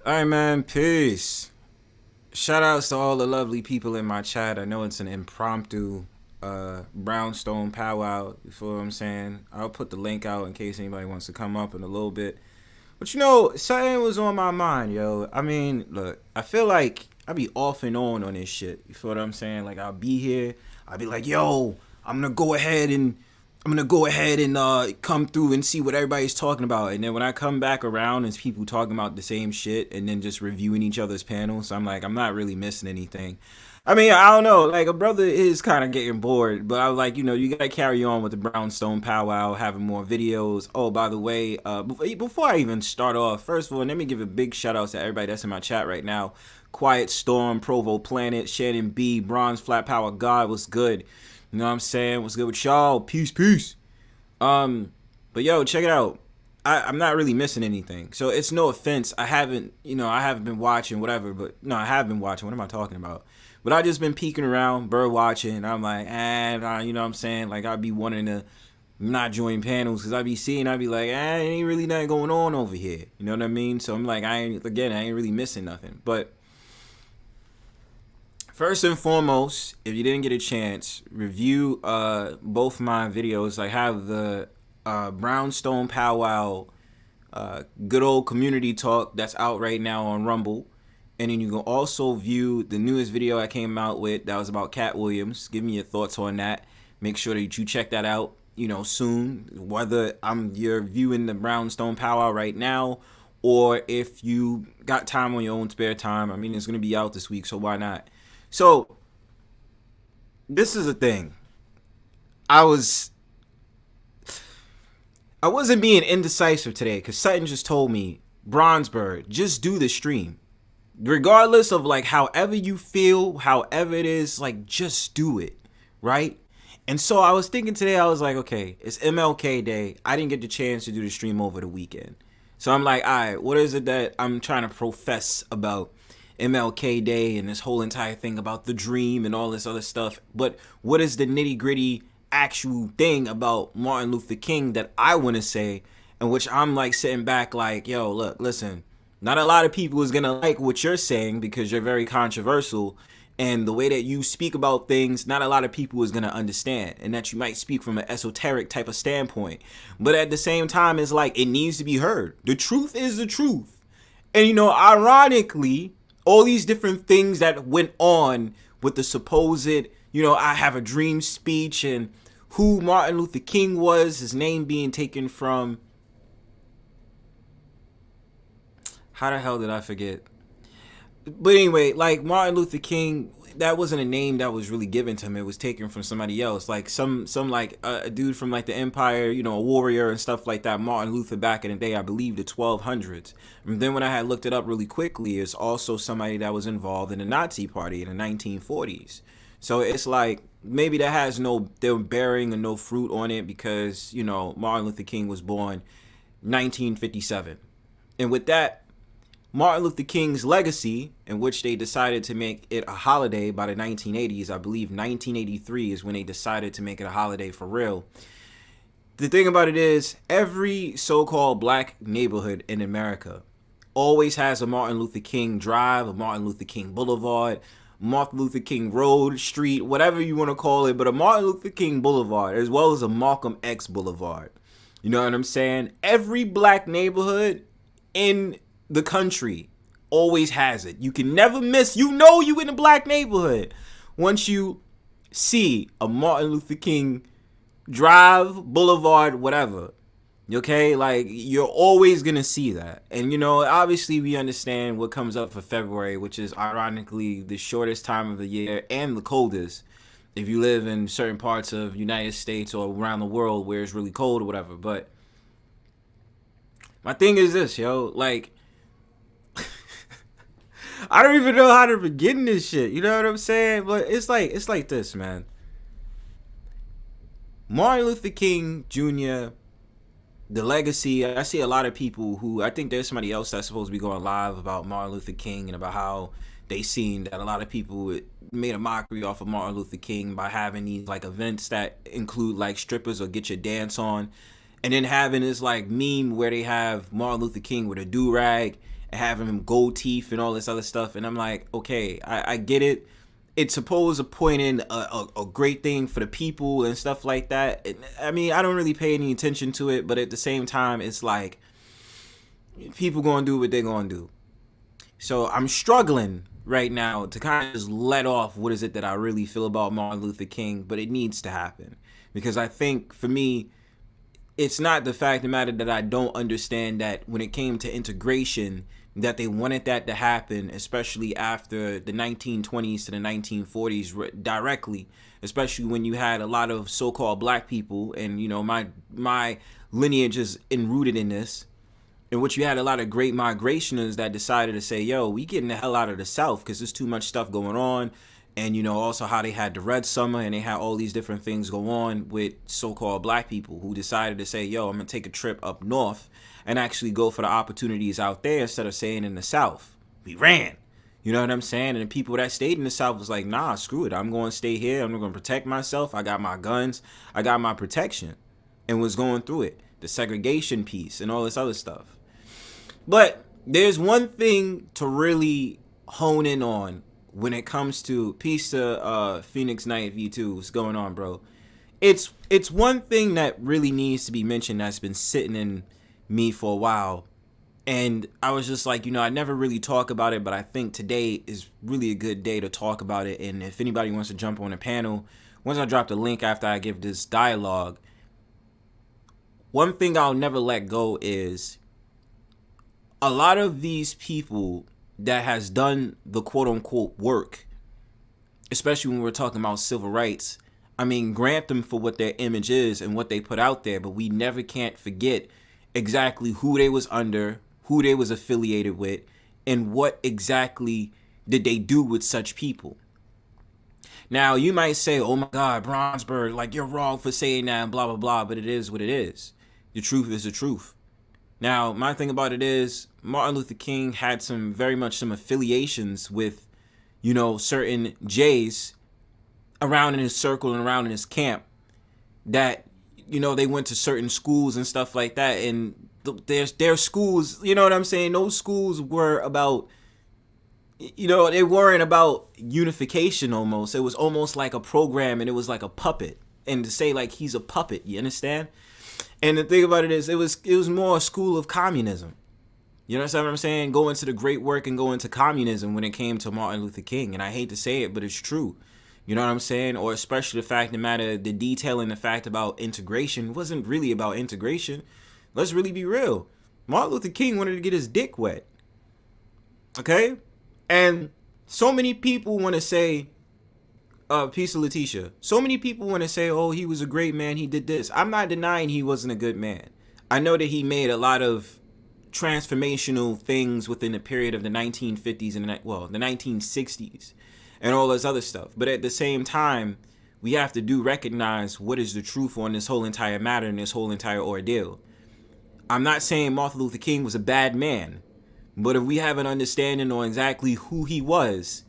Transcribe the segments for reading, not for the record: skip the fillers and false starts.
Alright, man, peace. Shout outs to all the lovely people in my chat. I know it's an impromptu Brownstone powwow, you feel what I'm saying? I'll put the link out in case anybody wants to come up in a little bit. But you know, something was on my mind, yo. I mean, look, I feel like I be off and on this shit. You feel what I'm saying? Like I'll be here, I'll be like, yo, I'm gonna go ahead and come through and see what everybody's talking about. And then when I come back around, it's people talking about the same shit and then just reviewing each other's panels. So I'm like, I'm not really missing anything. I mean, I don't know. Like, a brother is kind of getting bored, but I was like, you gotta carry on with the Brownstone Powwow, having more videos. Oh, by the way, before I even start off, first of all, let me give a big shout out to everybody that's in my chat right now. Quiet Storm, Provo Planet, Shannon B, Bronze Flat Power God, what's good? You know what I'm saying? What's good with y'all? Peace, peace. But yo, check it out. I'm not really missing anything. So it's no offense. I haven't been watching whatever, but no, I have been watching. What am I talking about? But I just been peeking around, bird watching, and I'm like, you know what I'm saying? Like, I'd be wanting to not join panels because I'd be like, ain't really nothing going on over here. You know what I mean? So I'm like, I ain't really missing nothing. But first and foremost, if you didn't get a chance, review both my videos. I have the Brownstone Powwow good old community talk that's out right now on Rumble. And then you can also view the newest video I came out with that was about Cat Williams. Give me your thoughts on that. Make sure that you check that out, soon. Whether you're viewing the Brownstone Powwow right now or if you got time on your own spare time. I mean, it's going to be out this week, so why not? So, this is the thing. I wasn't being indecisive today because Sutton just told me, Bronzebird, just do the stream. Regardless of like however you feel, however it is, like just do it, right? And so I was thinking today, I was like, okay, it's MLK Day. I didn't get the chance to do the stream over the weekend. So I'm like, all right, what is it that I'm trying to profess about MLK Day and this whole entire thing about the dream and all this other stuff? But what is the nitty gritty actual thing about Martin Luther King that I want to say, in which I'm like sitting back like, yo, look, listen, not a lot of people is going to like what you're saying because you're very controversial, and the way that you speak about things, not a lot of people is going to understand, and that you might speak from an esoteric type of standpoint. But at the same time, it's like it needs to be heard. The truth is the truth. And, ironically, all these different things that went on with the supposed, I have a dream speech and who Martin Luther King was, his name being taken from, how the hell did I forget? But anyway, like Martin Luther King, that wasn't a name that was really given to him. It was taken from somebody else, like some like a dude from like the Empire, a warrior and stuff like that. Martin Luther back in the day, I believe the 1200s. And then when I had looked it up really quickly, it's also somebody that was involved in the Nazi Party in the 1940s. So it's like maybe that has no bearing and no fruit on it because Martin Luther King was born 1957, and with that, Martin Luther King's legacy, in which they decided to make it a holiday by the 1980s. I believe 1983 is when they decided to make it a holiday for real. The thing about it is, every so-called black neighborhood in America always has a Martin Luther King Drive, a Martin Luther King Boulevard, Martin Luther King Road, Street, whatever you want to call it, but a Martin Luther King Boulevard, as well as a Malcolm X Boulevard. You know what I'm saying? Every black neighborhood in the country always has it. You can never miss. You in a black neighborhood once you see a Martin Luther King Drive, Boulevard, whatever. Okay, like you're always gonna see that. And obviously we understand what comes up for February, which is ironically the shortest time of the year and the coldest if you live in certain parts of United States or around the world where it's really cold or whatever. But my thing is this, like I don't even know how to begin this shit. You know what I'm saying? But it's like this, man. Martin Luther King Jr., the legacy. I see a lot of people who, I think there's somebody else that's supposed to be going live about Martin Luther King and about how they seen that a lot of people made a mockery off of Martin Luther King by having these like events that include like strippers or get your dance on, and then having this like meme where they have Martin Luther King with a do-rag and having him gold teeth and all this other stuff. And I'm like, okay, I get it. It's supposed to point in a great thing for the people and stuff like that. I mean, I don't really pay any attention to it, but at the same time, it's like people gonna do what they're gonna do. So I'm struggling right now to kind of just let off what is it that I really feel about Martin Luther King, but it needs to happen. Because I think, for me, it's not the fact of the matter that I don't understand that when it came to integration, that they wanted that to happen, especially after the 1920s to the 1940s directly, especially when you had a lot of so-called black people, and, you know, my lineage is enrooted in this, in which you had a lot of great migrationers that decided to say, yo, we getting the hell out of the South because there's too much stuff going on. And, you know, also how they had the Red Summer and they had all these different things go on with so-called black people who decided to say, yo, I'm going to take a trip up north and actually go for the opportunities out there instead of staying in the South. We ran. You know what I'm saying? And the people that stayed in the South was like, nah, screw it. I'm going to stay here. I'm going to protect myself. I got my guns. I got my protection, and was going through it. The segregation piece and all this other stuff. But there's one thing to really hone in on when it comes to peace to Phoenix Knight V2. What's going on, bro? It's one thing that really needs to be mentioned that's been sitting in me for a while. And I was just like, you know, I never really talk about it, but I think today is really a good day to talk about it. And if anybody wants to jump on a panel, once I drop the link after I give this dialogue, one thing I'll never let go is a lot of these people that has done the quote-unquote work, especially when we're talking about civil rights, I mean, grant them for what their image is and what they put out there, but we never can't forget exactly who they was under, who they was affiliated with, and what exactly did they do with such people. Now, you might say, oh my God, Bronzebird, like, you're wrong for saying that and blah, blah, blah, but it is what it is. The truth is the truth. Now, my thing about it is Martin Luther King had very much some affiliations with, you know, certain Jays around in his circle and around in his camp that, you know, they went to certain schools and stuff like that. And their schools, you know what I'm saying? Those schools were about, you know, they weren't about unification almost. It was almost like a program, and it was like a puppet. And to say like he's a puppet, you understand? And the thing about it is, it was more a school of communism. You know what I'm saying? Go into the great work and go into communism when it came to Martin Luther King. And I hate to say it, but it's true. You know what I'm saying? Or especially the fact of the matter, the detail and the fact about integration wasn't really about integration. Let's really be real. Martin Luther King wanted to get his dick wet. Okay? And so many people want to say, peace to Letitia. So many people want to say, oh, he was a great man, he did this. I'm not denying he wasn't a good man. I know that he made a lot of transformational things within the period of the 1950s and the 1960s and all this other stuff. But at the same time, we have to recognize what is the truth on this whole entire matter and this whole entire ordeal. I'm not saying Martin Luther King was a bad man, but if we have an understanding on exactly who he was,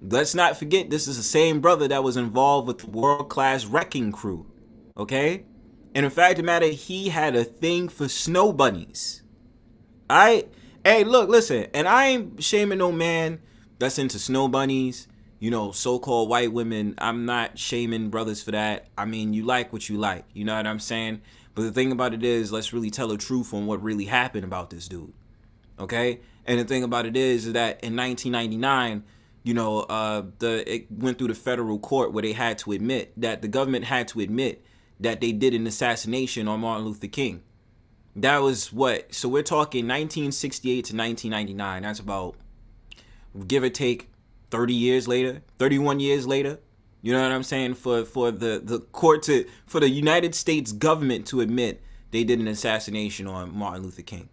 let's not forget this is the same brother that was involved with the world-class wrecking crew, okay? And in fact of the matter, he had a thing for snow bunnies. Hey, look, listen, and I ain't shaming no man that's into snow bunnies, you know, so-called white women. I'm not shaming brothers for that. I mean, you like what you like, you know what I'm saying? But the thing about it is, let's really tell the truth on what really happened about this dude, okay? And the thing about it is that in 1999, you know, it went through the federal court where they had to admit that the government had to admit that they did an assassination on Martin Luther King. That was what? So we're talking 1968 to 1999. That's about, give or take, 30 years later, 31 years later. You know what I'm saying? For the court for the United States government to admit they did an assassination on Martin Luther King.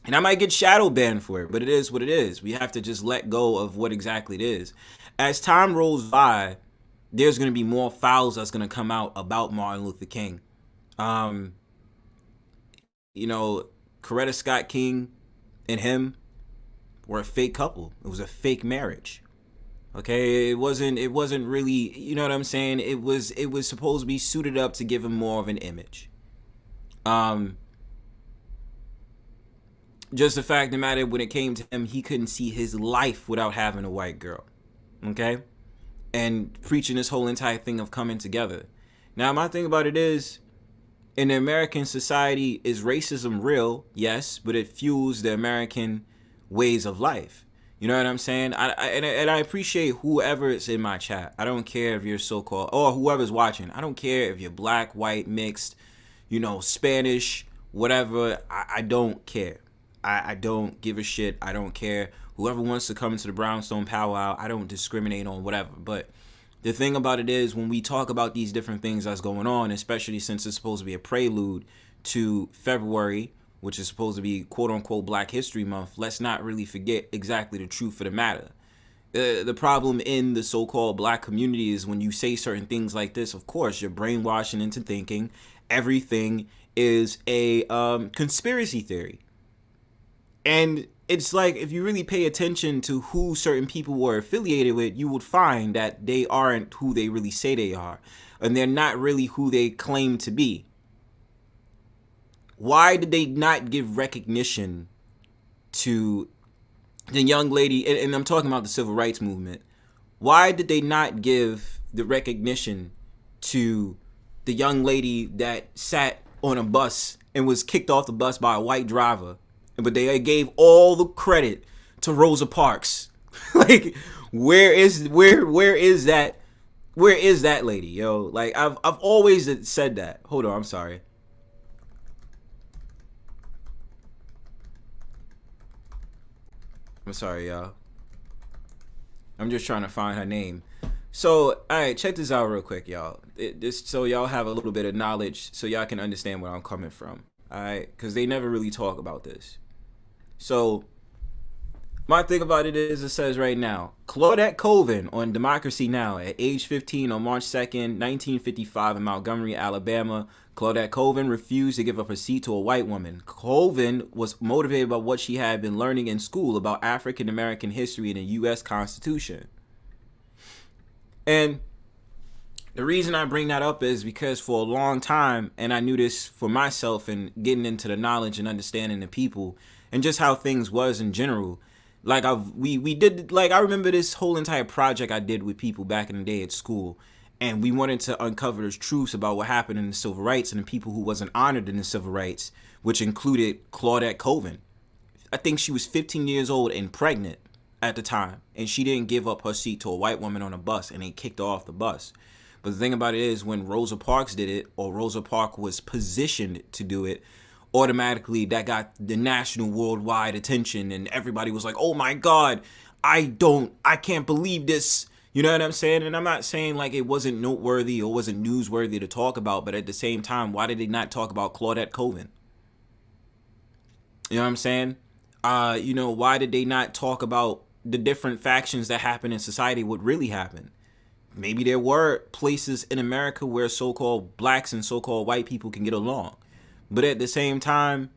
And I might get shadow banned for it, but it is what it is. We have to just let go of what exactly it is. As time rolls by, there's going to be more files that's going to come out about Martin Luther King. You know, Coretta Scott King and him were a fake couple. It was a fake marriage. Okay, it wasn't really, you know what I'm saying? It was supposed to be suited up to give him more of an image. Just the fact of the matter, when it came to him, he couldn't see his life without having a white girl. Okay? And preaching this whole entire thing of coming together. Now, my thing about it is, in the American society, is racism real? Yes, but it fuels the American ways of life. You know what I'm saying? And I appreciate whoever is in my chat. I don't care if you're so-called, or whoever's watching. I don't care if you're black, white, mixed, you know, Spanish, whatever. I don't care. I don't give a shit. I don't care. Whoever wants to come into the Brownstone Powwow, I don't discriminate on whatever. But the thing about it is, when we talk about these different things that's going on, especially since it's supposed to be a prelude to February, which is supposed to be quote-unquote Black History Month, let's not really forget exactly the truth of the matter. The problem in the so-called black community is when you say certain things like this, of course, you're brainwashing into thinking everything is a conspiracy theory. And it's like, if you really pay attention to who certain people were affiliated with, you would find that they aren't who they really say they are. And they're not really who they claim to be. Why did they not give recognition to the young lady? And I'm talking about the civil rights movement. Why did they not give the recognition to the young lady that sat on a bus and was kicked off the bus by a white driver? But they gave all the credit to Rosa Parks. Like, where is that lady, yo? Like, I've always said that. Hold on, I'm sorry. I'm sorry, y'all. I'm just trying to find her name. So, all right, check this out real quick, y'all. Just so y'all have a little bit of knowledge, so y'all can understand where I'm coming from. All right, because they never really talk about this. So, my thing about it is, it says right now, Claudette Colvin on Democracy Now! At age 15 on March 2nd, 1955 in Montgomery, Alabama, Claudette Colvin refused to give up her seat to a white woman. Colvin was motivated by what she had been learning in school about African American history and the U.S. Constitution. And the reason I bring that up is because for a long time, and I knew this for myself and getting into the knowledge and understanding the people and just how things was in general, like we did, like, I remember this whole entire project I did with people back in the day at school, and we wanted to uncover the truths about what happened in the civil rights and the people who wasn't honored in the civil rights, which included Claudette Colvin. I think she was 15 years old and pregnant at the time, and she didn't give up her seat to a white woman on a bus, and they kicked her off the bus. But the thing about it is, when Rosa Parks did it, or Rosa Parks was positioned to do it, automatically that got the national worldwide attention, and everybody was like, oh my God, I can't believe this. You know what I'm saying? And I'm not saying like it wasn't noteworthy or wasn't newsworthy to talk about, but at the same time, why did they not talk about Claudette Colvin? You know what I'm saying? You know, why did they not talk about the different factions that happen in society, what really happened? Maybe there were places in America where so-called blacks and so-called white people can get along. But at the same time,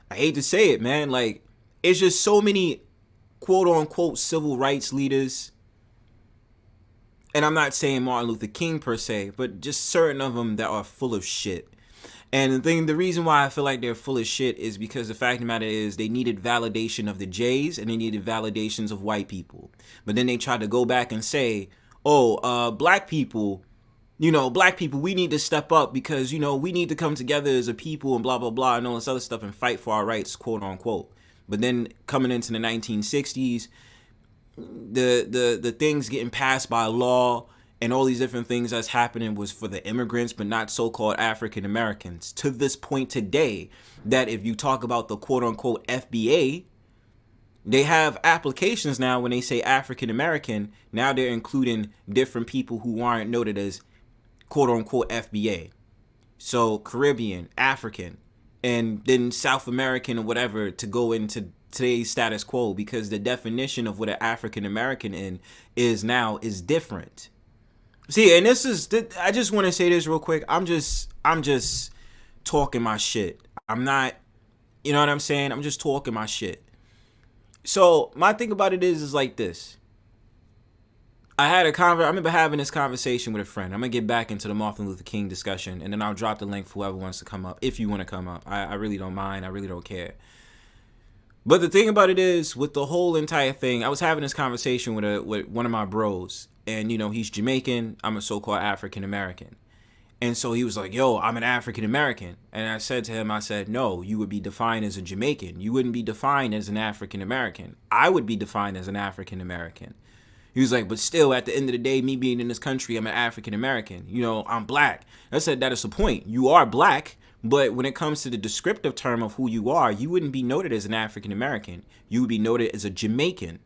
I hate to say it, man, like, it's just so many quote-unquote civil rights leaders, and I'm not saying Martin Luther King per se, but just certain of them that are full of shit. And the reason why I feel like they're full of shit is because the fact of the matter is they needed validation of the Jays and they needed validations of white people. But then they tried to go back and say, black people, we need to step up because, we need to come together as a people and blah, blah, blah, and all this other stuff and fight for our rights, quote unquote. But then coming into the 1960s, the things getting passed by law and all these different things that's happening was for the immigrants, but not so-called African Americans. To this point today, that if you talk about the quote-unquote FBA, they have applications now when they say African American. Now they're including different people who aren't noted as quote-unquote FBA. So Caribbean, African, and then South American or whatever to go into today's status quo, because the definition of what an African American is now is different. See, and I just want to say this real quick. I'm just talking my shit. I'm not, you know what I'm saying? I'm just talking my shit. So my thing about it is like this. I remember having this conversation with a friend. I'm going to get back into the Martin Luther King discussion, and then I'll drop the link for whoever wants to come up. If you want to come up, I really don't mind. I really don't care. But the thing about it is, with the whole entire thing, I was having this conversation with one of my bros, and he's Jamaican. I'm a so-called African American, And so he was like, yo, I'm an African American. And I said to him, I said, no, you would be defined as a Jamaican. You wouldn't be defined as an African American. I would be defined as an African American. He was like, but still, at the end of the day, me being in this country, I'm an African American. You know, I'm black. I said, that is the point. You are black. But when it comes to the descriptive term of who you are, you wouldn't be noted as an African American. You would be noted as a Jamaican.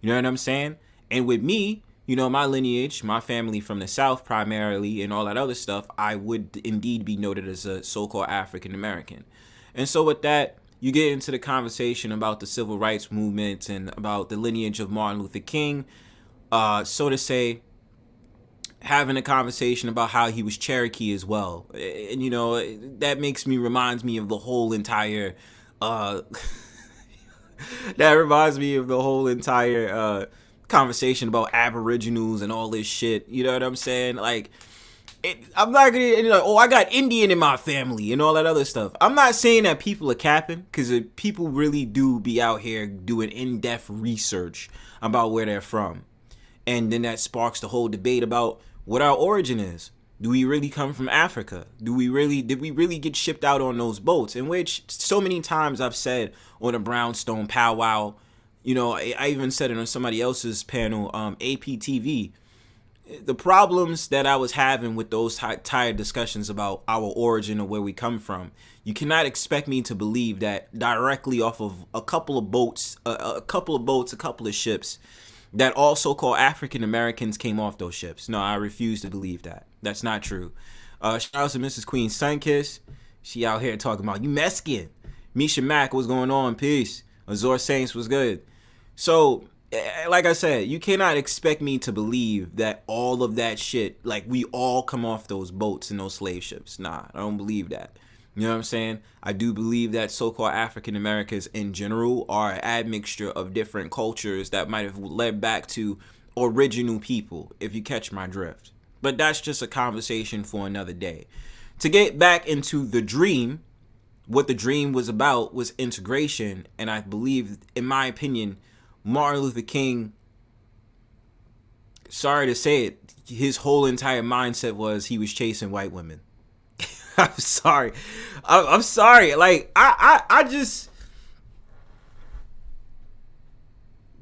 You know what I'm saying? And with me, you know, my lineage, my family from the South primarily, and all that other stuff, I would indeed be noted as a so-called African American. And so with that, you get into the conversation about the civil rights movement and about the lineage of Martin Luther King, so to say, having a conversation about how he was Cherokee as well. And, you know, that reminds me of the whole entire, conversation about Aboriginals and all this shit. You know what I'm saying? Like, I'm not gonna, you know, oh, I got Indian in my family and all that other stuff. I'm not saying that people are capping, because people really do be out here doing in-depth research about where they're from. And then that sparks the whole debate about what our origin is. Do we really come from Africa? Did we really get shipped out on those boats? In which so many times I've said on a Brownstone Powwow, you know, I even said it on somebody else's panel, APTV. The problems that I was having with those tired discussions about our origin or where we come from, you cannot expect me to believe that directly off of a couple of boats, a couple of ships, that all so-called African Americans came off those ships. No, I refuse to believe that. That's not true. Shout out to Mrs. Queen Sunkissed. She out here talking about, you Mexican. Misha Mack, what's going on? Peace. Azure Saints was good. So, like I said, you cannot expect me to believe that all of that shit, like we all come off those boats and those slave ships. Nah, I don't believe that. You know what I'm saying? I do believe that so-called African Americans in general are an admixture of different cultures that might have led back to original people, if you catch my drift. But that's just a conversation for another day. To get back into the dream, what the dream was about was integration. And I believe, in my opinion, Martin Luther King, sorry to say it, his whole entire mindset was he was chasing white women. I'm sorry. I'm sorry. Like, I just...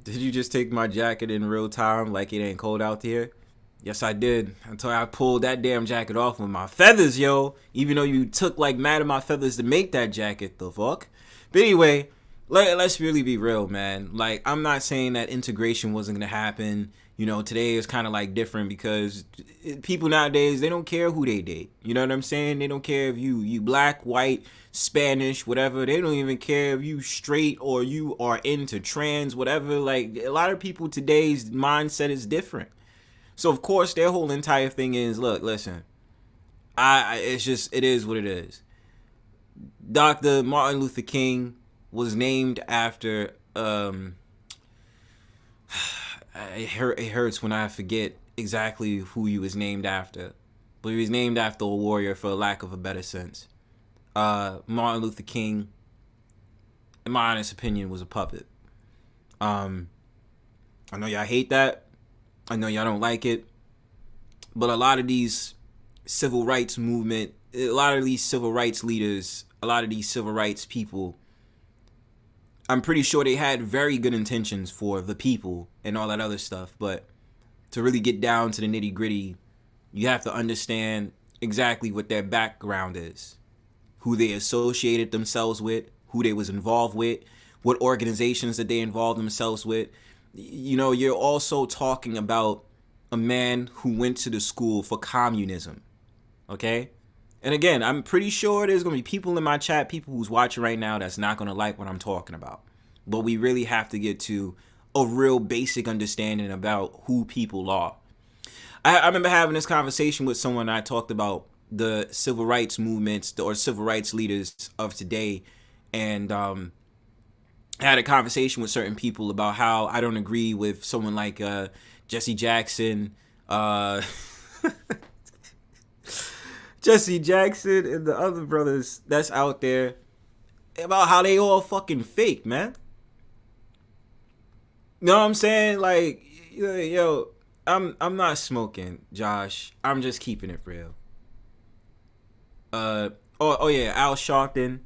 Did you just take my jacket in real time like it ain't cold out here? Yes, I did. Until I pulled that damn jacket off with my feathers, yo. Even though you took like mad of my feathers to make that jacket, the fuck? But anyway, let's really be real, man. Like, I'm not saying that integration wasn't gonna happen. You know, today is kind of like different because people nowadays, they don't care who they date. You know what I'm saying? They don't care if you black, white, Spanish, whatever. They don't even care if you straight or you are into trans, whatever. Like, a lot of people today's mindset is different. So of course their whole entire thing is, look, listen, it's just, it is what it is. Dr. Martin Luther King was named after, it hurts when I forget exactly who he was named after, but he was named after a warrior, for lack of a better sense. Martin Luther King, in my honest opinion, was a puppet. I know y'all hate that. I know y'all don't like it, but a lot of these civil rights movement, a lot of these civil rights leaders, a lot of these civil rights people, I'm pretty sure they had very good intentions for the people and all that other stuff, but to really get down to the nitty gritty, you have to understand exactly what their background is, who they associated themselves with, who they was involved with, what organizations that they involved themselves with. You know, you're also talking about a man who went to the school for communism, okay? And again, I'm pretty sure there's going to be people in my chat, people who's watching right now, that's not going to like what I'm talking about. But we really have to get to a real basic understanding about who people are. I remember having this conversation with someone. I talked about the civil rights movements or civil rights leaders of today, and I had a conversation with certain people about how I don't agree with someone like Jesse Jackson, Jesse Jackson and the other brothers that's out there, about how they all fucking fake, man. You know what I'm saying? Like, yo, I'm not smoking, Josh. I'm just keeping it real. Oh yeah, Al Sharpton.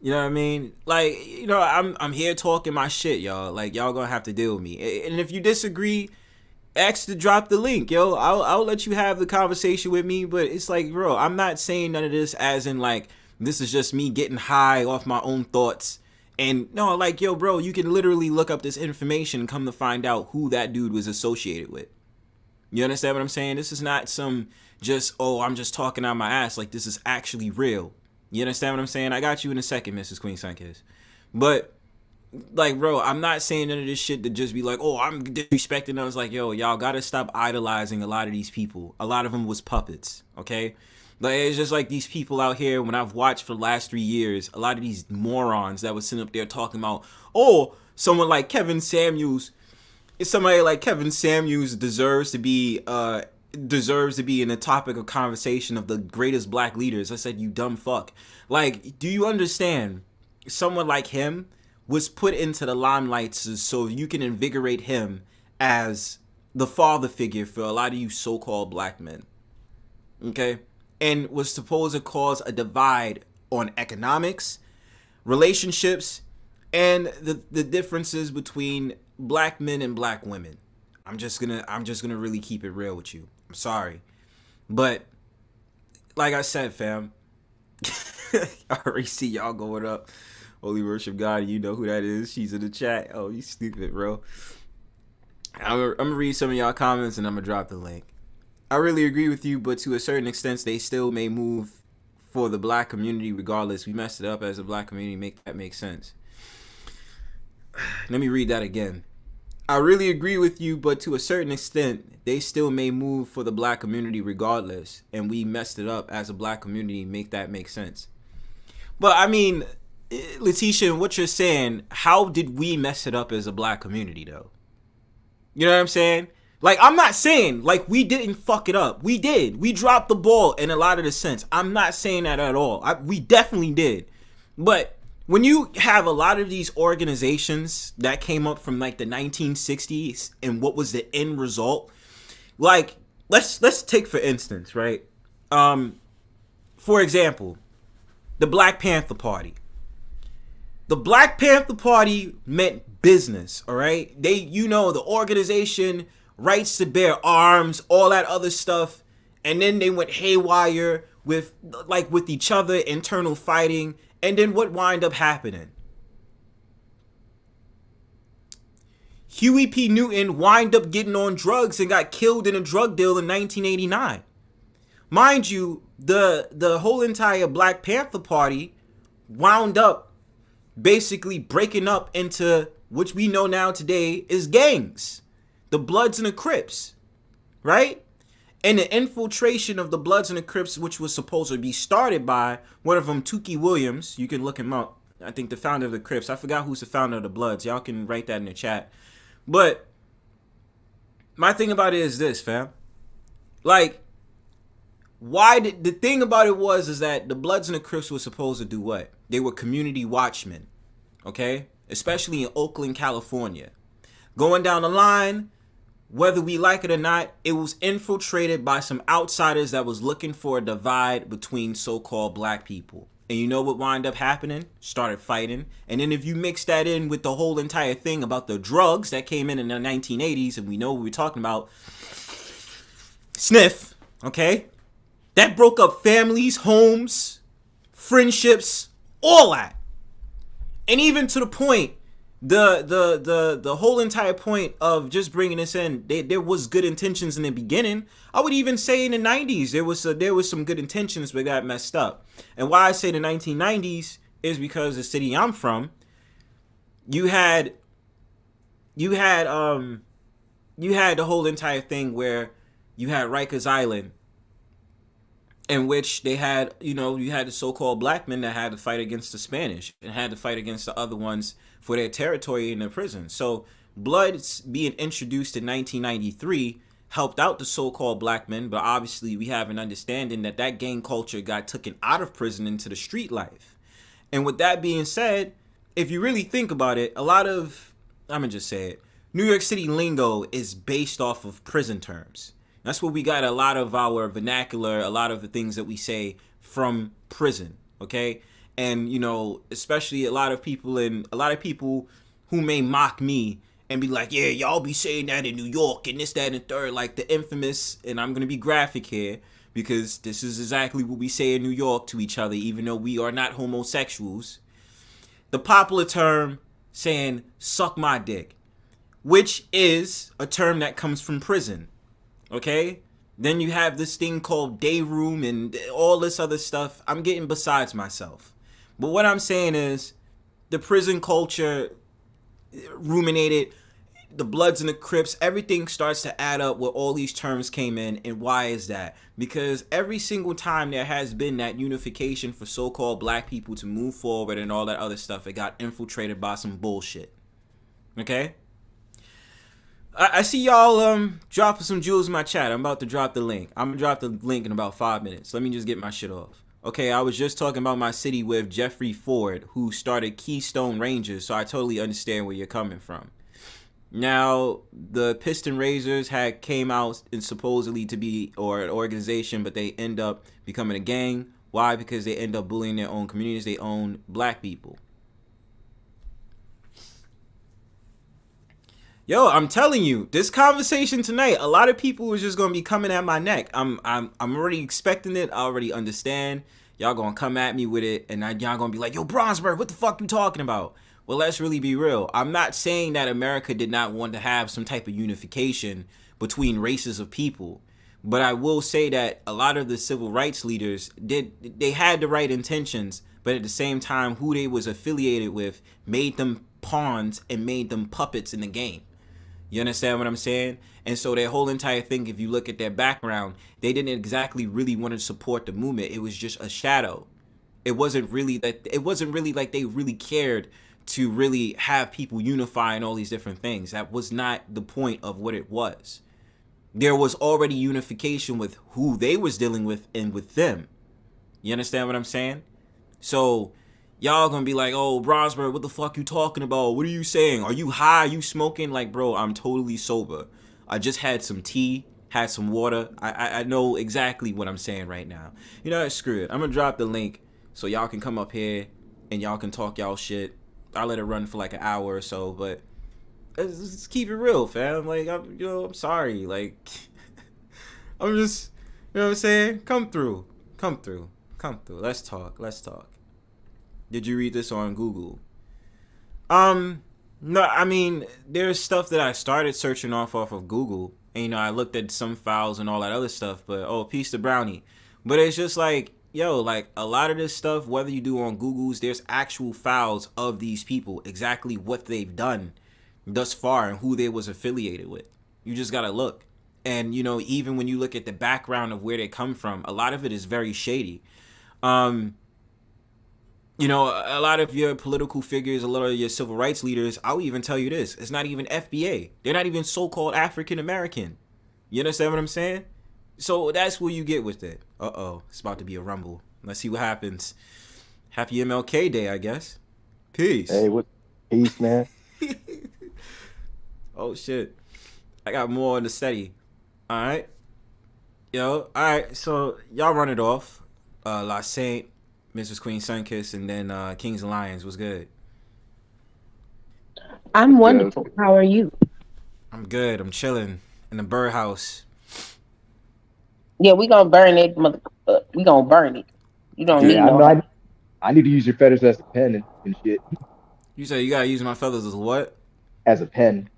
You know what I mean? Like, you know, I'm here talking my shit, y'all. Like, y'all gonna have to deal with me. And if you disagree, ask to drop the link, yo. I'll let you have the conversation with me. But it's like, bro, I'm not saying none of this as in like this is just me getting high off my own thoughts. And no, like, yo, bro, you can literally look up this information and come to find out who that dude was associated with. You understand what I'm saying? This is not some just, oh, I'm just talking out my ass. Like, this is actually real. You understand what I'm saying? I got you in a second, Mrs. Queen Sunkissed. But, like, bro, I'm not saying none of this shit to just be like, oh, I'm disrespecting. I was like, yo, y'all gotta stop idolizing a lot of these people. A lot of them was puppets, okay? Like, it's just like these people out here, when I've watched for the last 3 years, a lot of these morons that was sitting up there talking about, oh, someone like Kevin Samuels, somebody like Kevin Samuels deserves to be in the topic of conversation of the greatest black leaders. I said, you dumb fuck. Like, do you understand? Someone like him was put into the limelight so you can invigorate him as the father figure for a lot of you so-called black men. Okay? And was supposed to cause a divide on economics, relationships, and the differences between black men and black women. I'm just gonna really keep it real with you. I'm sorry. But like I said, fam, I already see y'all going up. Holy worship God, you know who that is. She's in the chat. Oh, you stupid, bro. I'm gonna read some of y'all comments and I'm gonna drop the link. I really agree with you, but to a certain extent, they still may move for the black community regardless. We messed it up as a black community. Make that make sense. Let me read that again. I really agree with you, but to a certain extent, they still may move for the black community regardless. And we messed it up as a black community. Make that make sense. But I mean, Letitia, what you're saying, how did we mess it up as a black community though? You know what I'm saying? Like, I'm not saying, like, we didn't fuck it up. We did. We dropped the ball in a lot of the sense. I'm not saying that at all. We definitely did. But when you have a lot of these organizations that came up from, like, the 1960s and what was the end result, like, let's take, for instance, right? For example, the Black Panther Party. The Black Panther Party meant business, all right? They, you know, the organization, rights to bear arms, all that other stuff, and then they went haywire with each other, internal fighting, and then what wind up happening? Huey P. Newton wind up getting on drugs and got killed in a drug deal in 1989. Mind you, the whole entire Black Panther Party wound up basically breaking up into which we know now today is gangs. The Bloods and the Crips, right? And the infiltration of the Bloods and the Crips, which was supposed to be started by one of them, Tookie Williams. You can look him up. I think the founder of the Crips. I forgot who's the founder of the Bloods. Y'all can write that in the chat. But my thing about it is this, fam. Like, the thing about it is that the Bloods and the Crips were supposed to do what? They were community watchmen, okay? Especially in Oakland, California. Going down the line, whether we like it or not, it was infiltrated by some outsiders that was looking for a divide between so-called black people. And you know what wound up happening? Started fighting. And then if you mix that in with the whole entire thing about the drugs that came in the 1980s, and we know what we're talking about, sniff, okay? That broke up families, homes, friendships, all that. And even to the point, the whole entire point of just bringing this in, there was good intentions in the beginning. I would even say in the 90s there was some good intentions, but got messed up. And why I say the 1990s is because the city I'm from, you had the whole entire thing where you had Rikers Island, in which they had, you had the so-called black men that had to fight against the Spanish and had to fight against the other ones for their territory in the prison. So Bloods being introduced in 1993 helped out the so-called black men, but obviously we have an understanding that gang culture got taken out of prison into the street life. And with that being said, if you really think about it, I'm gonna just say it, New York City lingo is based off of prison terms. That's where we got a lot of our vernacular, a lot of the things that we say from prison, okay? And you know, especially a lot of people who may mock me and be like, yeah, y'all be saying that in New York and this, that, and third, like the infamous, and I'm gonna be graphic here because this is exactly what we say in New York to each other, even though we are not homosexuals. The popular term saying suck my dick, which is a term that comes from prison, okay? Then you have this thing called day room and all this other stuff. I'm getting besides myself. But what I'm saying is the prison culture ruminated, the Bloods and the Crips, everything starts to add up where all these terms came in. And why is that? Because every single time there has been that unification for so-called black people to move forward and all that other stuff, it got infiltrated by some bullshit. Okay? I see y'all dropping some jewels in my chat. I'm about to drop the link. I'm gonna drop the link in about 5 minutes. Let me just get my shit off. Okay, I was just talking about my city with Jeffrey Ford, who started Keystone Rangers, so I totally understand where you're coming from. Now, the Piston Razors had came out and supposedly to be or an organization, but they end up becoming a gang. Why? Because they end up bullying their own communities. They own black people. Yo, I'm telling you, this conversation tonight, a lot of people is just gonna be coming at my neck. I'm already expecting it. I already understand. Y'all gonna come at me with it, and y'all gonna be like, "Yo, Bronzebird, what the fuck you talking about?" Well, let's really be real. I'm not saying that America did not want to have some type of unification between races of people, but I will say that a lot of the civil rights leaders they had the right intentions, but at the same time, who they was affiliated with made them pawns and made them puppets in the game. You understand what I'm saying? And so their whole entire thing, if you look at their background, they didn't exactly really want to support the movement. It was just a shadow. It wasn't really like they really cared to really have people unify and all these different things. That was not the point of what it was. There was already unification with who they was dealing with and with them. You understand what I'm saying? So y'all gonna be like, oh, Bronzebird, what the fuck you talking about? What are you saying? Are you high? Are you smoking? Like, bro, I'm totally sober. I just had some tea, had some water. I know exactly what I'm saying right now. You know what? Screw it. I'm gonna drop the link so y'all can come up here and y'all can talk y'all shit. I'll let it run for like an hour or so, but let's keep it real, fam. Like, I'm sorry. Like, I'm just, you know what I'm saying? Come through. Let's talk. Did you read this on Google? No, I mean, there's stuff that I started searching off of Google, and you know, I looked at some files and all that other stuff, but peace to Brownie. But it's just like, yo, like a lot of this stuff, whether you do on Google's, there's actual files of these people, exactly what they've done thus far and who they was affiliated with. You just gotta look. And you know, even when you look at the background of where they come from, a lot of it is very shady. You know, a lot of your political figures, a lot of your civil rights leaders, I'll even tell you this, it's not even FBA. They're not even so-called African American. You understand what I'm saying? So that's what you get with it. It's about to be a rumble. Let's see what happens. Happy MLK Day, I guess. Peace. Hey, what? Peace, man. Oh, shit. I got more on the steady. All right. Yo, all right. So y'all run it off. La Saint, Mrs. Queen Sunkissed, and then Kings and Lions. Was good? I'm wonderful. How are you? I'm good. I'm chilling in the bird house. Yeah, we gonna burn it. We gonna burn it. You don't need no. I need to use your feathers as a pen and shit. You said you gotta use my feathers as what? As a pen.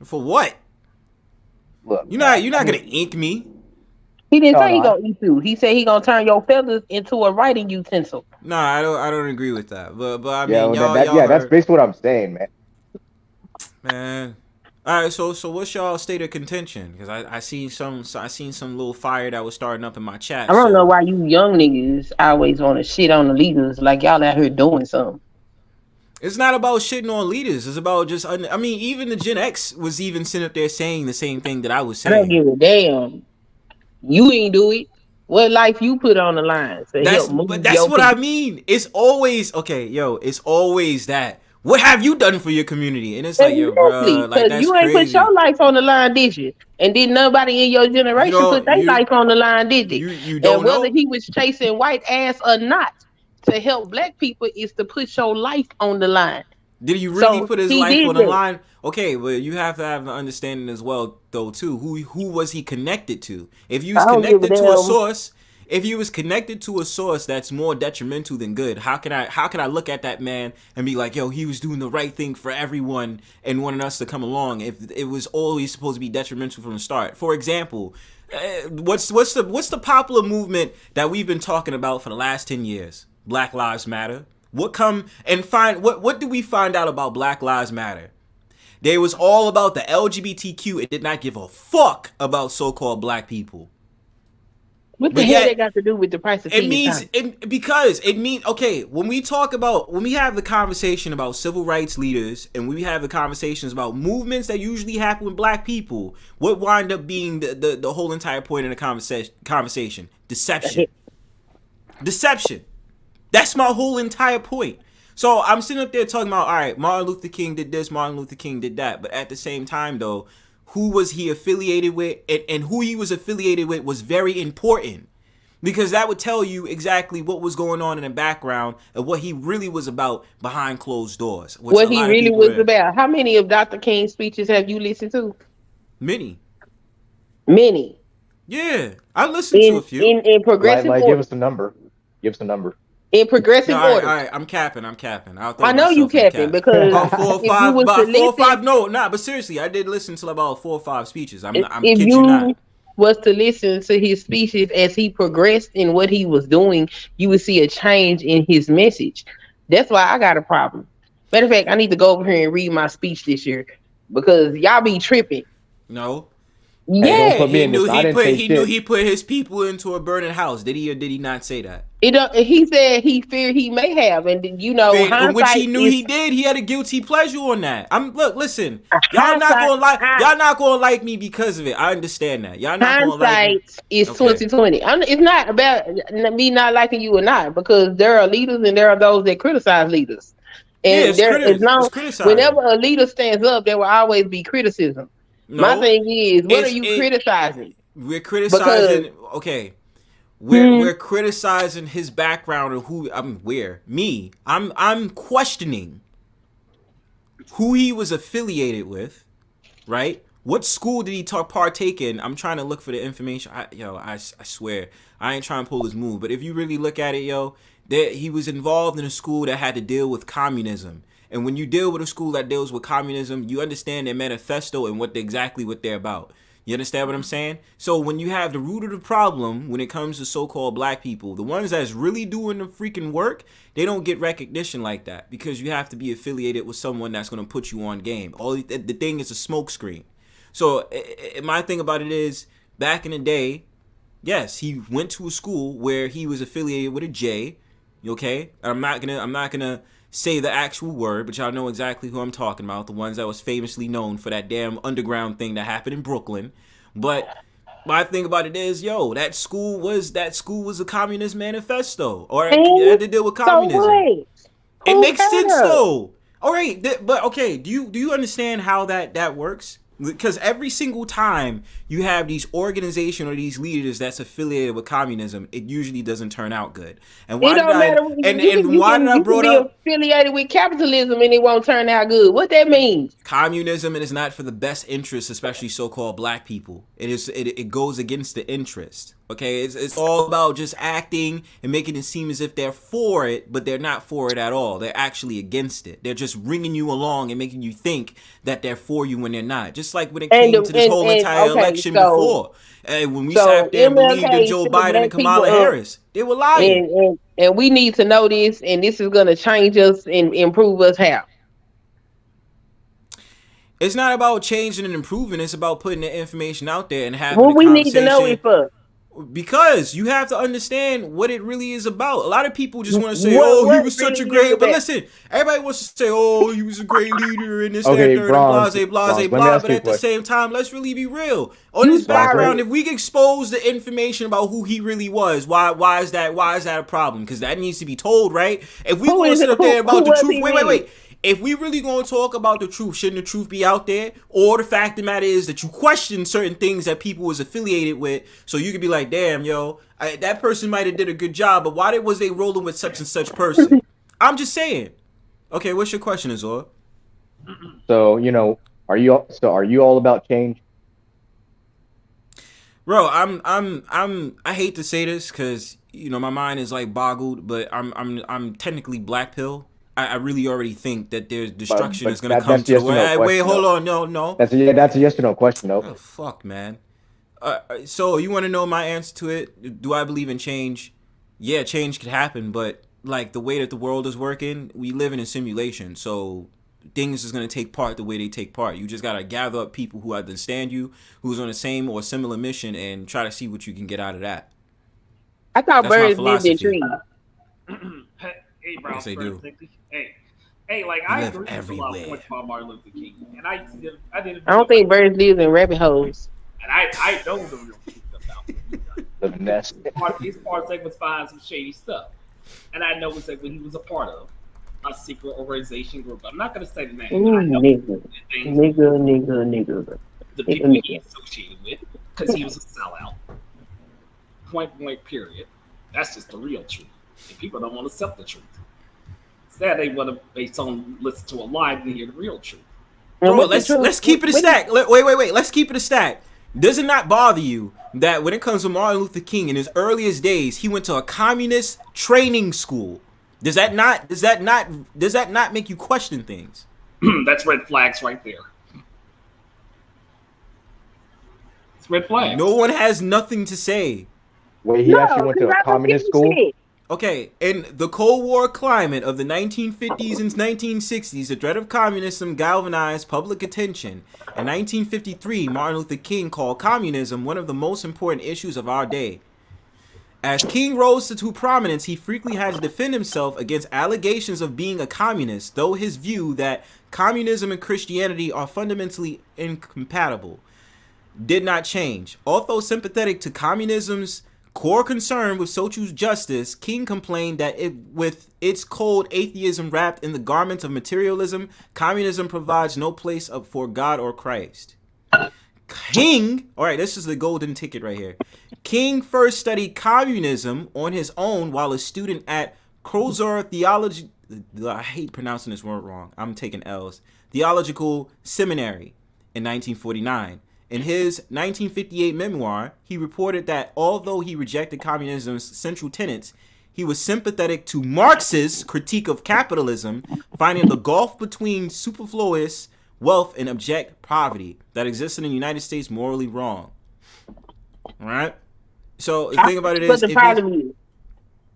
For what? Look, you're not gonna ink me. He didn't say he gonna ink you. He said he gonna turn your feathers into a writing utensil. No, I don't agree with that. But I mean, that's basically what I'm saying, man. Man. All right, so what's y'all state of contention? Because I seen some little fire that was starting up in my chat. I don't know why you young niggas always want to shit on the leaders like y'all out here doing something. It's not about shitting on leaders. It's about just, I mean, even the Gen X was even sitting up there saying the same thing that I was saying. I don't give a damn. You ain't do it. What life you put on the line? That's what I mean. It's always, okay, yo, it's always that. What have you done for your community? And it's like, yo, Exactly, bro, like because that's you ain't put crazy. your life on the line, did you? And did nobody in your generation put their life on the line, did they? You don't And whether know? he was chasing white ass or not, to help black people is to put your life on the line. Did he really So put his he life did on the that. line? Okay, but you have to have an understanding as well, though, too. Who was he connected to? If you was I don't give a connected to a damn. source, if he was connected to a source that's more detrimental than good, how can I look at that man and be like, yo, he was doing the right thing for everyone and wanting us to come along if it was always supposed to be detrimental from the start? For example, what's the popular movement that we've been talking about for the last 10 years? Black Lives Matter. What do we find out about Black Lives Matter? They was all about the LGBTQ. It did not give a fuck about so-called black people. What the hell that got to do with the price of tea? When we have the conversation about civil rights leaders and we have the conversations about movements that usually happen with black people, what wind up being the whole entire point in the conversation? Deception. That's my whole entire point. So I'm sitting up there talking about, all right, Martin Luther King did this, Martin Luther King did that. But at the same time, though, who was he affiliated with? And who he was affiliated with was very important. Because that would tell you exactly what was going on in the background and what he really was about behind closed doors. What he really was about. How many of Dr. King's speeches have you listened to? Many. Yeah, I listened to a few. In progressive order. Give us a number. In progressive order. All right, I'm capping. I know you capping because about 4 or 5. But seriously, I did listen to about 4 or 5 speeches. I'm if kidding you not. Was to listen to his speeches as he progressed in what he was doing, you would see a change in his message. That's why I got a problem. Matter of fact, I need to go over here and read my speech this year because y'all be tripping. No. Yeah, he knew he put his people into a burning house. Did he or did he not say that? He said he feared he may have, and which he knew he did. He had a guilty pleasure on that. Listen, y'all not gonna like me because of it. I understand that. Y'all not gonna like me. Is 2020. It's not about me not liking you or not, because there are leaders and there are those that criticize leaders. And whenever a leader stands up, there will always be criticism. No, my thing is, what are you criticizing? We're criticizing. We're criticizing his background or who. I'm questioning who he was affiliated with, right? What school did he partake in? I'm trying to look for the information. I swear I ain't trying to pull his move, but if you really look at it, he was involved in a school that had to deal with communism. And when you deal with a school that deals with communism, you understand their manifesto and what they're about. You understand what I'm saying? So when you have the root of the problem, when it comes to so-called black people, the ones that's really doing the freaking work, they don't get recognition like that because you have to be affiliated with someone that's going to put you on game. The thing is a smokescreen. So my thing about it is, back in the day, yes, he went to a school where he was affiliated with a J. Okay, I'm not gonna say the actual word, but y'all know exactly who I'm talking about. The ones that was famously known for that damn underground thing that happened in Brooklyn. But my thing about it is, that school was a communist manifesto, or it had to deal with communism. It makes sense though. All right, but okay, do you understand how that works? Because every single time you have these organizations or these leaders that's affiliated with communism, it usually doesn't turn out good. And why did I brought up affiliated with capitalism and it won't turn out good? What that means? Communism is not for the best interest, especially so-called black people. It goes against the interest. Okay, it's all about just acting and making it seem as if they're for it, but they're not for it at all. They're actually against it. They're just bringing you along and making you think that they're for you when they're not. Just like when it came to this whole entire election before. When we sat there and believed in Joe Biden and Kamala Harris, they were lying. And we need to know this, and this is going to change us and improve us how? It's not about changing and improving. It's about putting the information out there and having what we need to know it for. Because you have to understand what it really is about. A lot of people just want to say, he was such a great... But listen, everybody wants to say, he was a great leader and this, that, third, and blah. But at the same time, let's really be real. On his background, if we expose the information about who he really was, why is that a problem? Because that needs to be told, right? If we want to sit up there about the truth... Wait. if we really gonna talk about the truth, shouldn't the truth be out there? Or the fact of the matter is that you question certain things that people was affiliated with, so you could be like, damn, yo, that person might have did a good job, but why was they rolling with such and such person? I'm just saying. Okay, what's your question, Azor? So, you know, are you all about change? Bro, I hate to say this because, you know, my mind is like boggled, but I'm technically black pill. I really already think that there's destruction is gonna come to the world. Wait, hold on, no. That's a yes or no question, though. Oh, fuck, man. So you want to know my answer to it? Do I believe in change? Yeah, change could happen, but like the way that the world is working, we live in a simulation. So things is gonna take part the way they take part. You just gotta gather up people who understand you, who's on the same or similar mission, and try to see what you can get out of that. I thought birds lived in trees. Hey, Brownstone. Yes, they do. Hey, like They I live agree with a everywhere. lot of points about Martin Luther King, and I didn't. I don't think birds live in rabbit holes. And I know the real truth about it. The nest. His part was behind some shady stuff, and I know it's like when he was a part of a secret organization group. I'm not going to say the name. Nigga. The people he associated with, because he was a sellout. Point blank. Period. That's just the real truth. And people don't want to accept the truth. Instead, they want to listen to a lie and hear the real truth. Bro, let's keep it a stack. Wait. Let's keep it a stack. Does it not bother you that when it comes to Martin Luther King in his earliest days, he went to a communist training school? Does that not make you question things? That's red flags right there. It's red flags. No one has nothing to say. Wait, he actually went to a communist school? Okay, in the Cold War climate of the 1950s and 1960s, the threat of communism galvanized public attention. In 1953, Martin Luther King called communism one of the most important issues of our day. As King rose to prominence, he frequently had to defend himself against allegations of being a communist, though his view that communism and Christianity are fundamentally incompatible did not change. Although sympathetic to communism's core concern with social justice, King complained that with its cold atheism wrapped in the garments of materialism, communism provides no place up for God or Christ. King, all right, this is the golden ticket right here. King first studied communism on his own while a student at Crozer Theology. I hate pronouncing this word wrong. I'm taking L's. Theological Seminary in 1949. In his 1958 memoir, he reported that although he rejected communism's central tenets, he was sympathetic to Marx's critique of capitalism, finding the gulf between superfluous wealth and abject poverty that existed in the United States morally wrong. All right? So the thing about it is,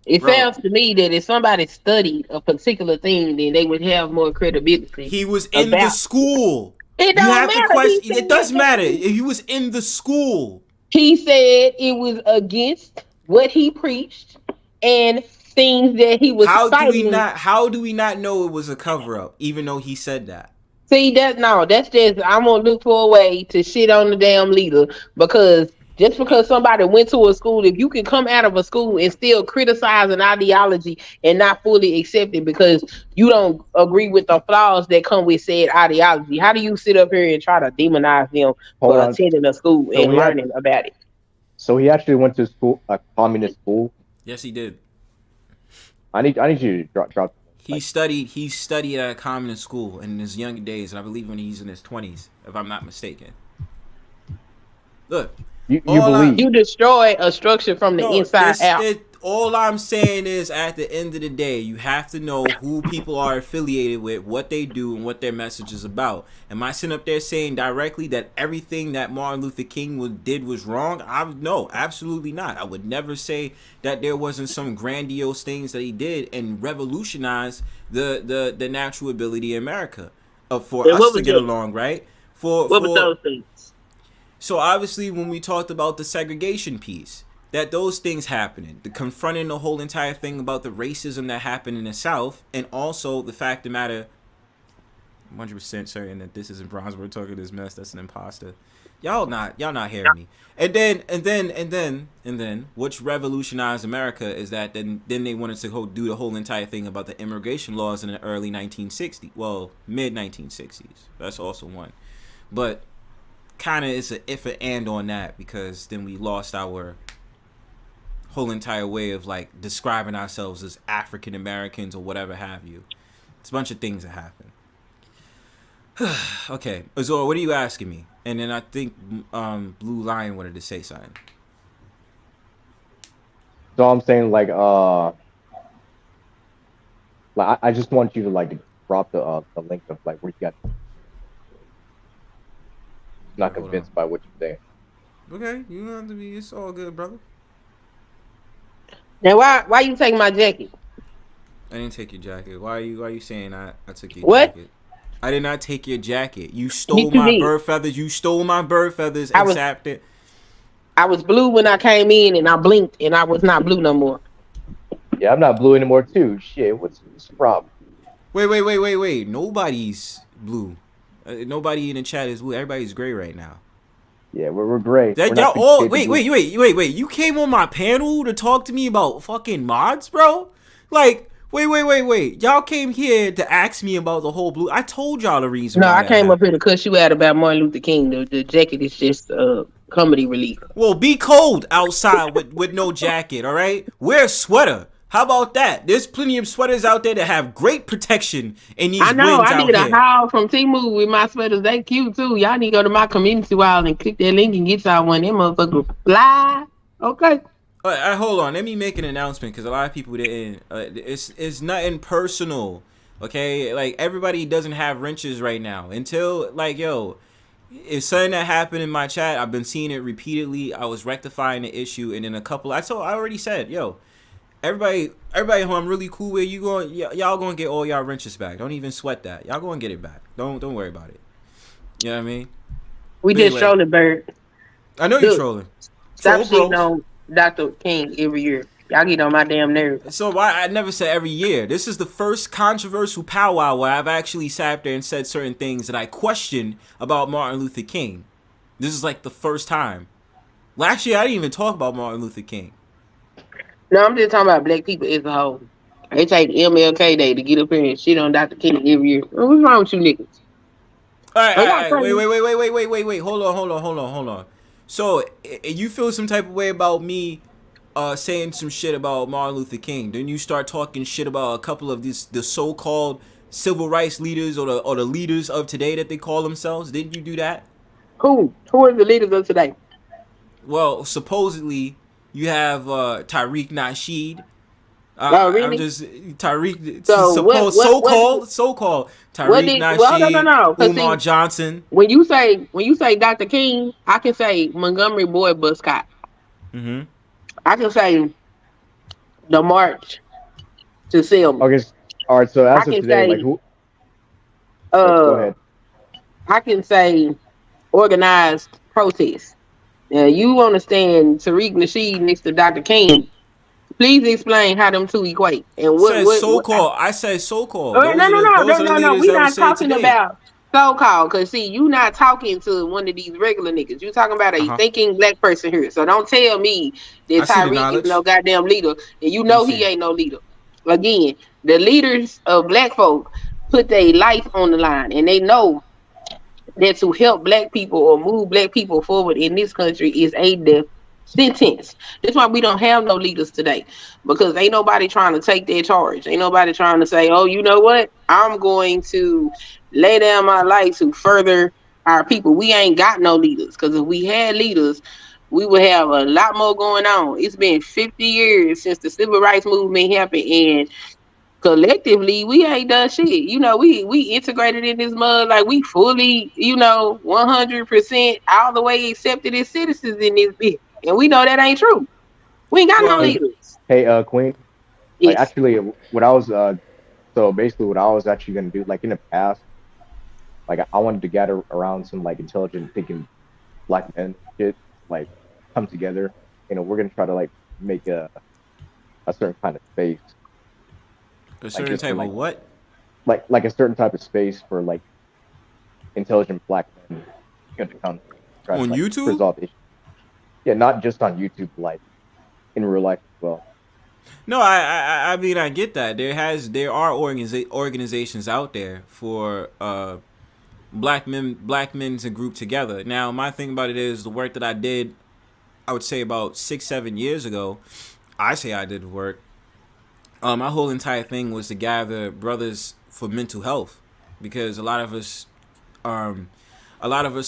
it sounds to me that if somebody studied a particular thing, then they would have more credibility. He was in the school. It don't matter. It does matter. He was in the school. He said it was against what he preached and things that he was fighting. How do we not know it was a cover up, even though he said that? See, that's just I'm gonna look for a way to shit on the damn leader, because just because somebody went to a school, if you can come out of a school and still criticize an ideology and not fully accept it because you don't agree with the flaws that come with said ideology, how do you sit up here and try to demonize them for attending a school and learning about it? So he actually went to school, a communist school? Yes, he did. I need you to drop. He studied at a communist school in his younger days, and I believe when he's in his 20s, if I'm not mistaken. Look. You believe you destroy a structure from the inside out. All I'm saying is, at the end of the day, you have to know who people are affiliated with, what they do, and what their message is about. Am I sitting up there saying directly that everything that Martin Luther King did was wrong? No, absolutely not. I would never say that there wasn't some grandiose things that he did and revolutionized the natural ability in America for us to get along, right? What were those things? So obviously, when we talked about the segregation piece, that those things happening, the confronting the whole entire thing about the racism that happened in the South, and also the fact of the matter, 100% certain that this isn't Bronzebird talking this mess, that's an imposter. Y'all not hearing me. And then, which revolutionized America is that then they wanted to do the whole entire thing about the immigration laws in the early 1960s. Well, mid 1960s. That's also one. But kind of it's a if and and on that, because then we lost our whole entire way of like describing ourselves as African Americans or whatever have you. It's a bunch of things that happen. Okay, Azor, what are you asking me? And then I think Blue Lion wanted to say something. So I'm saying like I just want you to like drop the link of like where you got. Not convinced by what you say. Okay, you don't have to be. It's all good, brother. Now why you take my jacket? I didn't take your jacket. Why are you saying I took your What? jacket? I did not take your jacket. You stole my bird feathers. You stole my bird feathers and sapped it. I was blue when I came in, and I blinked, and I was not blue no more. Yeah, I'm not blue anymore too. Shit, what's the problem? Wait. Nobody's blue. Nobody in the chat is blue. Everybody's gray right now. Yeah, we're gray. That y'all all wait. You came on my panel to talk to me about fucking mods, bro? Like, wait. Y'all came here to ask me about the whole blue. I told y'all the reason. No, I came up here to cuss you out about Martin Luther King. The jacket is just comedy relief. Well, be cold outside with no jacket, all right? Wear a sweater. How about that? There's plenty of sweaters out there that have great protection in these winds out here. I need a haul from Temu with my sweaters. They cute too. Y'all need to go to my community wall and click that link and get y'all one. Them motherfuckers fly. Okay. All right, hold on. Let me make an announcement because a lot of people didn't. It's nothing personal, okay? Like, everybody doesn't have wrenches right now. Until, like, yo, it's something that happened in my chat. I've been seeing it repeatedly. I was rectifying the issue, and then I already said, yo, everybody who I'm really cool with, y'all gonna get all y'all wrenches back. Don't even sweat that. Y'all gonna get it back. Don't worry about it. You know what I mean? We just trolling, Bird. I know you're trolling. Stop shitting on Dr. King every year. Y'all get on my damn nerves. So why I never said every year. This is the first controversial powwow where I've actually sat there and said certain things that I questioned about Martin Luther King. This is like the first time. Last year I didn't even talk about Martin Luther King. No, I'm just talking about black people as a whole. They take MLK Day to get up here and shit on Dr. King every year. What's wrong with you niggas? All right. Wait. Hold on. So, you feel some type of way about me saying some shit about Martin Luther King? Then you start talking shit about a couple of the so-called civil rights leaders or the leaders of today that they call themselves? Didn't you do that? Who are the leaders of today? Well, supposedly you have Tariq Nasheed. Really? I'm just Tariq. So so-called Tariq Nasheed, Umar Johnson. When you say Dr. King, I can say Montgomery Boy Buscott. Mm-hmm. I can say the March to Selma. Okay, all right. So as of today, like who? Go ahead. I can say organized protest. Now you understand Tariq Nasheed next to Dr. King. Please explain how them two equate. And I said so-called. No. We're not talking about so-called. Because, see, you not talking to one of these regular niggas. You talking about a thinking black person here. So don't tell me that Tariq is no goddamn leader. And you know he ain't no leader. Again, the leaders of black folk put their life on the line. And they know that to help black people or move black people forward in this country is a death sentence. That's why we don't have no leaders today, because ain't nobody trying to take their charge. Ain't nobody trying to say, oh, you know what? I'm going to lay down my life to further our people. We ain't got no leaders, because if we had leaders, we would have a lot more going on. It's been 50 years since the civil rights movement happened, and collectively we ain't done shit. You know, we integrated in this mud, like we fully, 100% all the way accepted as citizens in this bitch. And we know that ain't true. We ain't got no leaders. Hey, Queen. Yes. Like, actually, what I was so basically what I was actually gonna do, like in the past, like I wanted to gather around some like intelligent thinking black men, shit, like come together. We're gonna try to like make a certain kind of space. A certain type of what? Like a certain type of space for like intelligent black men to come. try to On like YouTube? resolve issues. Yeah, not just on YouTube, like in real life as well. No, I mean I get that. There are organizations out there for black men to group together. Now my thing about it is the work that I did, I would say about 6-7 years ago. I say I did work. My whole entire thing was to gather brothers for mental health, because a lot of us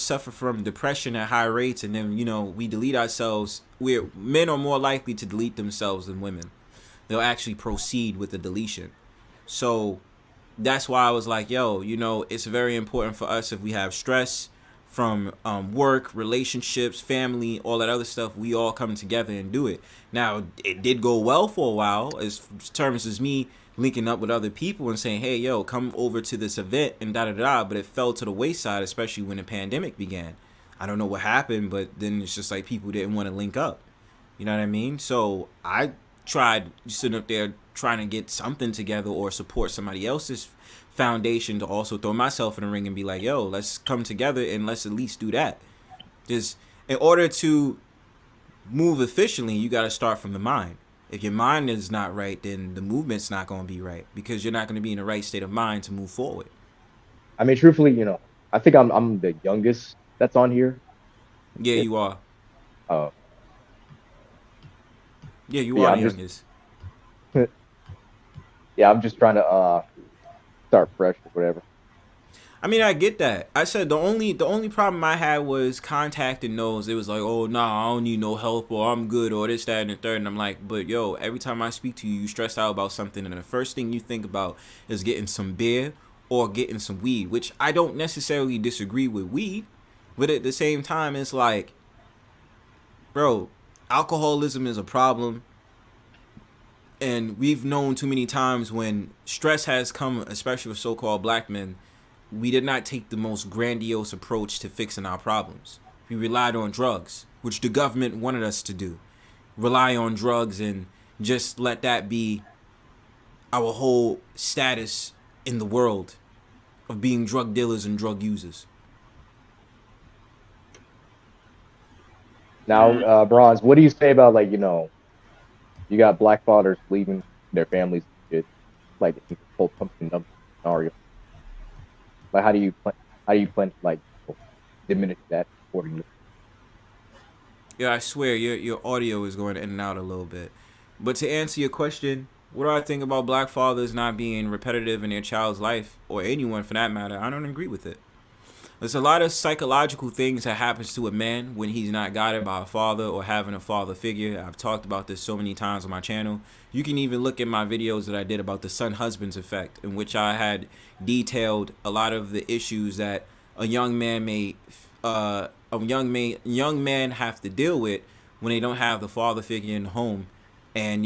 suffer from depression at high rates, and then we delete ourselves. Men are more likely to delete themselves than women. They'll actually proceed with the deletion. So that's why I was like, yo, it's very important for us, if we have stress from work, relationships, family, all that other stuff, we all come together and do it. Now, it did go well for a while, as terms as me linking up with other people and saying, hey, yo, come over to this event and da-da-da, but it fell to the wayside, especially when the pandemic began. I don't know what happened, but then it's just like people didn't want to link up. You know what I mean? So I tried sitting up there trying to get something together or support somebody else's foundation to also throw myself in the ring and be like, yo, let's come together and let's at least do that. Because in order to move efficiently, you got to start from the mind. If your mind is not right, then the movement's not going to be right, because you're not going to be in the right state of mind to move forward. I mean, truthfully, I think I'm the youngest that's on here. Yeah, you are. Yeah, you are the youngest. Yeah, I'm just trying to start fresh or whatever. I mean, I get that. I said the only problem I had was contacting those. It was like, oh, nah, I don't need no help, or I'm good, or this, that, and the third. And I'm like, but yo, every time I speak to you, you stress out about something, and the first thing you think about is getting some beer or getting some weed, which I don't necessarily disagree with weed, but at the same time, it's like, bro, alcoholism is a problem. And we've known too many times when stress has come, especially with so-called black men, we did not take the most grandiose approach to fixing our problems. We relied on drugs, which the government wanted us to do. Rely on drugs and just let that be our whole status in the world of being drug dealers and drug users. Now, Bronze, what do you say about, like, you got black fathers leaving their families, like in the whole pumpkin dump scenario? Like, how do you plan to, like, diminish that accordingly? Yeah, I swear your audio is going in and out a little bit. But to answer your question, what do I think about black fathers not being repetitive in their child's life, or anyone for that matter? I don't agree with it. There's a lot of psychological things that happens to a man when he's not guided by a father or having a father figure. I've talked about this so many times on my channel. You can even look at my videos that I did about the son-husband's effect, in which I had detailed a lot of the issues that a young man have to deal with when they don't have the father figure in the home. And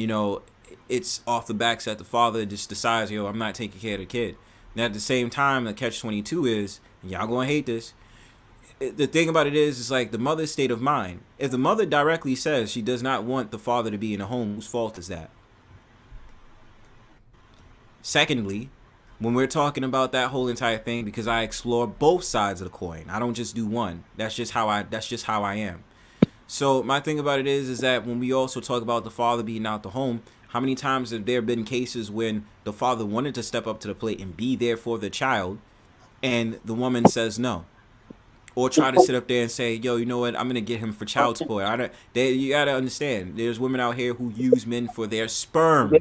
it's off the backs that the father just decides, yo, I'm not taking care of the kid. And at the same time, the catch-22 is, and y'all gonna hate this, the thing about it is like the mother's state of mind. If the mother directly says she does not want the father to be in the home, whose fault is that? Secondly, when we're talking about that whole entire thing, because I explore both sides of the coin, I don't just do one. That's just how I am. So my thing about it is that when we also talk about the father being out the home, how many times have there been cases when the father wanted to step up to the plate and be there for the child, and the woman says no? Or try to sit up there and say, yo, you know what, I'm going to get him for child support. You got to understand, there's women out here who use men for their sperm.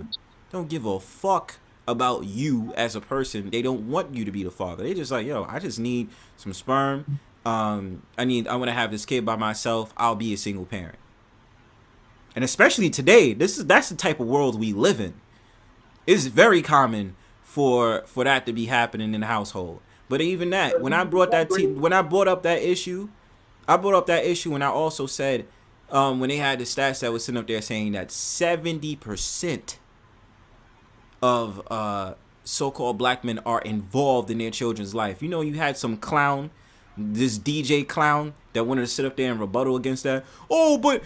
Don't give a fuck about you as a person. They don't want you to be the father. They just like, yo, I just need some sperm. I want to have this kid by myself. I'll be a single parent. And especially today, that's the type of world we live in. It's very common for that to be happening in the household. But even that, when I brought up that issue, and I also said, when they had the stats that was sitting up there saying that 70% of so-called black men are involved in their children's life. You had some clown, this DJ clown, that wanted to sit up there and rebuttal against that. Oh, but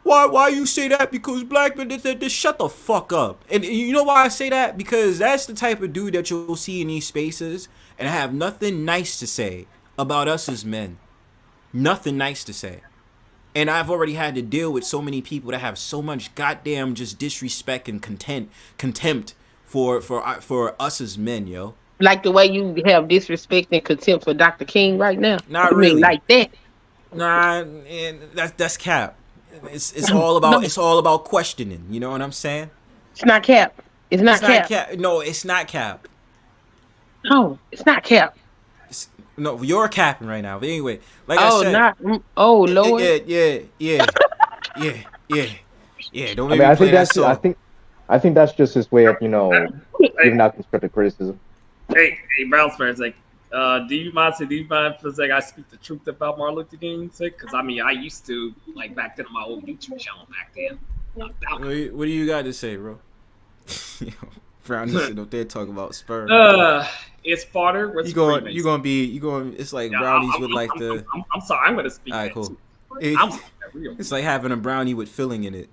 why you say that? Because black men, just shut the fuck up. And you know why I say that? Because that's the type of dude that you'll see in these spaces and have nothing nice to say about us as men. Nothing nice to say. And I've already had to deal with so many people that have so much goddamn just disrespect and contempt for us as men, yo. Like the way you have disrespect and contempt for Dr. King right now. Not really. Like that. Nah, and that's cap. It's all about it's all about questioning. You know what I'm saying? It's not cap. It's not cap. No, it's not cap. No, it's not cap. No, you're capping right now. But anyway, like I said, Lord. Yeah. Don't make me I play think that song. I think that's just his way of giving out constructive criticism. Hey, Brownstone, like, do you mind for a second I speak the truth about Martin Luther King? Because I used to, like, back then on my old YouTube channel back then. What do you got to say, bro? Brown sitting up there talking about sperm. It's fodder. You going? It's like brownies with like the. I'm sorry. I'm gonna speak. All right, cool. It's like having a brownie with filling in it.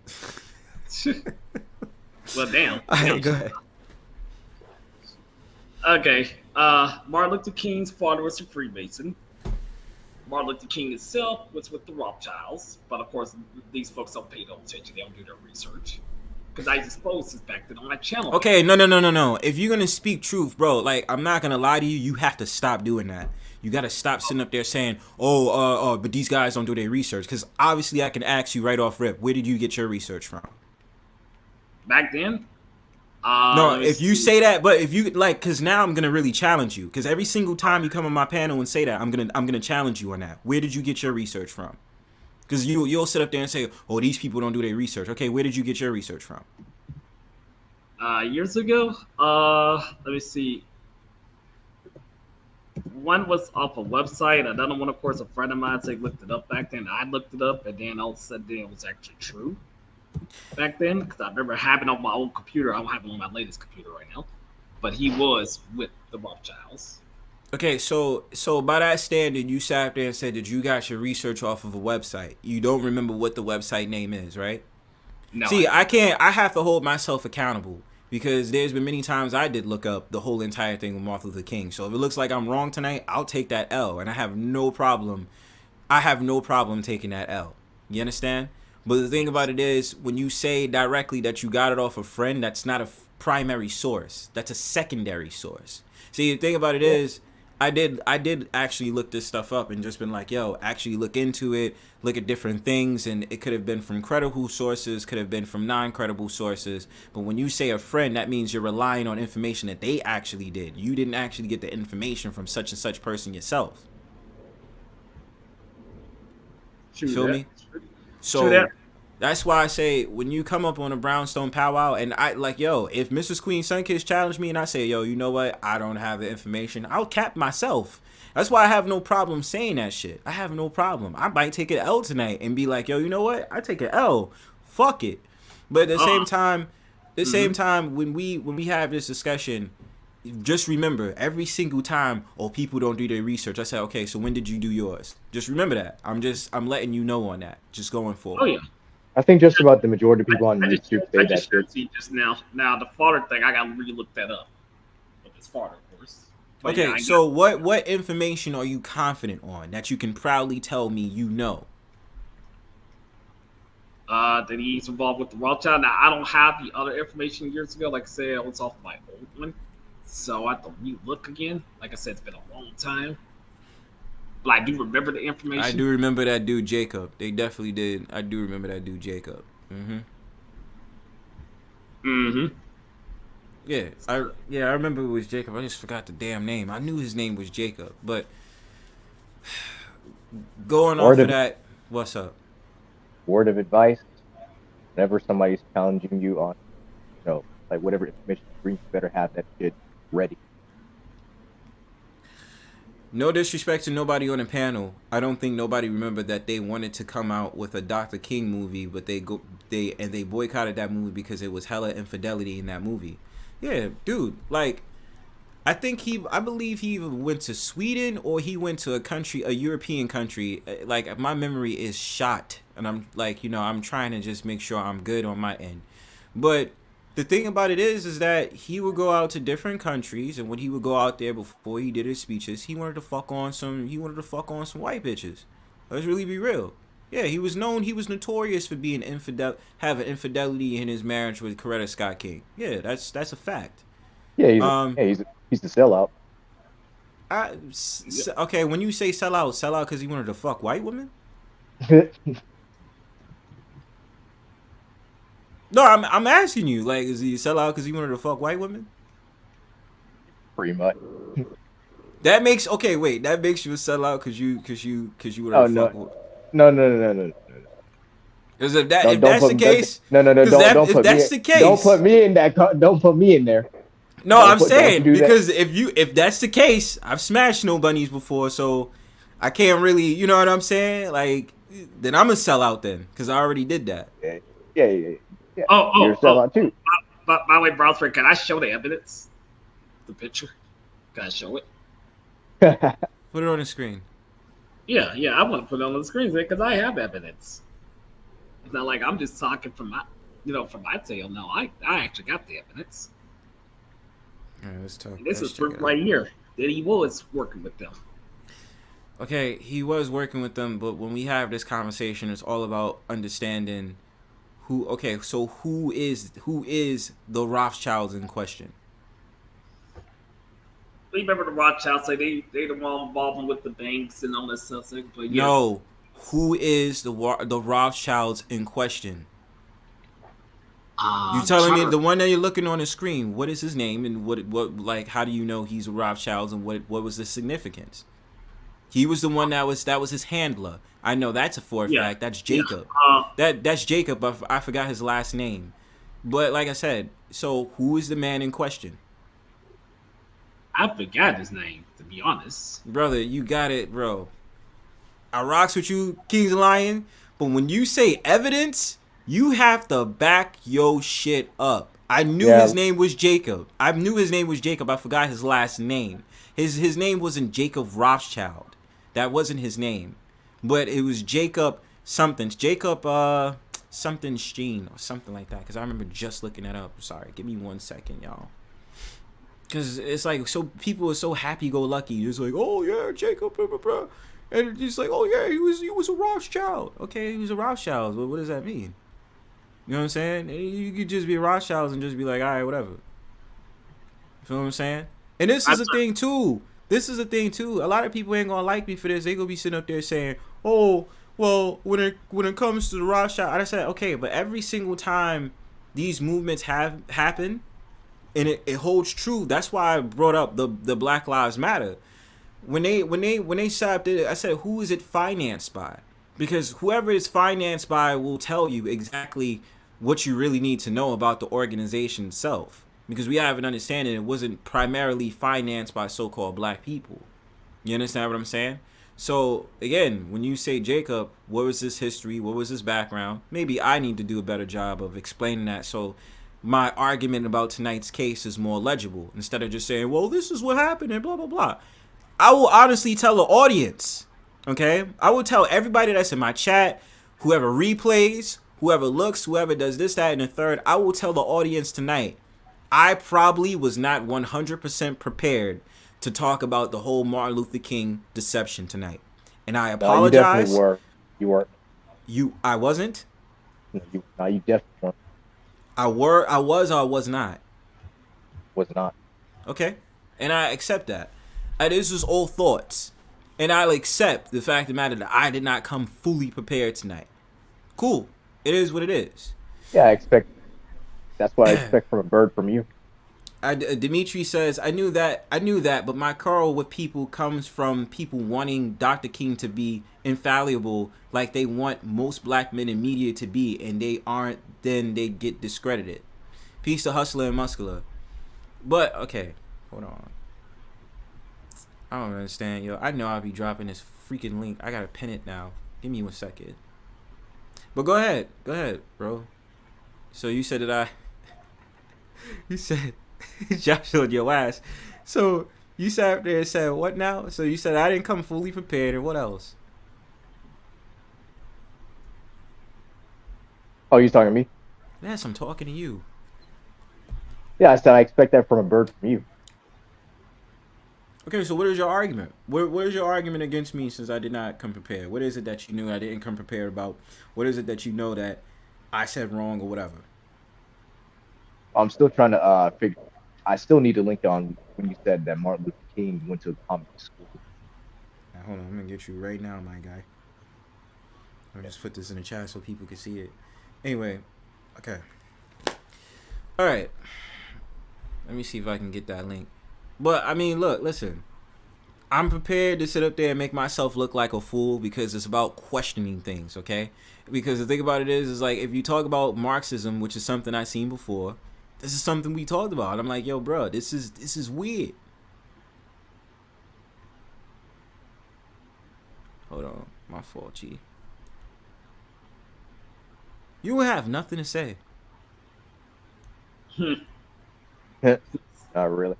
Well, damn. All right, go ahead. Okay. Martin Luther King's father was a Freemason. Martin Luther King himself was with the Rothschilds, but of course these folks don't pay no attention. They don't do their research. Because I exposed this back then on my channel. Okay, no. If you're gonna speak truth, bro, like I'm not gonna lie to you. You have to stop doing that. You gotta stop sitting up there saying, but these guys don't do their research. Because obviously, I can ask you right off rip, where did you get your research from? Back then. No, if you say that, but if you like, because now I'm gonna really challenge you. Because every single time you come on my panel and say that, I'm gonna challenge you on that. Where did you get your research from? Because you'll sit up there and say, oh, these people don't do their research. Okay, where did you get your research from? Years ago, let me see. One was off a website. Another one, of course, a friend of mine looked it up back then. I looked it up, and then all of a sudden it was actually true back then. Because I remember having it on my old computer. I don't have it on my latest computer right now. But he was with the Rothschilds. Okay, so by that standard, you sat there and said that you got your research off of a website. You don't remember what the website name is, right? No. See, I have to hold myself accountable because there's been many times I did look up the whole entire thing with Martin Luther King. So if it looks like I'm wrong tonight, I'll take that L, and I have no problem taking that L. You understand? But the thing about it is, when you say directly that you got it off a friend, that's not a primary source. That's a secondary source. See, the thing about it is, I did actually look this stuff up and just been like, yo, actually look into it, look at different things, and it could have been from credible sources, could have been from non-credible sources. But when you say a friend, that means you're relying on information that they actually did. You didn't actually get the information from such and such person yourself. Feel me? So that's why I say when you come up on a Brownstone powwow and I like, yo, if Mrs. Queen Sunkissed challenged me and I say, yo, you know what? I don't have the information. I'll cap myself. That's why I have no problem saying that shit. I have no problem. I might take an L tonight and be like, yo, you know what? I take an L. Fuck it. But at the same time, when we have this discussion, just remember every single time, people don't do their research. I say, okay, so when did you do yours? Just remember that. I'm letting you know on that. Just going forward. Oh yeah. I think just about the majority of people on YouTube say that shit. Just now the fodder thing, I gotta really look that up. But it's fodder, of course. But okay, so what information are you confident on that you can proudly tell me you know? That he's involved with the Rothschild. Now I don't have the other information years ago. Like I said, it was off my old one, so I have to re-look again. Like I said, it's been a long time. But I do remember the information. I do remember that dude Jacob. They definitely did. I do remember that dude Jacob. Yeah, I remember it was Jacob. I just forgot the damn name. I knew his name was Jacob. But going off of that, what's up? Word of advice: whenever somebody's challenging you on, like whatever information you bring, you better have that shit ready. No disrespect to nobody on the panel. I don't think nobody remembered that they wanted to come out with a Dr. King movie, but they boycotted that movie because it was hella infidelity in that movie. Yeah, dude, like I believe he either went to Sweden or he went to a European country. Like my memory is shot, and I'm like, I'm trying to just make sure I'm good on my end. But The thing about it is that he would go out to different countries, and when he would go out there before he did his speeches, he wanted to fuck on some white bitches. Let's really be real. Yeah, he was notorious for being having infidelity in his marriage with Coretta Scott King. Yeah, that's a fact. Yeah, he's the sellout. Okay, when you say sell out because he wanted to fuck white women? No, I'm asking you, like, is he sell out because he wanted to fuck white women? Pretty much. That makes you a sellout because you wanted to fuck. No. Because if that's the case, don't put me in that. Don't put me in there. No, I'm saying because if that's the case, I've smashed no bunnies before, so I can't really, you know what I'm saying? Like, then I'm a sellout then because I already did that. Yeah. You're a sellout too. By the way, Bronzebird, can I show the evidence? The picture? Can I show it? Put it on the screen. Yeah, I want to put it on the screen because I have evidence. It's not like I'm just talking from my tail. No, I actually got the evidence. All right, let's talk. This is proof right here that he was working with them. Okay, he was working with them, but when we have this conversation, it's all about understanding who. Okay, so who is the Rothschilds in question? Remember the Rothschilds? Say they the one involved with the banks and all that stuff. But yeah. No, who is the Rothschilds in question? You telling me the one that you're looking on the screen? What is his name and what like? How do you know he's a Rothschilds and what was the significance? He was the one that was his handler. I know that's a fact. That's Jacob. That's Jacob. I forgot his last name, but like I said, so who is the man in question? I forgot his name, to be honest. Brother, you got it, bro. I rocks with you, Kings and Lion, but when you say evidence, you have to back your shit up. I knew his name was Jacob. I forgot his last name. His name wasn't Jacob Rothschild. That wasn't his name. But it was Jacob something. Jacob something Sheen or something like that. Because I remember just looking that up. Sorry, give me 1 second, y'all. Because it's like, so people are so happy-go-lucky. It's like, oh, yeah, Jacob, blah, blah, blah. And it's like, oh, yeah, he was a Rothschild. Okay, he was a Rothschild. But what does that mean? You know what I'm saying? You could just be a Rothschild and just be like, all right, whatever. You feel what I'm saying? And this is the thing, too. A lot of people ain't going to like me for this. They going to be sitting up there saying, oh, well, when it comes to the Rothschild, I said, okay, but every single time these movements have happened, and it holds true. That's why I brought up the Black Lives Matter. When they stopped it, I said, who is it financed by? Because whoever it's financed by will tell you exactly what you really need to know about the organization itself. Because we have an understanding it wasn't primarily financed by so-called black people. You understand what I'm saying? So, again, when you say Jacob, what was his history? What was his background? Maybe I need to do a better job of explaining that so my argument about tonight's case is more legible. Instead of just saying, well, this is what happened and blah, blah, blah. I will honestly tell the audience, okay? I will tell everybody that's in my chat, whoever replays, whoever looks, whoever does this, that, and the third, I will tell the audience tonight, I probably was not 100% prepared to talk about the whole Martin Luther King deception tonight. And I apologize. No, you weren't. I wasn't? No, you definitely weren't. I was or I was not? Was not. Okay. And I accept that. This is all thoughts. And I'll accept the fact of the matter that I did not come fully prepared tonight. Cool. It is what it is. Yeah, that's what I expect from a bird from you. Dimitri says, I knew that, but my quarrel with people comes from people wanting Dr. King to be infallible like they want most black men in media to be, and they aren't, then they get discredited. Peace to Hustler and Muscular. But, okay, hold on. I don't understand, yo. I know I'll be dropping this freaking link. I gotta pin it now. Give me 1 second. But go ahead, bro. So you said that you said, Josh showed your ass. So you sat up there and said, what now? So you said I didn't come fully prepared, and what else? Oh, you talking to me? Yes, I'm talking to you. Yeah, I said I expect that from a bird from you. Okay, so what is your argument? What is your argument against me since I did not come prepared? What is it that you knew I didn't come prepared about? What is it that you know that I said wrong or whatever? I'm still trying to figure. I still need to link on when you said that Martin Luther King went to a communist school. Now, hold on, I'm gonna get you right now, my guy. I'll just put this in the chat so people can see it. Anyway, okay. All right. Let me see if I can get that link. But I mean, look, listen. I'm prepared to sit up there and make myself look like a fool because it's about questioning things, okay? Because the thing about it is like if you talk about Marxism, which is something I've seen before, this is something we talked about. I'm like, yo, bro, this is weird. Hold on, my fault, G. You will have nothing to say. Not really.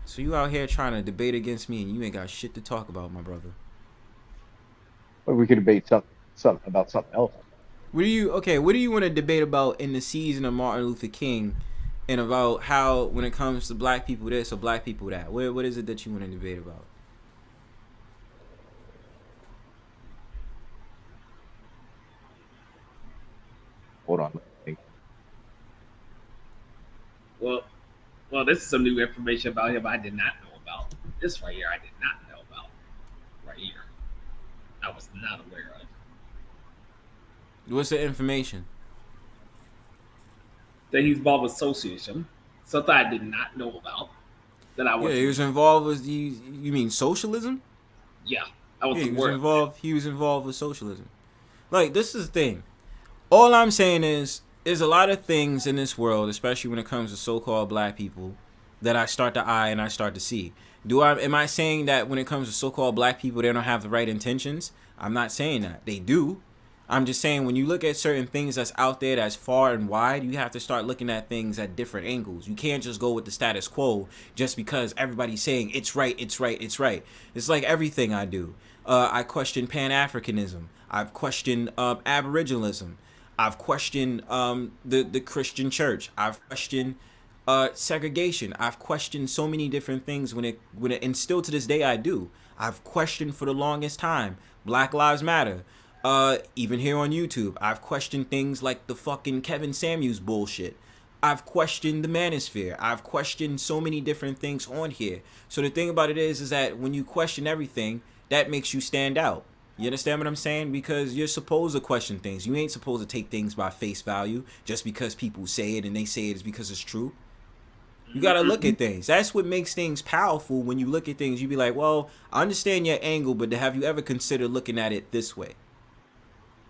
So you out here trying to debate against me and you ain't got shit to talk about, my brother. But we could debate something about something else. What do you want to debate about in the season of Martin Luther King and about how when it comes to black people this or black people that? What is it that you want to debate about? Hold on. Let me think. Well, this is some new information about him I did not know about. This right here I did not know about. Right here. I was not aware of. What's the information? That he's involved with socialism. Something I did not know about. That I was. Yeah, he was involved with you mean socialism? Yeah. I was Yeah, involved. he was involved with socialism. Like, this is the thing. All I'm saying is there's a lot of things in this world, especially when it comes to so-called black people, that I start to eye and I start to see. Am I saying that when it comes to so-called black people, they don't have the right intentions? I'm not saying that. They do. I'm just saying when you look at certain things that's out there that's far and wide, you have to start looking at things at different angles. You can't just go with the status quo just because everybody's saying it's right, it's right, it's right. It's like everything I do. I question Pan-Africanism. I've questioned Aboriginalism. I've questioned the Christian church. I've questioned segregation. I've questioned so many different things and still to this day I do. I've questioned for the longest time Black Lives Matter. Even here on YouTube, I've questioned things like the fucking Kevin Samuels bullshit. I've questioned the manosphere. I've questioned so many different things on here. So the thing about it is that when you question everything, that makes you stand out. You understand what I'm saying? Because you're supposed to question things. You ain't supposed to take things by face value just because people say it and they say it is because it's true. You got to look at things. That's what makes things powerful. When you look at things, you be like, well, I understand your angle, but have you ever considered looking at it this way?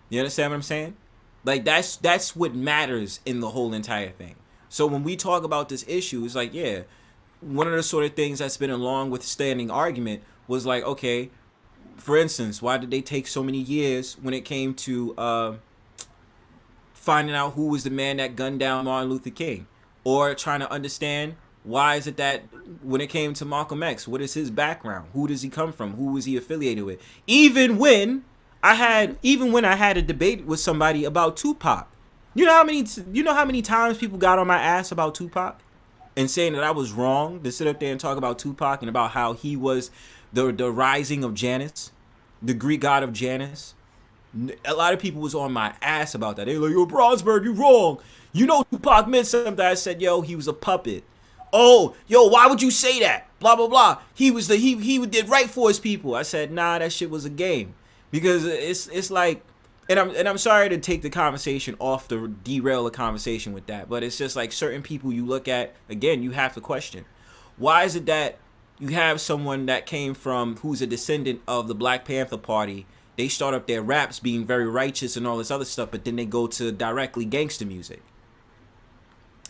You understand what I'm saying? Like, that's what matters in the whole entire thing. So when we talk about this issue, it's like, yeah, one of the sort of things that's been a long withstanding argument was like, okay, for instance, why did they take so many years when it came to finding out who was the man that gunned down Martin Luther King? Or trying to understand why is it that when it came to Malcolm X, what is his background? Who does he come from? Who was he affiliated with? Even when I had a debate with somebody about Tupac. You know how many times people got on my ass about Tupac and saying that I was wrong to sit up there and talk about Tupac and about how he was the rising of Janus, the Greek god of Janus. A lot of people was on my ass about that. They were like, yo, Bronzebird, you wrong. You know Tupac meant something. I said, yo, he was a puppet. Oh, yo, why would you say that? Blah, blah, blah. He did right for his people. I said, nah, that shit was a game. Because it's like, and I'm sorry to take the conversation off, to derail the conversation with that, but it's just like certain people you look at, again, you have to question. Why is it that you have someone that came from, who's a descendant of the Black Panther Party, they start up their raps being very righteous and all this other stuff, but then they go to directly gangster music.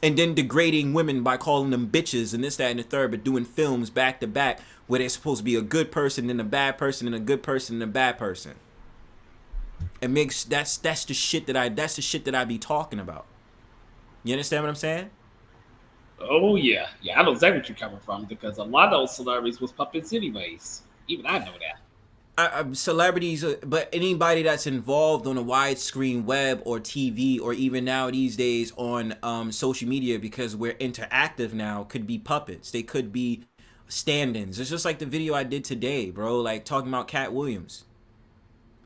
And then degrading women by calling them bitches and this, that, and the third, but doing films back to back where they're supposed to be a good person and a bad person and a good person and a bad person. It makes that's the shit that I be talking about. You understand what I'm saying? Oh yeah. I know exactly what you're coming from because a lot of those celebrities was puppets anyways. Even I know that. celebrities, but anybody that's involved on a widescreen web or TV, or even now these days on social media, because we're interactive now, could be puppets. They could be stand-ins. It's just like the video I did today, bro, like talking about Cat Williams.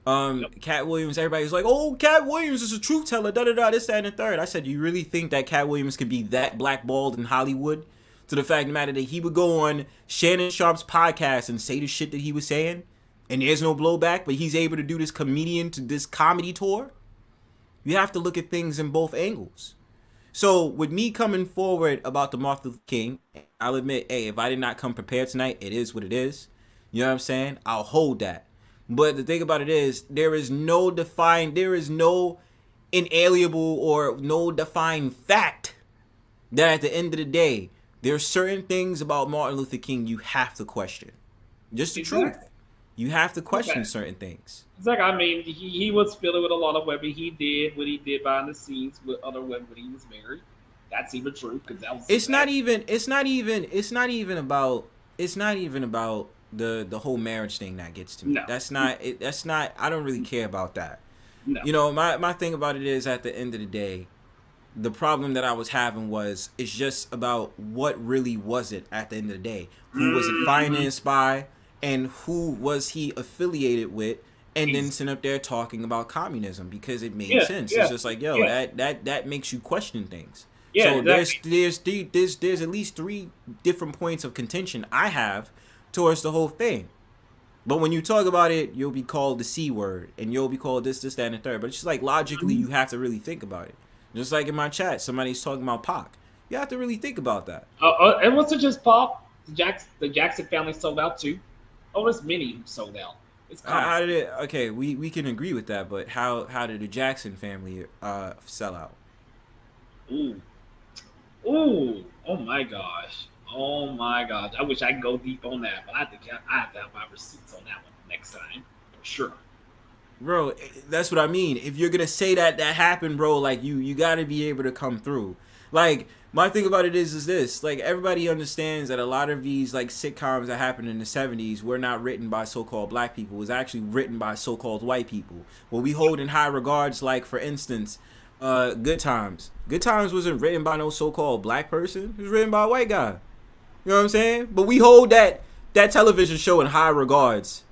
Cat Williams, everybody's like, oh, Cat Williams is a truth teller, da-da-da, this, that, and the third. I said, you really think that Cat Williams could be that blackballed in Hollywood? To the fact of the matter that he would go on Shannon Sharp's podcast and say the shit that he was saying, and there's no blowback, but he's able to do this comedy tour? You have to look at things in both angles. So with me coming forward about the Martin Luther King, I'll admit, hey, if I did not come prepared tonight, it is what it is. You know what I'm saying? I'll hold that. But the thing about it is, there is no inalienable or no defined fact that at the end of the day, there's certain things about Martin Luther King you have to question. Just the truth. You have to question certain things. It's like, I mean, he was feeling with a lot of women. He did what he did behind the scenes with other women when he was married. That's even true, because that was. It's not even about the whole marriage thing that gets to me. No. That's not. I don't really care about that. No. You know, my thing about it is, at the end of the day, the problem that I was having was, it's just about what really was it at the end of the day. Who was it financed by, and who was he affiliated with, and then sitting up there talking about communism because it made sense. It's just like, yo, that makes you question things. Yeah, so exactly. there's at least 3 different points of contention I have towards the whole thing. But when you talk about it, you'll be called the C word, and you'll be called this, that, and the third. But it's just like, logically, you have to really think about it. Just like in my chat, somebody's talking about Pac. You have to really think about that. And wasn't just Pac. The Jackson family sold out too. Oh, there's many who sold out. How did it? Okay, we can agree with that, but how did the Jackson family sell out? Ooh, oh my gosh. I wish I could go deep on that, but I have to have my receipts on that one next time for sure. Bro, that's what I mean. If you're gonna say that happened, bro, like you gotta be able to come through. Like, my thing about it is this: like, everybody understands that a lot of these like sitcoms that happened in the 70s were not written by so-called black people. It was actually written by so-called white people. What we hold in high regards, like for instance, Good Times. Good Times wasn't written by no so-called black person. It was written by a white guy. You know what I'm saying? But we hold that television show in high regards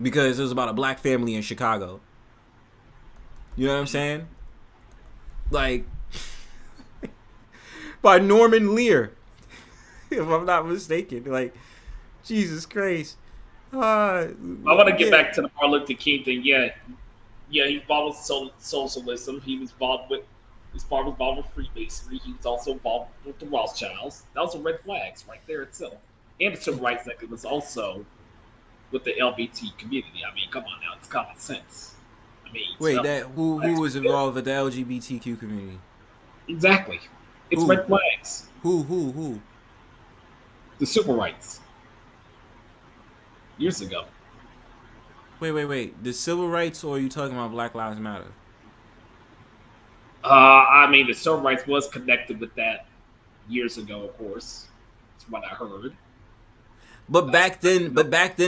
because it was about a black family in Chicago. You know what I'm saying? Like, by Norman Lear, if I'm not mistaken. Like, Jesus Christ. I want to get back to the Martin Luther King thing. Yeah, he's involved with socialism. He was involved with, his father was involved with Freemasonry. He was also involved with the Rothschilds. Those are red flags right there itself. And the civil rights act was also with the LGBT community. I mean, come on now, it's common sense. I mean, wait, who was involved with the LGBTQ community? Exactly, it's red flags. Who? The civil rights years ago. Wait. The civil rights, or are you talking about Black Lives Matter? I mean, the civil rights was connected with that years ago, of course. That's what I heard. But back then,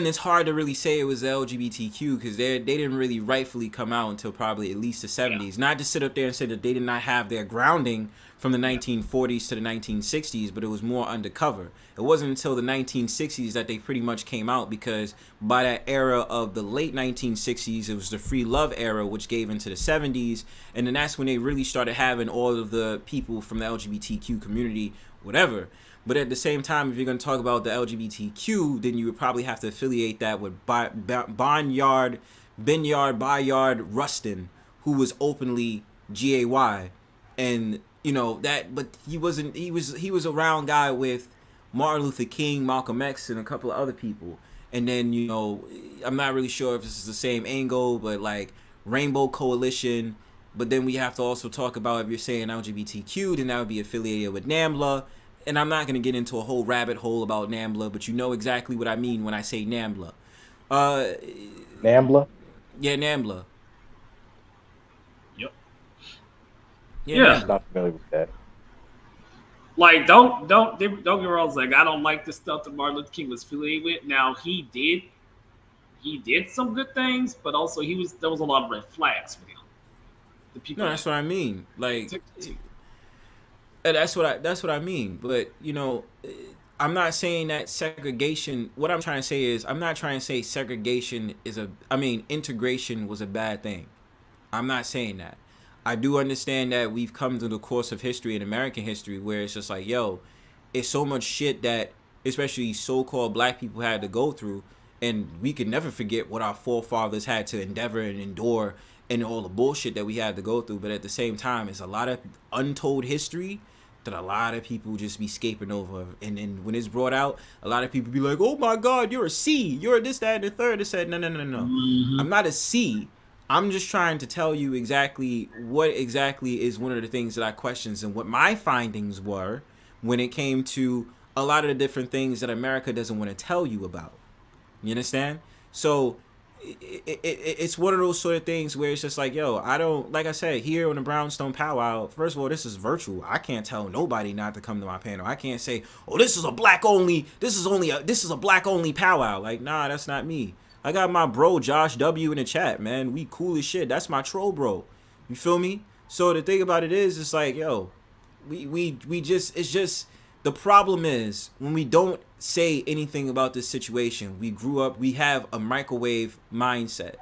it's hard to really say it was LGBTQ because they didn't really rightfully come out until probably at least the 70s. Yeah. Not to sit up there and say that they did not have their grounding from the 1940s to the 1960s, but it was more undercover. It wasn't until the 1960s that they pretty much came out, because by that era of the late 1960s, it was the free love era, which gave into the 70s, and then that's when they really started having all of the people from the LGBTQ community, whatever. But at the same time, if you're going to talk about the LGBTQ, then you would probably have to affiliate that with Bayard Rustin, who was openly GAY. And, you know, that, but he was a round guy with Martin Luther King, Malcolm X, and a couple of other people. And then, you know, I'm not really sure if this is the same angle, but like Rainbow Coalition. But then we have to also talk about, if you're saying LGBTQ, then that would be affiliated with NAMBLA. And I'm not going to get into a whole rabbit hole about NAMBLA, but you know exactly what I mean when I say NAMBLA. NAMBLA? Yeah, NAMBLA. Yep. Yeah. I'm not familiar with that. Like, don't get me wrong. Like, I don't like the stuff that Martin Luther King was affiliated with. Now, he he did some good things, but also there was a lot of red flags with him. The people. No, that's what I mean. Like, that's what I mean. But you know, I'm not saying that segregation. What I'm trying to say is, I'm not trying to say segregation is integration was a bad thing. I'm not saying that. I do understand that we've come through the course of history in American history where it's just like, yo, it's so much shit that especially so-called black people had to go through, and we can never forget what our forefathers had to endeavor and endure and all the bullshit that we had to go through. But at the same time, it's a lot of untold history that a lot of people just be scaping over. And then when it's brought out, a lot of people be like, oh my God, you're a C. You're this, that, and the third. It said, no. Mm-hmm. I'm not a C. I'm just trying to tell you exactly what exactly is one of the things that I questions and what my findings were when it came to a lot of the different things that America doesn't want to tell you about. You understand? So it's one of those sort of things where it's just like, yo, I don't, like I said, here on the Brownstone Powwow, first of all, this is virtual. I can't tell nobody not to come to my panel. I can't say, oh, this is a black only powwow. Like, nah, that's not me. I got my bro Josh W in the chat, man. We cool as shit. That's my troll bro. You feel me? So the thing about it is, it's like, yo, we just, it's just, the problem is when we don't say anything about this situation, we grew up, we have a microwave mindset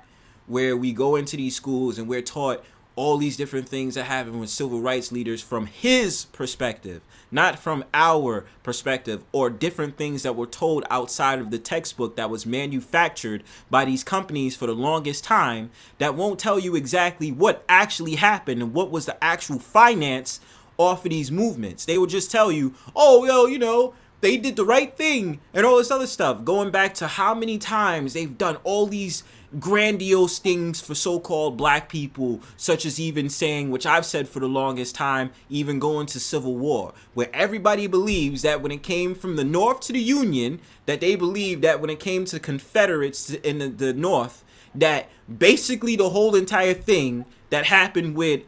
where we go into these schools and we're taught all these different things that happen with civil rights leaders from his perspective, not from our perspective, or different things that were told outside of the textbook that was manufactured by these companies for the longest time that won't tell you exactly what actually happened and what was the actual finance off of these movements. They will just tell you, oh, yo, you know, they did the right thing and all this other stuff, going back to how many times they've done all these grandiose things for so-called black people, such as even saying, which I've said for the longest time, even going to Civil War, where everybody believes that when it came from the North to the Union, that they believed that when it came to Confederates in the North, that basically the whole entire thing that happened with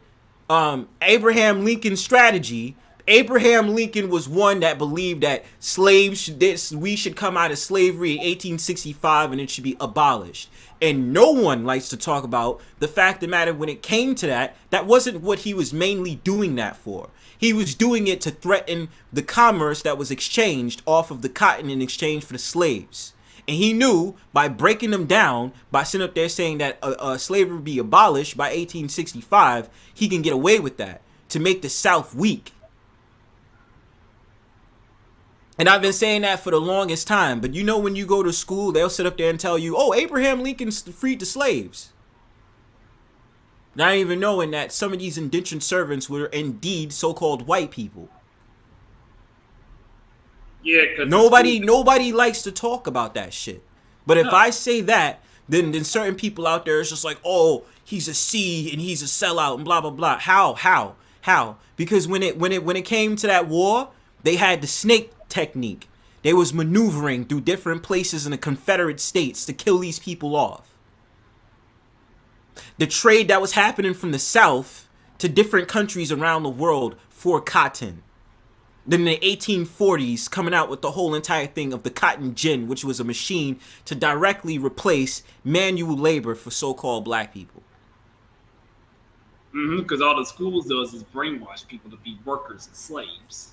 Abraham Lincoln's strategy, Abraham Lincoln was one that believed that we should come out of slavery in 1865 and it should be abolished. And no one likes to talk about the fact of the matter when it came to that wasn't what he was mainly doing that for. He was doing it to threaten the commerce that was exchanged off of the cotton in exchange for the slaves. And he knew by breaking them down, by sitting up there saying that slavery be abolished by 1865, he can get away with that to make the South weak. And I've been saying that for the longest time. But you know, when you go to school, they'll sit up there and tell you, oh, Abraham Lincoln freed the slaves. Not even knowing that some of these indentured servants were indeed so-called white people. Yeah, nobody likes to talk about that shit. But if I say that, then certain people out there is just like, oh, he's a C and he's a sellout and blah blah blah. How? Because when it came to that war, they had the snake technique. They was maneuvering through different places in the Confederate States to kill these people off. The trade that was happening from the South to different countries around the world for cotton. Then in the 1840s, coming out with the whole entire thing of the cotton gin, which was a machine to directly replace manual labor for so-called black people. Because all the schools does is brainwash people to be workers and slaves.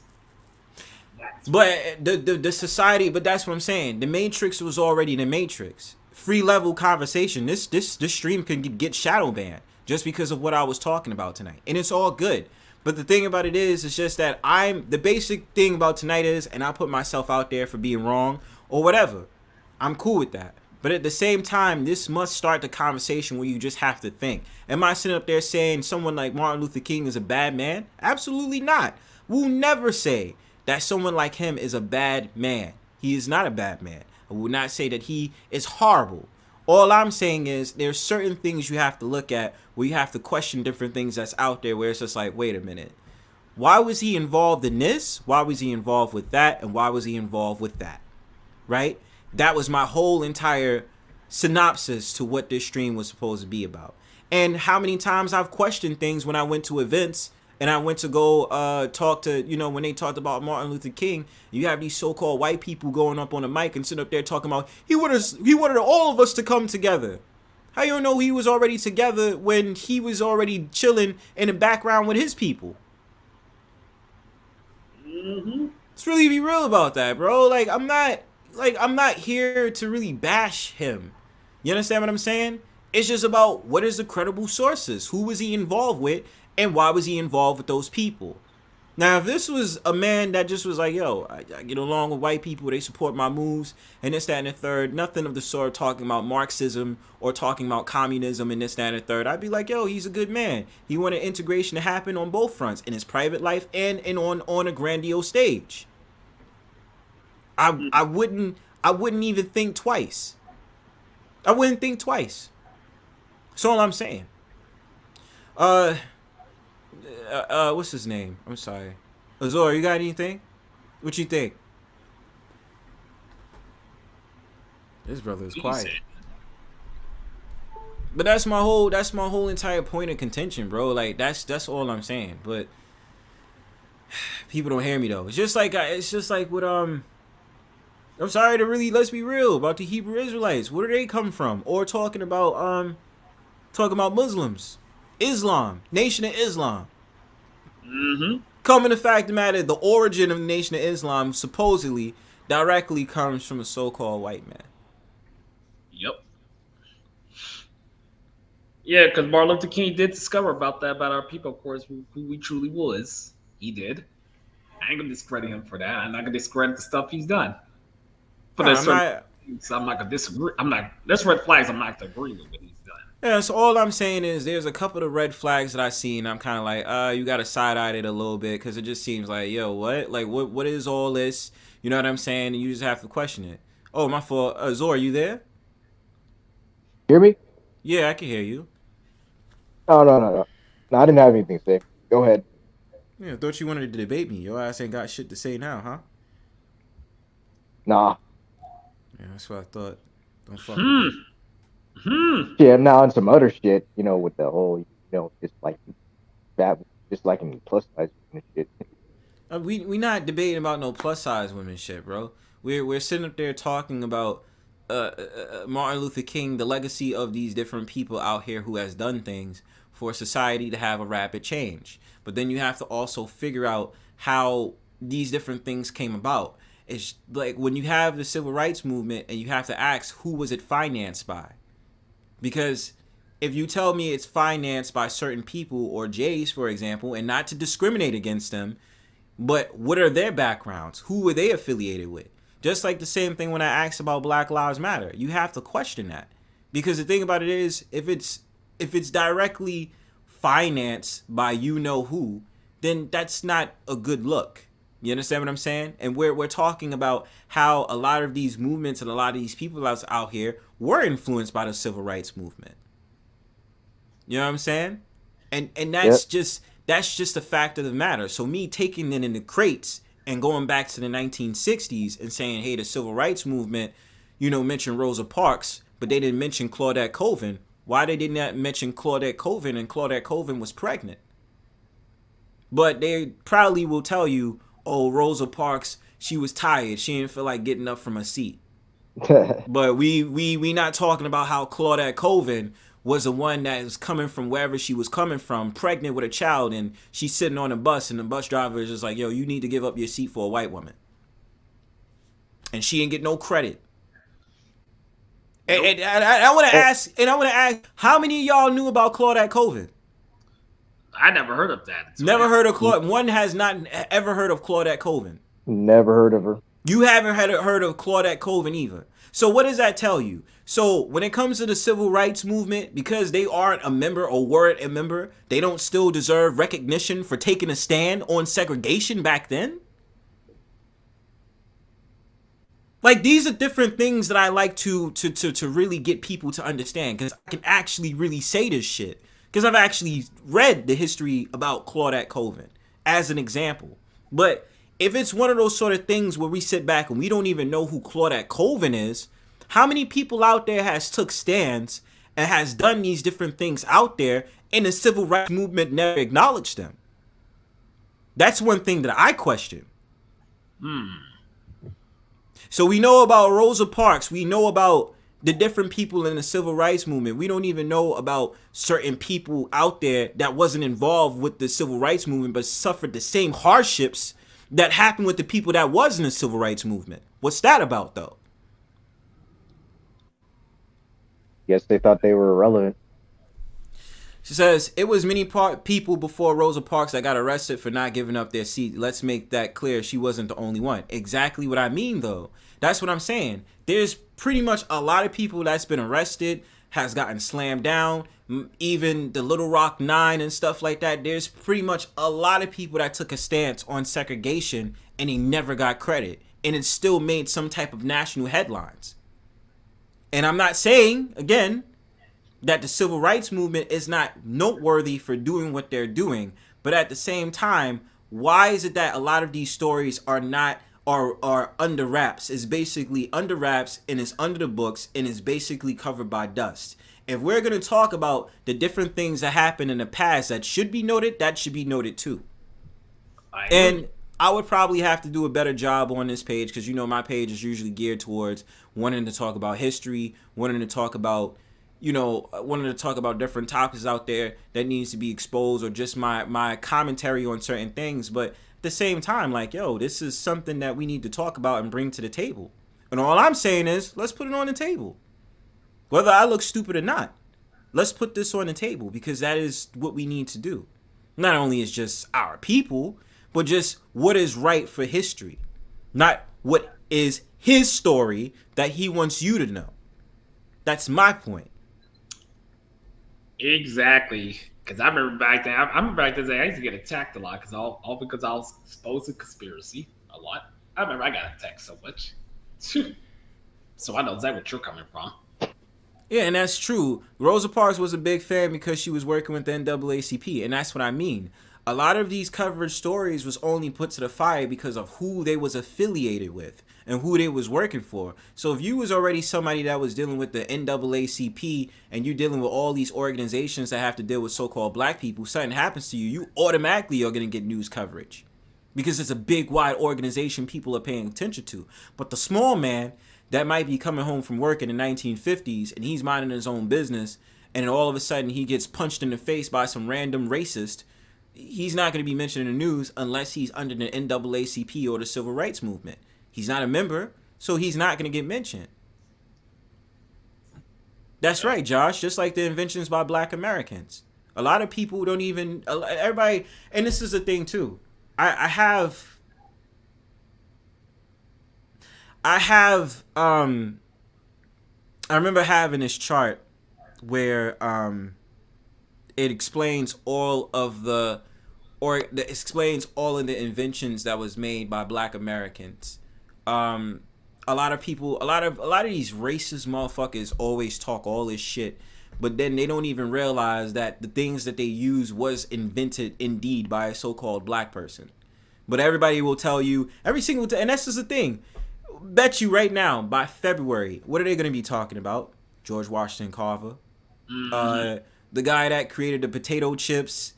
But the society, but that's what I'm saying. The Matrix was already the Matrix. Free level conversation. This stream can get shadow banned just because of what I was talking about tonight, and it's all good. But the thing about it is, it's just that the basic thing about tonight is, and I put myself out there for being wrong or whatever. I'm cool with that. But at the same time, this must start the conversation where you just have to think. Am I sitting up there saying someone like Martin Luther King is a bad man? Absolutely not. We'll never say that someone like him is a bad man. He is not a bad man. I will not say that he is horrible. All I'm saying is there's certain things you have to look at where you have to question different things that's out there where it's just like, wait a minute. Why was he involved in this? Why was he involved with that? And why was he involved with that? Right? That was my whole entire synopsis to what this stream was supposed to be about. And how many times I've questioned things when I went to events and I went to go talk to, when they talked about Martin Luther King, you have these so-called white people going up on the mic and sitting up there talking about he wanted all of us to come together. How you know he was already together when he was already chilling in the background with his people? Let's really be real about that, bro. I'm not here to really bash him. You understand what I'm saying? It's just about what is the credible sources, who was he involved with, and why was he involved with those people. Now, if this was a man that just was like, yo, I get along with white people, they support my moves, and this, that, and the third, nothing of the sort talking about Marxism or talking about communism and this, that, and the third, I'd be like, yo, he's a good man. He wanted integration to happen on both fronts, in his private life and on a grandiose stage. I wouldn't even think twice. I wouldn't think twice. That's all I'm saying. What's his name? I'm sorry. Azor, you got anything? What you think? This brother is quiet. But that's my whole entire point of contention, bro. Like that's all I'm saying. But people don't hear me though. It's just like what I'm sorry to really, let's be real about the Hebrew Israelites. Where do they come from? Or talking about Muslims, Islam, Nation of Islam. Coming to fact of the matter, the origin of the Nation of Islam supposedly directly comes from a so-called white man. Yep. Yeah, because Martin Luther King did discover about our people, of course, who he truly was. He did. I ain't gonna discredit him for that. I'm not gonna discredit the stuff he's done. But I'm not gonna disagree. There's red flags I'm not gonna agree with what he's done. Yeah, so all I'm saying is there's a couple of red flags that I see, and I'm kind of like, you got to side-eye it a little bit, because it just seems like, yo, what? Like, what is all this? You know what I'm saying? And you just have to question it. Oh, my fault. Zor, you there? Hear me? Yeah, I can hear you. No, I didn't have anything to say. Go ahead. Yeah, I thought you wanted to debate me. Your ass ain't got shit to say now, huh? Nah. Yeah, that's what I thought. Don't fuck with me. Yeah, now and some other shit, with the whole, just like that, just like in plus size and shit. We not debating about no plus size women shit, bro. We're sitting up there talking about Martin Luther King, the legacy of these different people out here who has done things for society to have a rapid change. But then you have to also figure out how these different things came about. It's like when you have the civil rights movement and you have to ask, who was it financed by? Because if you tell me it's financed by certain people or Jays, for example, and not to discriminate against them, but what are their backgrounds? Who were they affiliated with? Just like the same thing when I asked about Black Lives Matter. You have to question that. Because the thing about it is, if it's directly financed by you know who, then that's not a good look. You understand what I'm saying? And we're talking about how a lot of these movements and a lot of these people out here were influenced by the civil rights movement. You know what I'm saying? And that's just a fact of the matter. So me taking it in the crates and going back to the 1960s and saying, hey, the civil rights movement, mentioned Rosa Parks, but they didn't mention Claudette Colvin. Why they did not mention Claudette Colvin, and Claudette Colvin was pregnant? But they probably will tell you, oh, Rosa Parks, she was tired. She didn't feel like getting up from her seat. But we not talking about how Claudette Colvin was the one that was coming from wherever she was coming from, pregnant with a child, and she's sitting on a bus, and the bus driver is just like, yo, you need to give up your seat for a white woman. And she didn't get no credit. Nope. And I want to ask, how many of y'all knew about Claudette Colvin? I never heard of that. Never heard of Claudette. One has not ever heard of Claudette Colvin. Never heard of her. You haven't heard of Claudette Colvin either. So what does that tell you? So when it comes to the civil rights movement, because they aren't a member or weren't a member, they don't still deserve recognition for taking a stand on segregation back then? Like, these are different things that I like to really get people to understand, because I can actually really say this shit. Because I've actually read the history about Claudette Colvin as an example. But if it's one of those sort of things where we sit back and we don't even know who Claudette Colvin is, how many people out there has took stands and has done these different things out there and the civil rights movement never acknowledged them? That's one thing that I question. So we know about Rosa Parks. We know about the different people in the civil rights movement. We don't even know about certain people out there that wasn't involved with the civil rights movement but suffered the same hardships that happened with the people that was in the civil rights movement. What's that about, though? Guess they thought they were irrelevant. She says, it was many people before Rosa Parks that got arrested for not giving up their seat. Let's make that clear. She wasn't the only one. Exactly what I mean, though. That's what I'm saying. There's pretty much a lot of people that's been arrested, has gotten slammed down. Even the Little Rock 9 and stuff like that. There's pretty much a lot of people that took a stance on segregation and they never got credit. And it still made some type of national headlines. And I'm not saying, again, that the civil rights movement is not noteworthy for doing what they're doing. But at the same time, why is it that a lot of these stories are not are under wraps? It's basically under wraps and it's under the books and it's basically covered by dust. If we're going to talk about the different things that happened in the past that should be noted, that should be noted too. And I would probably have to do a better job on this page because, you know, my page is usually geared towards wanting to talk about history, wanting to talk about, you know, wanting to talk about different topics out there that needs to be exposed, or just my commentary on certain things. But at the same time, like, yo, this is something that we need to talk about and bring to the table. And all I'm saying is, let's put it on the table. Whether I look stupid or not, let's put this on the table because that is what we need to do. Not only is just our people, but just what is right for history. Not what is his story that he wants you to know. That's my point. Exactly. Because I remember back then, I used to get attacked a lot because all because I was exposed to conspiracy a lot. I remember I got attacked so much. So I know exactly what you're coming from. Yeah, and that's true. Rosa Parks was a big fan because she was working with the NAACP, and that's what I mean. A lot of these coverage stories was only put to the fire because of who they was affiliated with and who they was working for. So if you was already somebody that was dealing with the NAACP and you're dealing with all these organizations that have to deal with so-called black people, something happens to you, you automatically are going to get news coverage because it's a big, wide organization people are paying attention to. But the small man that might be coming home from work in the 1950s and he's minding his own business and then all of a sudden he gets punched in the face by some random racist, he's not going to be mentioned in the news unless he's under the NAACP or the civil rights movement. He's not a member, so he's not going to get mentioned. That's right, Josh. Just like the inventions by black Americans. A lot of people don't even, everybody, and this is the thing too. I remember having this chart where it explains all of the inventions that was made by black Americans. A lot of these racist motherfuckers always talk all this shit, but then they don't even realize that the things that they use was invented indeed by a so-called black person. But everybody will tell you every single time, and that's just the thing. Bet you right now, by February, what are they going to be talking about? George Washington Carver, the guy that created the potato chips,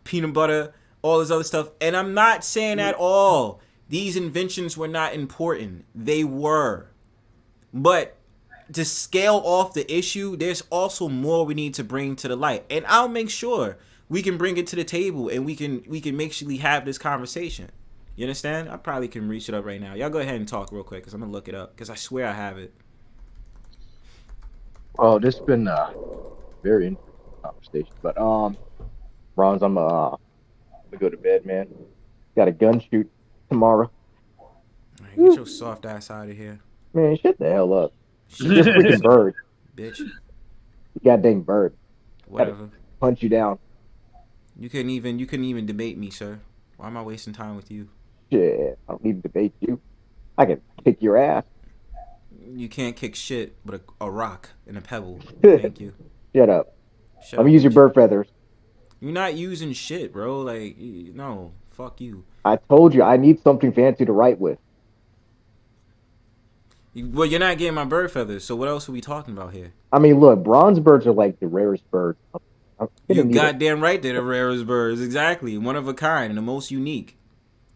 peanut butter, all this other stuff. And I'm not saying at all these inventions were not important. They were. But to scale off the issue, there's also more we need to bring to the light. And I'll make sure we can bring it to the table and we can make sure we have this conversation. You understand? I probably can reach it up right now. Y'all go ahead and talk real quick because I'm going to look it up because I swear I have it. Oh, this has been very interesting conversation. But, Bronze, I'm gonna go to bed, man. Got a gun shoot tomorrow. All right, get your soft ass out of here. Man, shut the hell up. This freaking bird. Bitch. You goddamn bird. Whatever. Punch you down. You couldn't even debate me, sir. Why am I wasting time with you? Shit, I don't need to debate you. I can kick your ass. You can't kick shit but a rock and a pebble. Thank you. Shut up. Let me use your bird feathers. You're not using shit, bro. Like, no. Fuck you. I told you, I need something fancy to write with. Well, you're not getting my bird feathers, so what else are we talking about here? I mean, look, bronze birds are like the rarest birds. You goddamn right they're the rarest birds. Exactly. One of a kind and the most unique.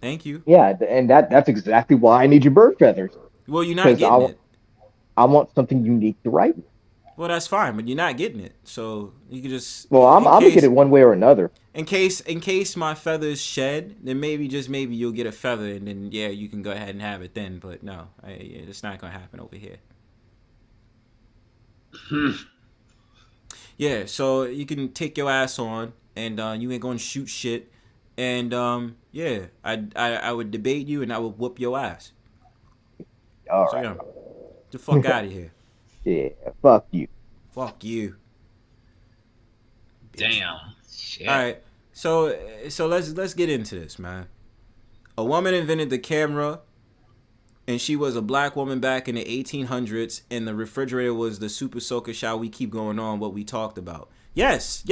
Thank you. Yeah, and that's exactly why I need your bird feathers. Well, you're not Because getting it. I want something unique to write with. Well, that's fine, but you're not getting it. So you can just, Well, I'm gonna get it one way or another. in case my feathers shed, then maybe just maybe you'll get a feather, and then yeah, you can go ahead and have it then. But no, it's not gonna happen over here. Yeah, so you can take your ass on, and you ain't gonna shoot shit, and yeah, I would debate you, and I would whoop your ass. All So right. yeah, get the fuck out of here. Yeah, fuck you. Fuck you. Damn. Shit. All right, so let's get into this, man. A woman invented the camera, and she was a black woman back in the 1800s, and the refrigerator was the super soaker. Shall we keep going on what we talked about? Yes,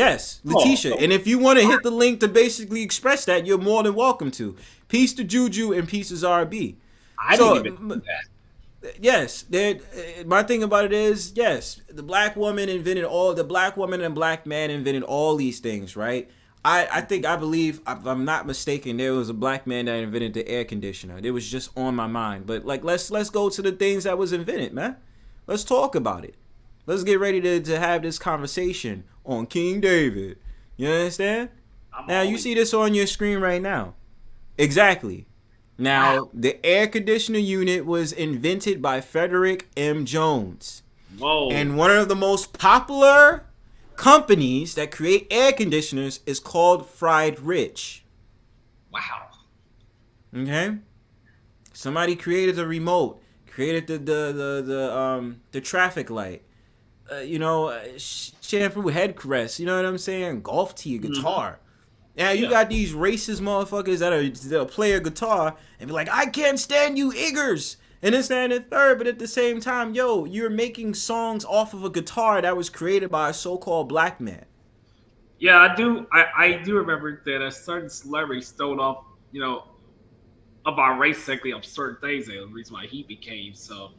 Letitia. And if you want to hit the link to basically express that, you're more than welcome to. Peace to Juju and peace to RB. I didn't even do that. Yes, my thing about it is, yes, the black woman and black man invented all these things, right? I believe, if I'm not mistaken, there was a black man that invented the air conditioner. It was just on my mind. But like, let's go to the things that was invented, man. Let's talk about it. Let's get ready to have this conversation on King David. You understand? Now you see this on your screen right now. Exactly. Now, the air conditioner unit was invented by Frederick M. Jones. Whoa. And one of the most popular companies that create air conditioners is called Fried Rich. Wow. Okay? Somebody created the remote, created the traffic light. Shampoo head caress, you know what I'm saying? Golf tee, guitar. Now you got these racist motherfuckers that'll play a guitar and be like, I can't stand you Iggers, and this, that, and the third. But at the same time, you're making songs off of a guitar that was created by a so-called black man. Yeah, I do. I do remember that a certain celebrity stole off, of our race cycling of certain things, and the reason why he became so.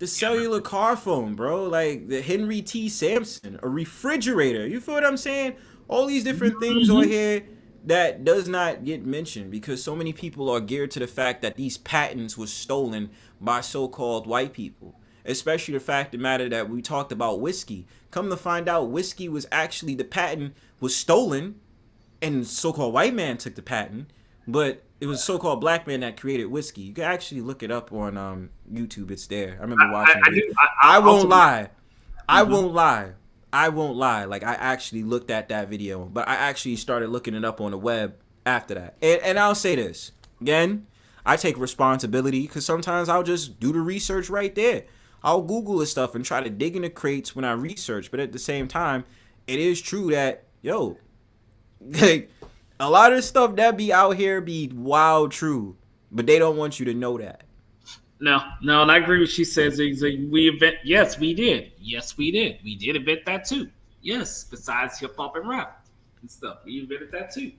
The cellular car phone, bro, like the Henry T. Sampson, a refrigerator. You feel what I'm saying? All these different things on here that does not get mentioned because so many people are geared to the fact that these patents were stolen by so-called white people. Especially the fact of the matter that we talked about whiskey. Come to find out, whiskey was actually, the patent was stolen, and so-called white man took the patent, but it was so-called black man that created whiskey. You can actually look it up on YouTube. It's there. I remember watching it. I won't lie. Like, I actually looked at that video, but I actually started looking it up on the web after that. And I'll say this. Again, I take responsibility because sometimes I'll just do the research right there. I'll Google this stuff and try to dig in the crates when I research. But at the same time, it is true that, like, a lot of stuff that be out here be wild true. But they don't want you to know that. No, and I agree with what she says. Yes, we did. We did invent that too. Yes, besides hip hop and rap and stuff, we invented that too.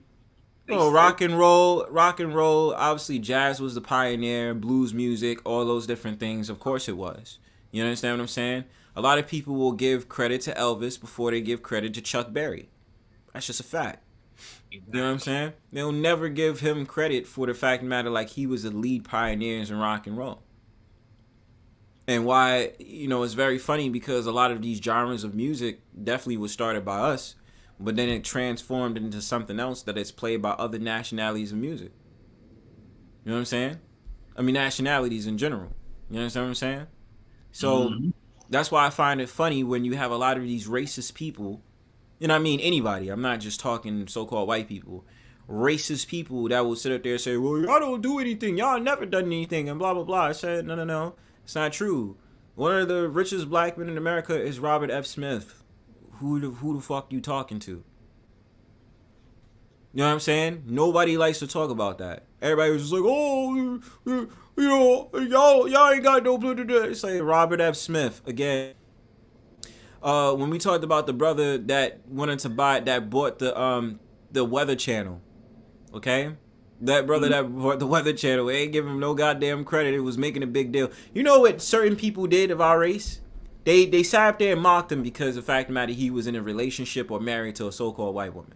Rock and roll. Obviously, jazz was the pioneer. Blues music, all those different things. Of course, it was. You understand what I'm saying? A lot of people will give credit to Elvis before they give credit to Chuck Berry. That's just a fact. Exactly. You know what I'm saying? They'll never give him credit for the fact of the matter like he was the lead pioneers in rock and roll. And why, it's very funny because a lot of these genres of music definitely was started by us, but then it transformed into something else that is played by other nationalities of music. You know what I'm saying? I mean, nationalities in general. You understand what I'm saying? So that's why I find it funny when you have a lot of these racist people, and I mean anybody, I'm not just talking so-called white people, racist people that will sit up there and say, well, y'all don't do anything, y'all never done anything, and blah, blah, blah. I said, no. It's not true. One of the richest black men in America is Robert F. Smith. Who the fuck you talking to? You know what I'm saying? Nobody likes to talk about that. Everybody was just like, y'all ain't got no blue to do. It's like Robert F. Smith again. When we talked about the brother that bought the Weather Channel, okay? That brother that bought the Weather Channel, they ain't giving him no goddamn credit. It was making a big deal. You know what certain people did of our race? They sat up there and mocked him because of the fact of the matter he was in a relationship or married to a so-called white woman.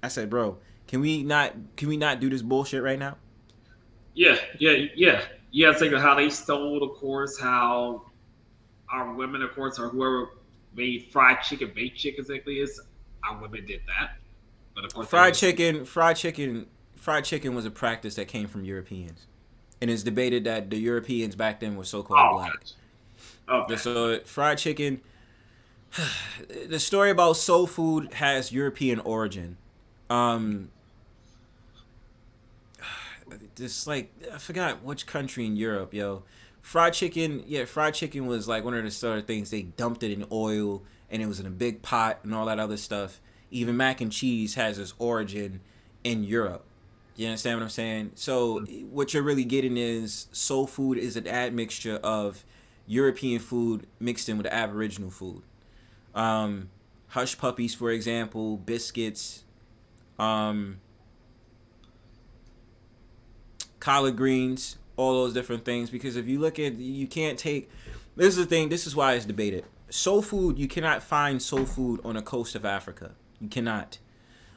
I said, bro, Can we not do this bullshit right now? Yeah. Yeah, think of how they stole, of course, how our women, of course, or whoever made fried chicken, baked chicken, exactly is. Our women did that, but of course, fried chicken was a practice that came from Europeans, and it's debated that the Europeans back then were so-called black. Okay. So fried chicken. The story about soul food has European origin. Just like I forgot which country in Europe, yo. Fried chicken was like one of the sort of things they dumped it in oil and it was in a big pot and all that other stuff. Even mac and cheese has its origin in Europe. You understand what I'm saying? So what you're really getting is soul food is an admixture of European food mixed in with Aboriginal food. Hush puppies, for example, biscuits, collard greens, all those different things. Because if you look at, you can't take, this is the thing, this is why it's debated. Soul food, you cannot find soul food on the coast of Africa. You cannot.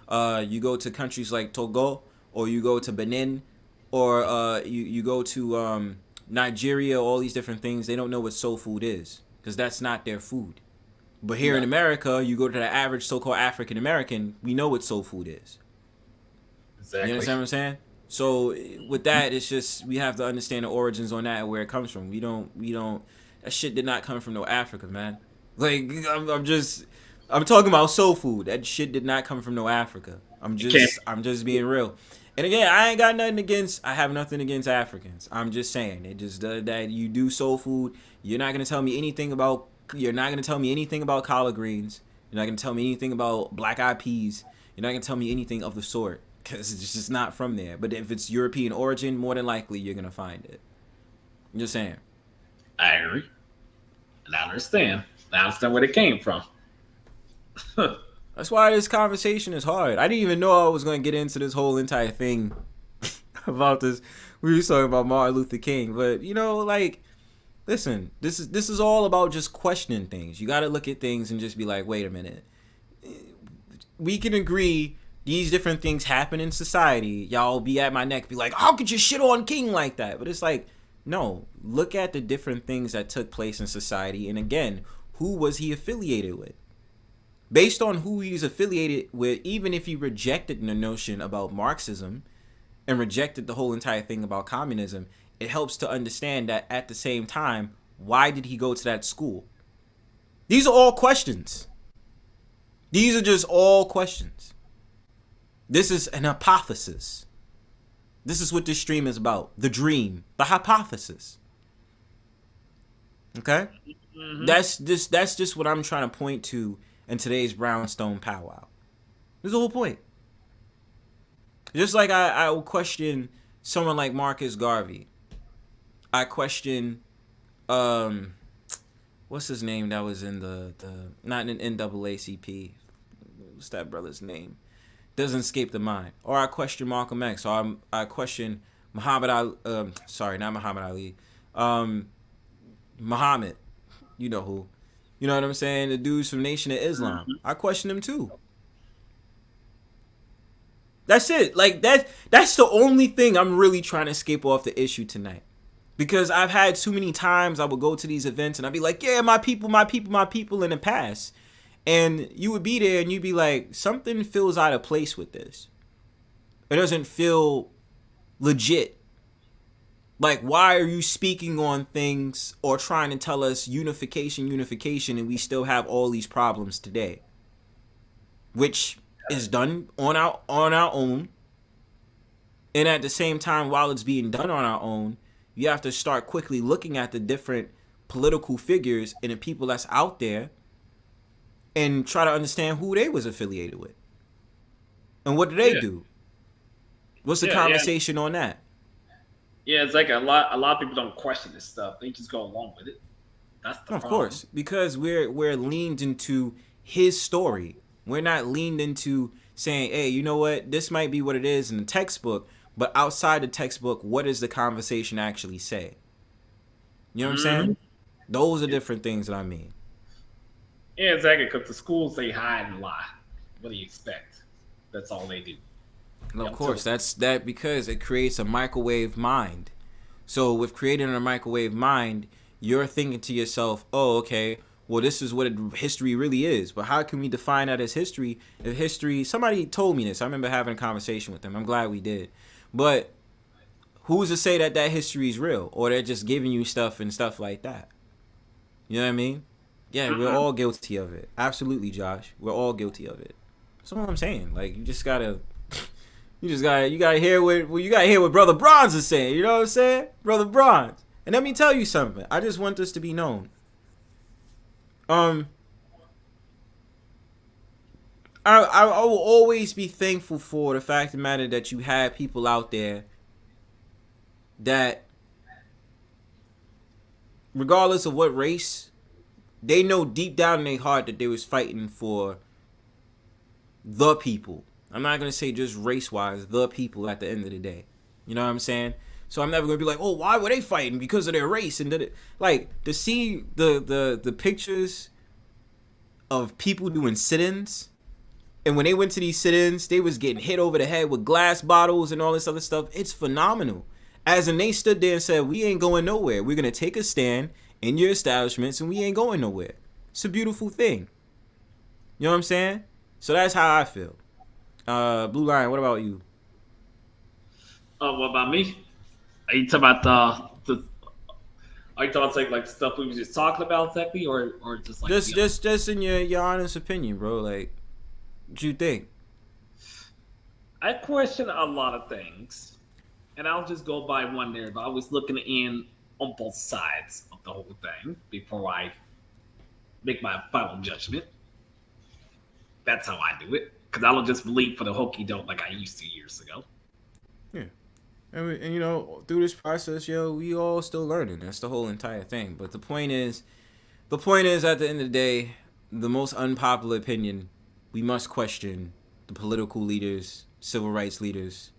You go to countries like Togo, or you go to Benin, or you go to Nigeria, all these different things, they don't know what soul food is, because that's not their food. But here in America, you go to the average so-called African American, we know what soul food is. Exactly. You understand what I'm saying? So with that, it's just we have to understand the origins on that and where it comes from. We don't. That shit did not come from no Africa, man. Like I'm talking about soul food. That shit did not come from no Africa. I'm just being real. And again, I have nothing against Africans. I'm just saying it just that you do soul food. You're not gonna tell me anything about collard greens. You're not gonna tell me anything about black eyed peas. You're not gonna tell me anything of the sort. Because it's just not from there. But if it's European origin, more than likely you're going to find it. I'm just saying. I agree. And I understand where it came from. That's why this conversation is hard. I didn't even know I was going to get into this whole entire thing about this. We were talking about Martin Luther King. But, listen, this is all about just questioning things. You got to look at things and just be like, wait a minute. We can agree these different things happen in society. Y'all be at my neck, be like, how could you shit on King like that? But it's like, no, look at the different things that took place in society. And again, who was he affiliated with? Based on who he's affiliated with, even if he rejected the notion about Marxism and rejected the whole entire thing about communism, it helps to understand that at the same time, why did he go to that school? These are all questions. These are just all questions. This is an hypothesis. This is what this stream is about. The dream. The hypothesis. Okay? Mm-hmm. That's just what I'm trying to point to in today's Brownstone Powwow. That's the whole point. Just like I will question someone like Marcus Garvey. I question what's his name that was in the not in NAACP. What's that brother's name? Doesn't escape the mind. Or I question Malcolm X. Or I question Muhammad Ali. Sorry, not Muhammad Ali. Muhammad. You know who. You know what I'm saying? The dudes from Nation of Islam. I question them too. That's it. Like that's the only thing I'm really trying to escape off the issue tonight. Because I've had too many times I would go to these events and I'd be like, yeah, my people in the past. And you would be there and you'd be like, something feels out of place with this. It doesn't feel legit. Like, why are you speaking on things or trying to tell us unification, and we still have all these problems today? Which is done on our own. And at the same time, while it's being done on our own, you have to start quickly looking at the different political figures and the people that's out there and try to understand who they was affiliated with. And what do they do? What's the conversation on that? Yeah, it's like a lot of people don't question this stuff. They just go along with it. That's the problem. Of course, because we're leaned into his story. We're not leaned into saying, hey, you know what? This might be what it is in the textbook, but outside the textbook, what does the conversation actually say? You know what I'm saying? Those are different things that I mean. Yeah, exactly, because the schools, they hide and lie. What do you expect? That's all they do. And of course, that's because it creates a microwave mind. So with creating a microwave mind, you're thinking to yourself, oh, okay, well, this is what history really is. But how can we define that as history? If history, somebody told me this. I remember having a conversation with them. I'm glad we did. But who's to say that history is real? Or they're just giving you stuff and stuff like that? You know what I mean? Yeah, we're all guilty of it. Absolutely, Josh. We're all guilty of it. That's what I'm saying. Like, you gotta hear what Brother Bronze is saying. You know what I'm saying? Brother Bronze. And let me tell you something. I just want this to be known. I will always be thankful for the fact of the matter that you have people out there that, regardless of what race, they know deep down in their heart that they was fighting for the people. I'm not going to say just race-wise, the people at the end of the day. You know what I'm saying? So I'm never going to be like, oh, why were they fighting? Because of their race. And like, to see the pictures of people doing sit-ins, and when they went to these sit-ins, they was getting hit over the head with glass bottles and all this other stuff. It's phenomenal. As in, they stood there and said, we ain't going nowhere. We're going to take a stand in your establishments, and we ain't going nowhere. It's a beautiful thing. You know what I'm saying? So that's how I feel. Blue Lion, what about you? What about me? Are you talking about are you talking like stuff we were just talking about exactly, or just like just in your honest opinion, bro? Like, what you think? I question a lot of things, and I'll just go by one narrative. I was looking in on both sides of the whole thing before I make my final judgment. That's how I do it, because I don't just believe for the hokey doke like I used to years ago. Yeah. And you know, through this process, we all still learning. That's the whole entire thing. But the point is, at the end of the day, the most unpopular opinion, we must question the political leaders, civil rights leaders,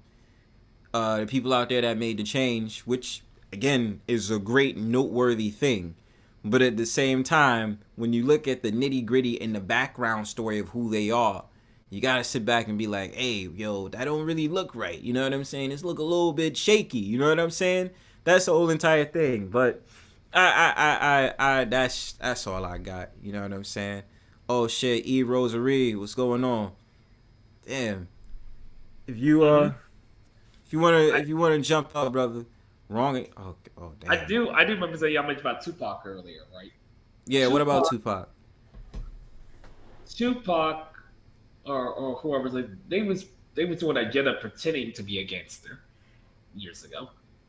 the people out there that made the change, which, again, is a great noteworthy thing. But at the same time, when you look at the nitty-gritty and the background story of who they are, you gotta sit back and be like, hey, that don't really look right. You know what I'm saying? It's look a little bit shaky. You know what I'm saying? That's the whole entire thing. But that's all I got. You know what I'm saying? Oh shit, E Rosary, what's going on? Damn. If you wanna jump up, brother. Wrong. Oh damn. I do remember saying y'all mentioned about Tupac earlier, right? Yeah. Tupac, what about Tupac? Tupac. Or whoever's like they was doing a agenda pretending to be a gangster years ago. I'm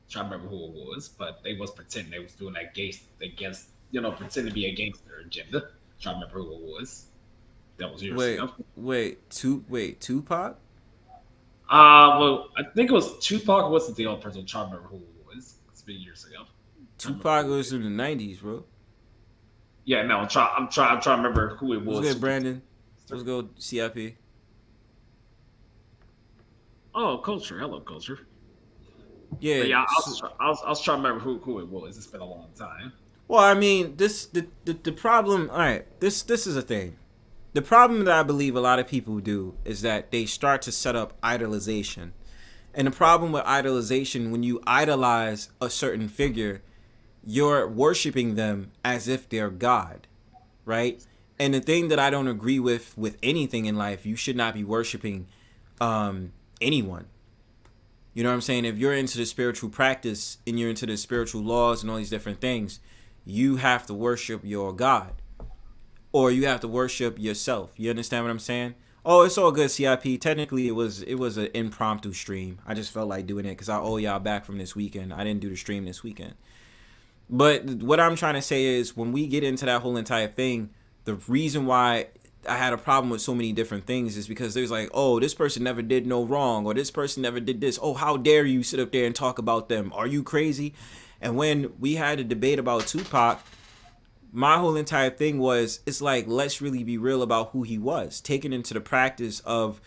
trying to remember who it was, but they was pretending they was doing that against pretending to be a gangster agenda. I'm trying to remember who it was. That was years ago. Wait, Tupac? Well, I think it was Tupac. Wasn't the other person? I'm trying to remember who it was. It's been years ago. Tupac was in the 90s, bro. Yeah, no, I'm trying to remember who it was. What's good, Brandon? Let's go CIP. Oh, Culture. Hello, Culture. Yeah. But yeah, I was trying to remember who it was. It's been a long time. Well, I mean, the problem. All right, this is a thing. The problem that I believe a lot of people do is that they start to set up idolization, and the problem with idolization, when you idolize a certain figure, you're worshiping them as if they're God, right? And the thing that I don't agree with anything in life, you should not be worshiping anyone. You know what I'm saying? If you're into the spiritual practice and you're into the spiritual laws and all these different things, you have to worship your God. Or you have to worship yourself. You understand what I'm saying? Oh, it's all good, CIP. Technically, it was an impromptu stream. I just felt like doing it because I owe y'all back from this weekend. I didn't do the stream this weekend. But what I'm trying to say is when we get into that whole entire thing, the reason why I had a problem with so many different things is because there's like, oh, this person never did no wrong, or this person never did this. Oh, how dare you sit up there and talk about them? Are you crazy? And when we had a debate about Tupac, my whole entire thing was, it's like, let's really be real about who he was, taken into the practice of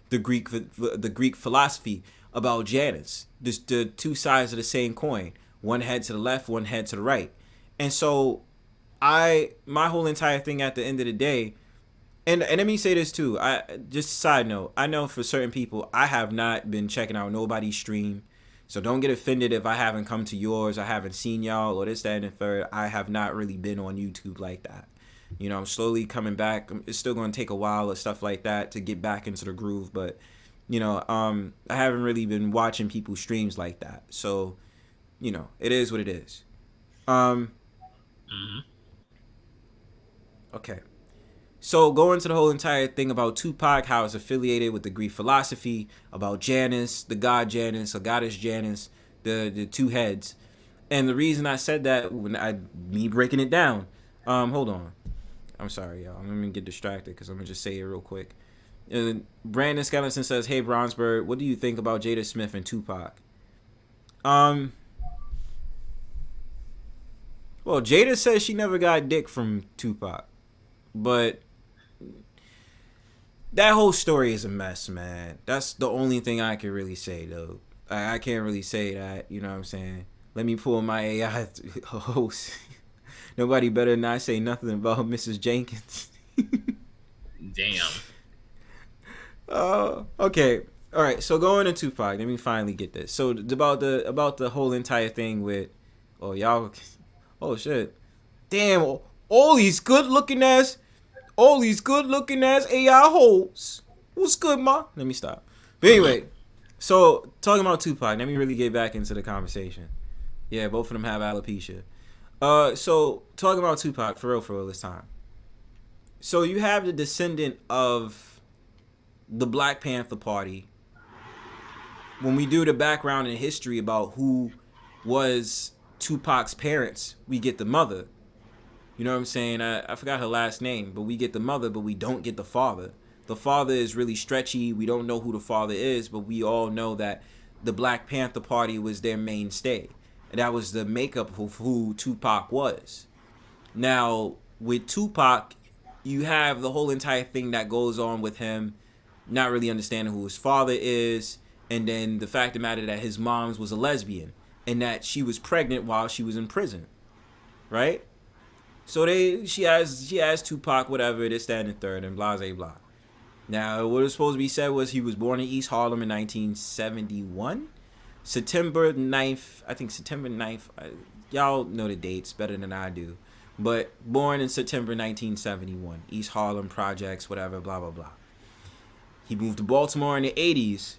the Greek philosophy about Janus, the two sides of the same coin, one head to the left, one head to the right. And so my whole entire thing at the end of the day, And let me say this too. I just a side note. I know for certain people, I have not been checking out nobody's stream, so don't get offended if I haven't come to yours. I haven't seen y'all or this, that, and the third. I have not really been on YouTube like that. You know, I'm slowly coming back. It's still going to take a while or stuff like that to get back into the groove, but you know, I haven't really been watching people's streams like that. So, you know, it is what it is. Okay. So going to the whole entire thing about Tupac, how it's affiliated with the Greek philosophy, about Janus, the god Janus, or goddess Janus, the two heads. And the reason I said that, me breaking it down, hold on. I'm sorry, y'all. I'm going to get distracted because I'm going to just say it real quick. Brandon Skeleton says, hey, Bronzebird, what do you think about Jada Smith and Tupac? Well, Jada says she never got dick from Tupac. But that whole story is a mess, man. That's the only thing I can really say, though. I can't really say that, you know what I'm saying? Let me pull my AI host. Nobody better not say nothing about Mrs. Jenkins. Damn. Okay. All right. So going to Tupac, let me finally get this. So about the whole entire thing with, oh shit, damn, all these good looking ass AI hoes. What's good, ma? Let me stop. But anyway, so talking about Tupac, let me really get back into the conversation. Yeah, both of them have alopecia. So talking about Tupac for real this time. So you have the descendant of the Black Panther Party. When we do the background and history about who was Tupac's parents, we get the mother. You know what I'm saying? I forgot her last name, but we get the mother, but we don't get the father. The father is really stretchy. We don't know who the father is, but we all know that the Black Panther Party was their mainstay. And that was the makeup of who Tupac was. Now, with Tupac, you have the whole entire thing that goes on with him not really understanding who his father is, and then the fact of the matter that his mom was a lesbian and that she was pregnant while she was in prison, right? So she has Tupac, whatever, this, that, and the third, and blah, blah, blah. Now, what was supposed to be said was he was born in East Harlem in 1971. September 9th. Y'all know the dates better than I do. But born in September 1971. East Harlem projects, whatever, blah, blah, blah. He moved to Baltimore in the 80s.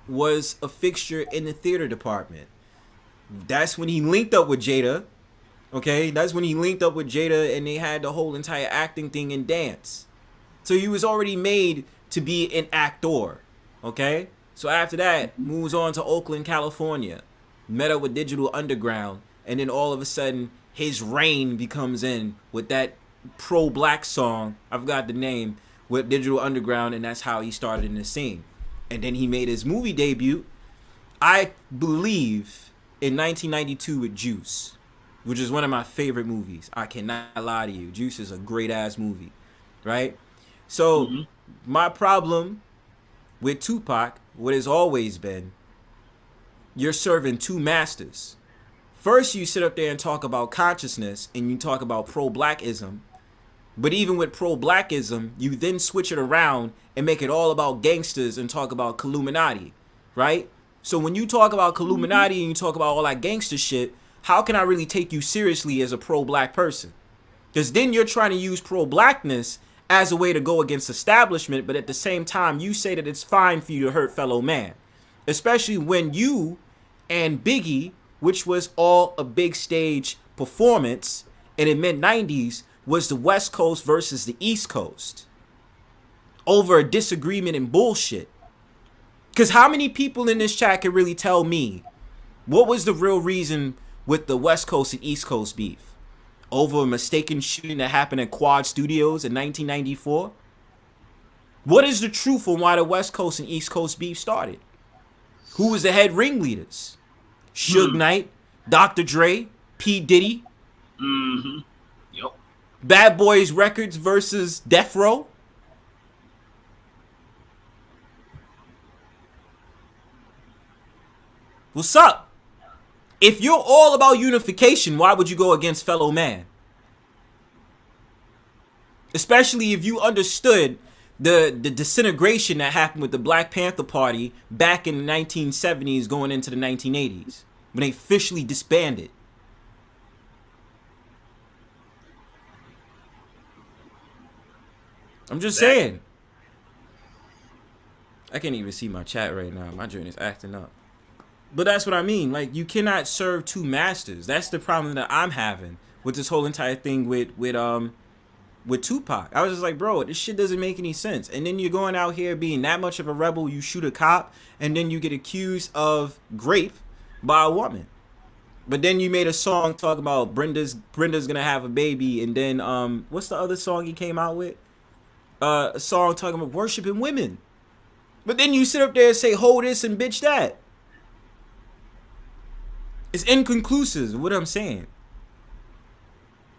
Was a fixture in the theater department. That's when he linked up with Jada. Okay, that's when he linked up with Jada and they had the whole entire acting thing and dance. So he was already made to be an actor. Okay, so after that, moves on to Oakland, California. Met up with Digital Underground. And then all of a sudden, his reign becomes in with that pro-black song. I forgot the name. With Digital Underground. And that's how he started in the scene. And then he made his movie debut, I believe, in 1992 with Juice, which is one of my favorite movies. I cannot lie to you. Juice is a great-ass movie, right? So my problem with Tupac, what has always been, you're serving two masters. First, you sit up there and talk about consciousness, and you talk about pro-blackism. But even with pro-blackism, you then switch it around and make it all about gangsters and talk about Illuminati, right? So when you talk about Illuminati and you talk about all that gangster shit, how can I really take you seriously as a pro-black person? Because then you're trying to use pro-blackness as a way to go against establishment, but at the same time, you say that it's fine for you to hurt fellow man. Especially when you and Biggie, which was all a big stage performance in the mid-90s, was the West Coast versus the East Coast over a disagreement and bullshit. Because how many people in this chat can really tell me what was the real reason with the West Coast and East Coast beef? Over a mistaken shooting that happened at Quad Studios in 1994? What is the truth on why the West Coast and East Coast beef started? Who was the head ringleaders? Suge Knight, Dr. Dre, P. Diddy? Yep. Bad Boys Records versus Death Row? What's up? If you're all about unification, why would you go against fellow man? Especially if you understood the disintegration that happened with the Black Panther Party back in the 1970s going into the 1980s when they officially disbanded. I'm just saying. I can't even see my chat right now. My joint is acting up. But that's what I mean. Like, you cannot serve two masters. That's the problem that I'm having with this whole entire thing with Tupac. I was just like, bro, this shit doesn't make any sense. And then you're going out here being that much of a rebel, you shoot a cop, and then you get accused of rape by a woman. But then you made a song talking about Brenda's gonna have a baby, and then what's the other song he came out with? A song talking about worshiping women. But then you sit up there and say, hold this and bitch that. It's inconclusive, what I'm saying.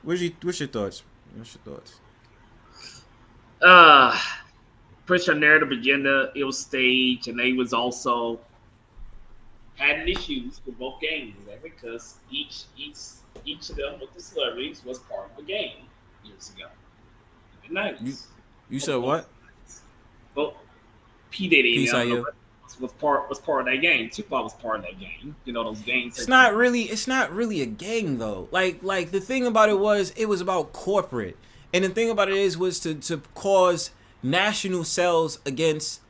What's your thoughts? What's your thoughts? Push your narrative agenda, it was staged, and they was also had issues with both games, because each of them with the celebrities was part of the game years ago. In the 90s. You said what? Well, P. Diddy Peace out you. Was part of that game. Tupac was part of that game. You know, those games. It's not really a gang though. Like the thing about it was about corporate. And the thing about it was to cause national sales against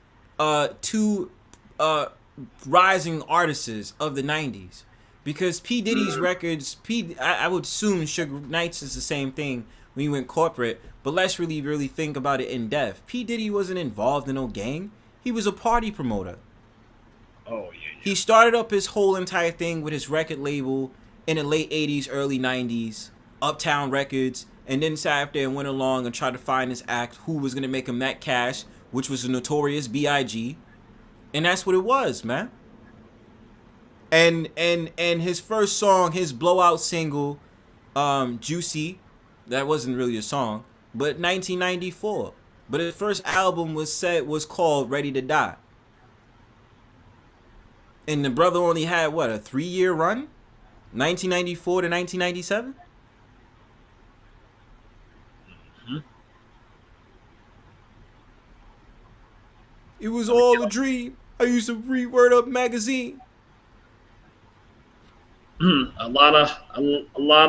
two rising artists of the 90s. Because P. Diddy's records, I would assume Suge Knight's is the same thing when you went corporate, but let's really think about it in depth. P. Diddy wasn't involved in no gang. He was a party promoter. Oh, yeah. He started up his whole entire thing with his record label in the late 80s, early 90s, Uptown Records, and then sat there and went along and tried to find this act who was going to make him that cash, which was the Notorious B.I.G. And that's what it was, man. And his first song, his blowout single, Juicy, that wasn't really a song, but 1994. But his first album was called Ready to Die. And the brother only had, what, a 3-year run? 1994 to 1997? Mm-hmm. It was all a dream. I used to read Word Up magazine. A lot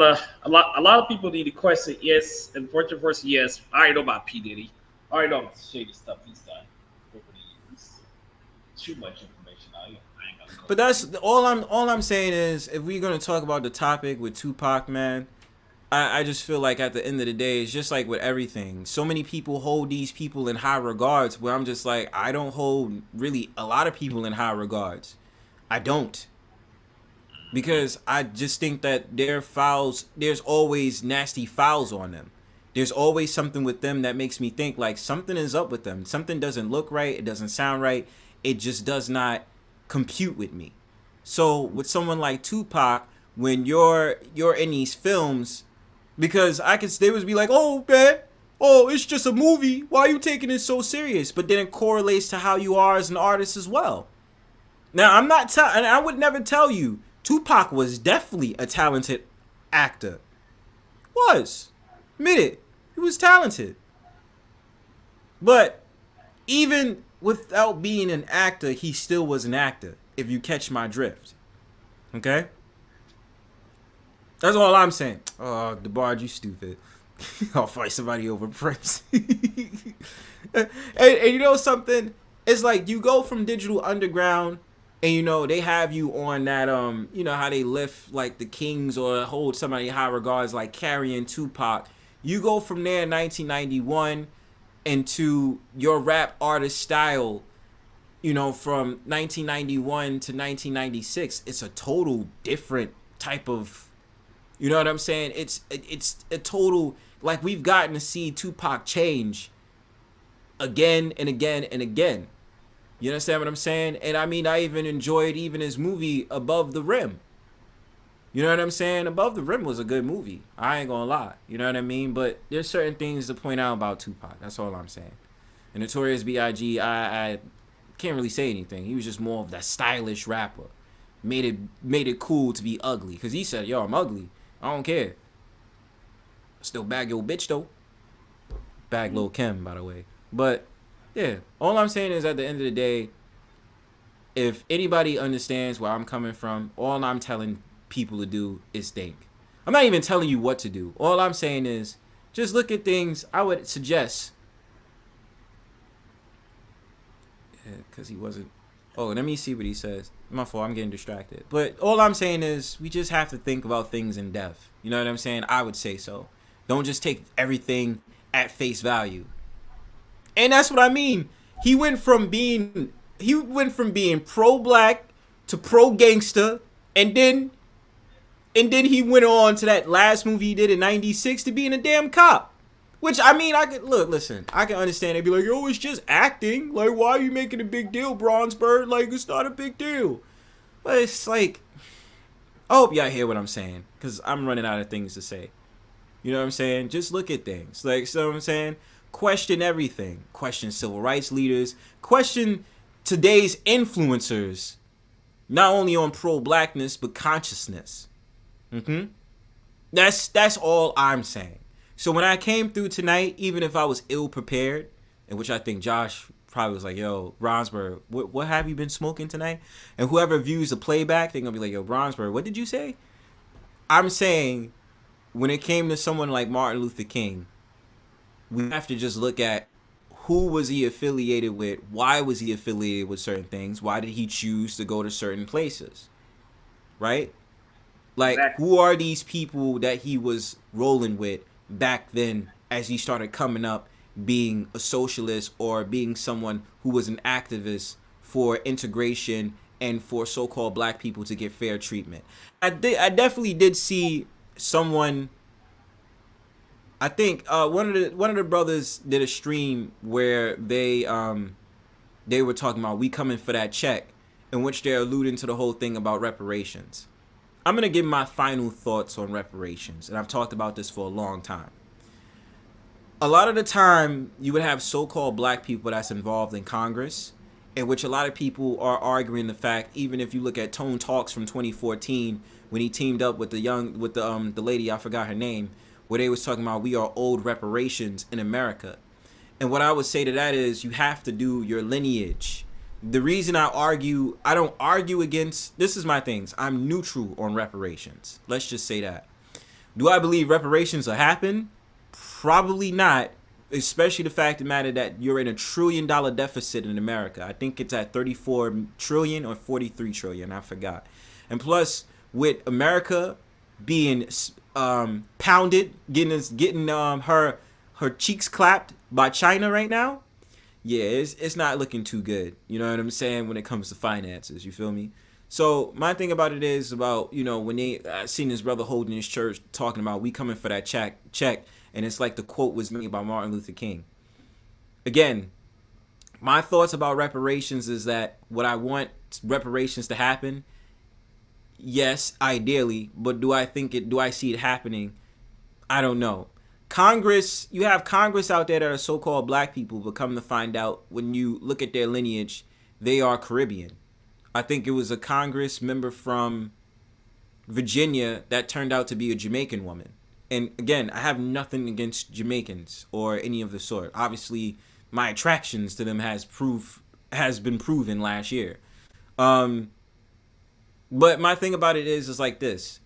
of people need to question. Yes, and Fortune versus yes. I already know about P. Diddy. I already know the shady stuff he's done over the years. Too much information. I ain't gonna go. But that's all I'm saying is, if we're gonna talk about the topic with Tupac, man, I just feel like at the end of the day, it's just like with everything. So many people hold these people in high regards, where I'm just like, I don't hold really a lot of people in high regards. I don't. Because I just think that their fouls, there's always nasty fouls on them. There's always something with them that makes me think like something is up with them. Something doesn't look right. It doesn't sound right. It just does not compute with me. So with someone like Tupac, when you're in these films, because they would be like, oh man, oh, it's just a movie. Why are you taking it so serious? But then it correlates to how you are as an artist as well. Now I'm not and I would never tell you Tupac was definitely a talented actor. Was. Admit it. He was talented. But even without being an actor, he still was an actor, if you catch my drift. Okay? That's all I'm saying. Oh, DeBard, you stupid. I'll fight somebody over Prince. and you know something? It's like you go from Digital Underground, and you know they have you on that you know how they lift like the Kings or hold somebody in high regards like carrying Tupac. You go from there in 1991 into your rap artist style, you know, from 1991 to 1996. It's a total different type of, you know what I'm saying? It's a total, like, we've gotten to see Tupac change again and again and again. You understand what I'm saying? And I mean, I even enjoyed even his movie Above the Rim. You know what I'm saying? Above the Rim was a good movie. I ain't gonna lie. You know what I mean? But there's certain things to point out about Tupac. That's all I'm saying. And Notorious B.I.G., I can't really say anything. He was just more of that stylish rapper. Made it cool to be ugly. Because he said, yo, I'm ugly. I don't care. Still bag your bitch, though. Bag Lil Kim, by the way. But yeah, all I'm saying is at the end of the day, if anybody understands where I'm coming from, all I'm telling people to do is think. I'm not even telling you what to do. All I'm saying is just look at things. I would suggest. Yeah, because he wasn't. Oh, let me see what he says. My fault, I'm getting distracted. But all I'm saying is we just have to think about things in depth. You know what I'm saying? I would say so. Don't just take everything at face value. And that's what I mean. He went from being pro-black to pro-gangster, and then he went on to that last movie he did in '96 to being a damn cop. Which, I mean, I can understand. They'd be like, yo, it's just acting. Like, why are you making a big deal, Bronzebird? Like, it's not a big deal. But it's like, I hope y'all hear what I'm saying, because I'm running out of things to say. You know what I'm saying? Just look at things. Like, so what I'm saying? Question everything. Question civil rights leaders. Question today's influencers. Not only on pro-blackness, but consciousness. That's all I'm saying. So when I came through tonight, even if I was ill-prepared, and which I think Josh probably was like, yo, Bronzebird, what have you been smoking tonight? And whoever views the playback, they're going to be like, yo, Bronzebird, what did you say? I'm saying, when it came to someone like Martin Luther King, we have to just look at who was he affiliated with, why was he affiliated with certain things, why did he choose to go to certain places, right? Like, who are these people that he was rolling with back then as he started coming up being a socialist or being someone who was an activist for integration and for so-called black people to get fair treatment? I definitely did see someone. I think one of the brothers did a stream where they were talking about we coming for that check, in which they're alluding to the whole thing about reparations. I'm going to give my final thoughts on reparations, and I've talked about this for a long time. A lot of the time, you would have so-called black people that's involved in Congress, in which a lot of people are arguing the fact, even if you look at Tone Talks from 2014, when he teamed up with the lady, I forgot her name, where they was talking about we are owed reparations in America. And what I would say to that is you have to do your lineage. The reason I don't argue against, this is my things. I'm neutral on reparations. Let's just say that. Do I believe reparations will happen? Probably not, especially the fact of the matter that you're in $1 trillion deficit in America. I think it's at 34 trillion or 43 trillion, I forgot. And plus, with America being pounded, getting her cheeks clapped by China right now, yeah, it's not looking too good. You know what I'm saying, when it comes to finances, you feel me? So my thing about it is about, you know, when I seen this brother holding his church talking about we coming for that check, and it's like the quote was made by Martin Luther King. Again, my thoughts about reparations is that what I want reparations to happen, yes, ideally, but do I see it happening? I don't know. Congress, you have Congress out there that are so-called black people, but come to find out, when you look at their lineage, they are Caribbean. I think it was a Congress member from Virginia that turned out to be a Jamaican woman. And again, I have nothing against Jamaicans or any of the sort. Obviously, my attractions to them has been proven last year. But my thing about it is like this.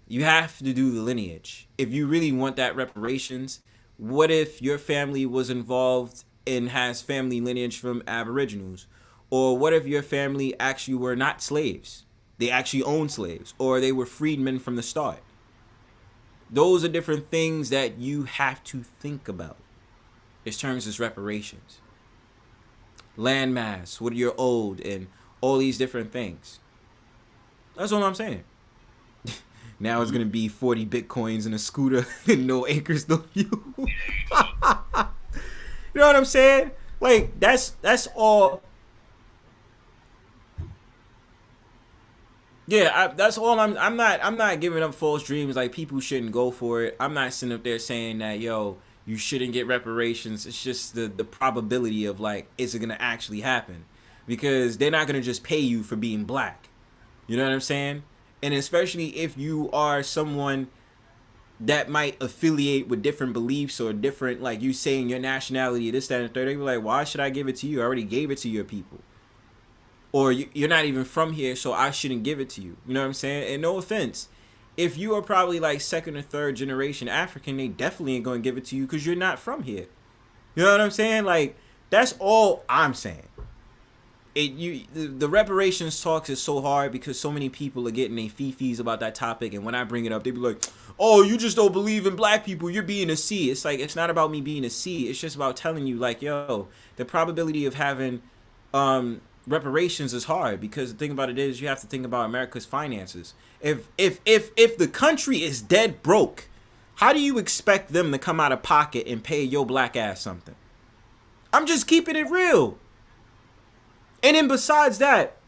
You have to do the lineage. If you really want that reparations, what if your family was involved and has family lineage from Aboriginals? Or what if your family actually were not slaves? They actually owned slaves, or they were freedmen from the start. Those are different things that you have to think about in terms of reparations. Landmass, what you're owed, and all these different things. That's all I'm saying. Now it's going to be 40 Bitcoins in a scooter and no acres, no you. You know what I'm saying? Like, that's all. Yeah, that's all. I'm not giving up false dreams. Like, people shouldn't go for it. I'm not sitting up there saying that, yo, you shouldn't get reparations. It's just the probability of, like, is it going to actually happen? Because they're not going to just pay you for being black. You know what I'm saying? And especially if you are someone that might affiliate with different beliefs or different, like you saying your nationality, this, that, and the third, they be like, why should I give it to you? I already gave it to your people. Or you're not even from here, so I shouldn't give it to you. You know what I'm saying? And no offense, if you are probably like second or third generation African, they definitely ain't going to give it to you because you're not from here. You know what I'm saying? Like, that's all I'm saying. The reparations talks is so hard because so many people are getting their fifis about that topic, and when I bring it up, they be like, oh, you just don't believe in black people, you're being a C. It's like, it's not about me being a C, it's just about telling you, like, yo, the probability of having reparations is hard, because the thing about it is you have to think about America's finances. If the country is dead broke, how do you expect them to come out of pocket and pay your black ass something? I'm just keeping it real. And then besides that,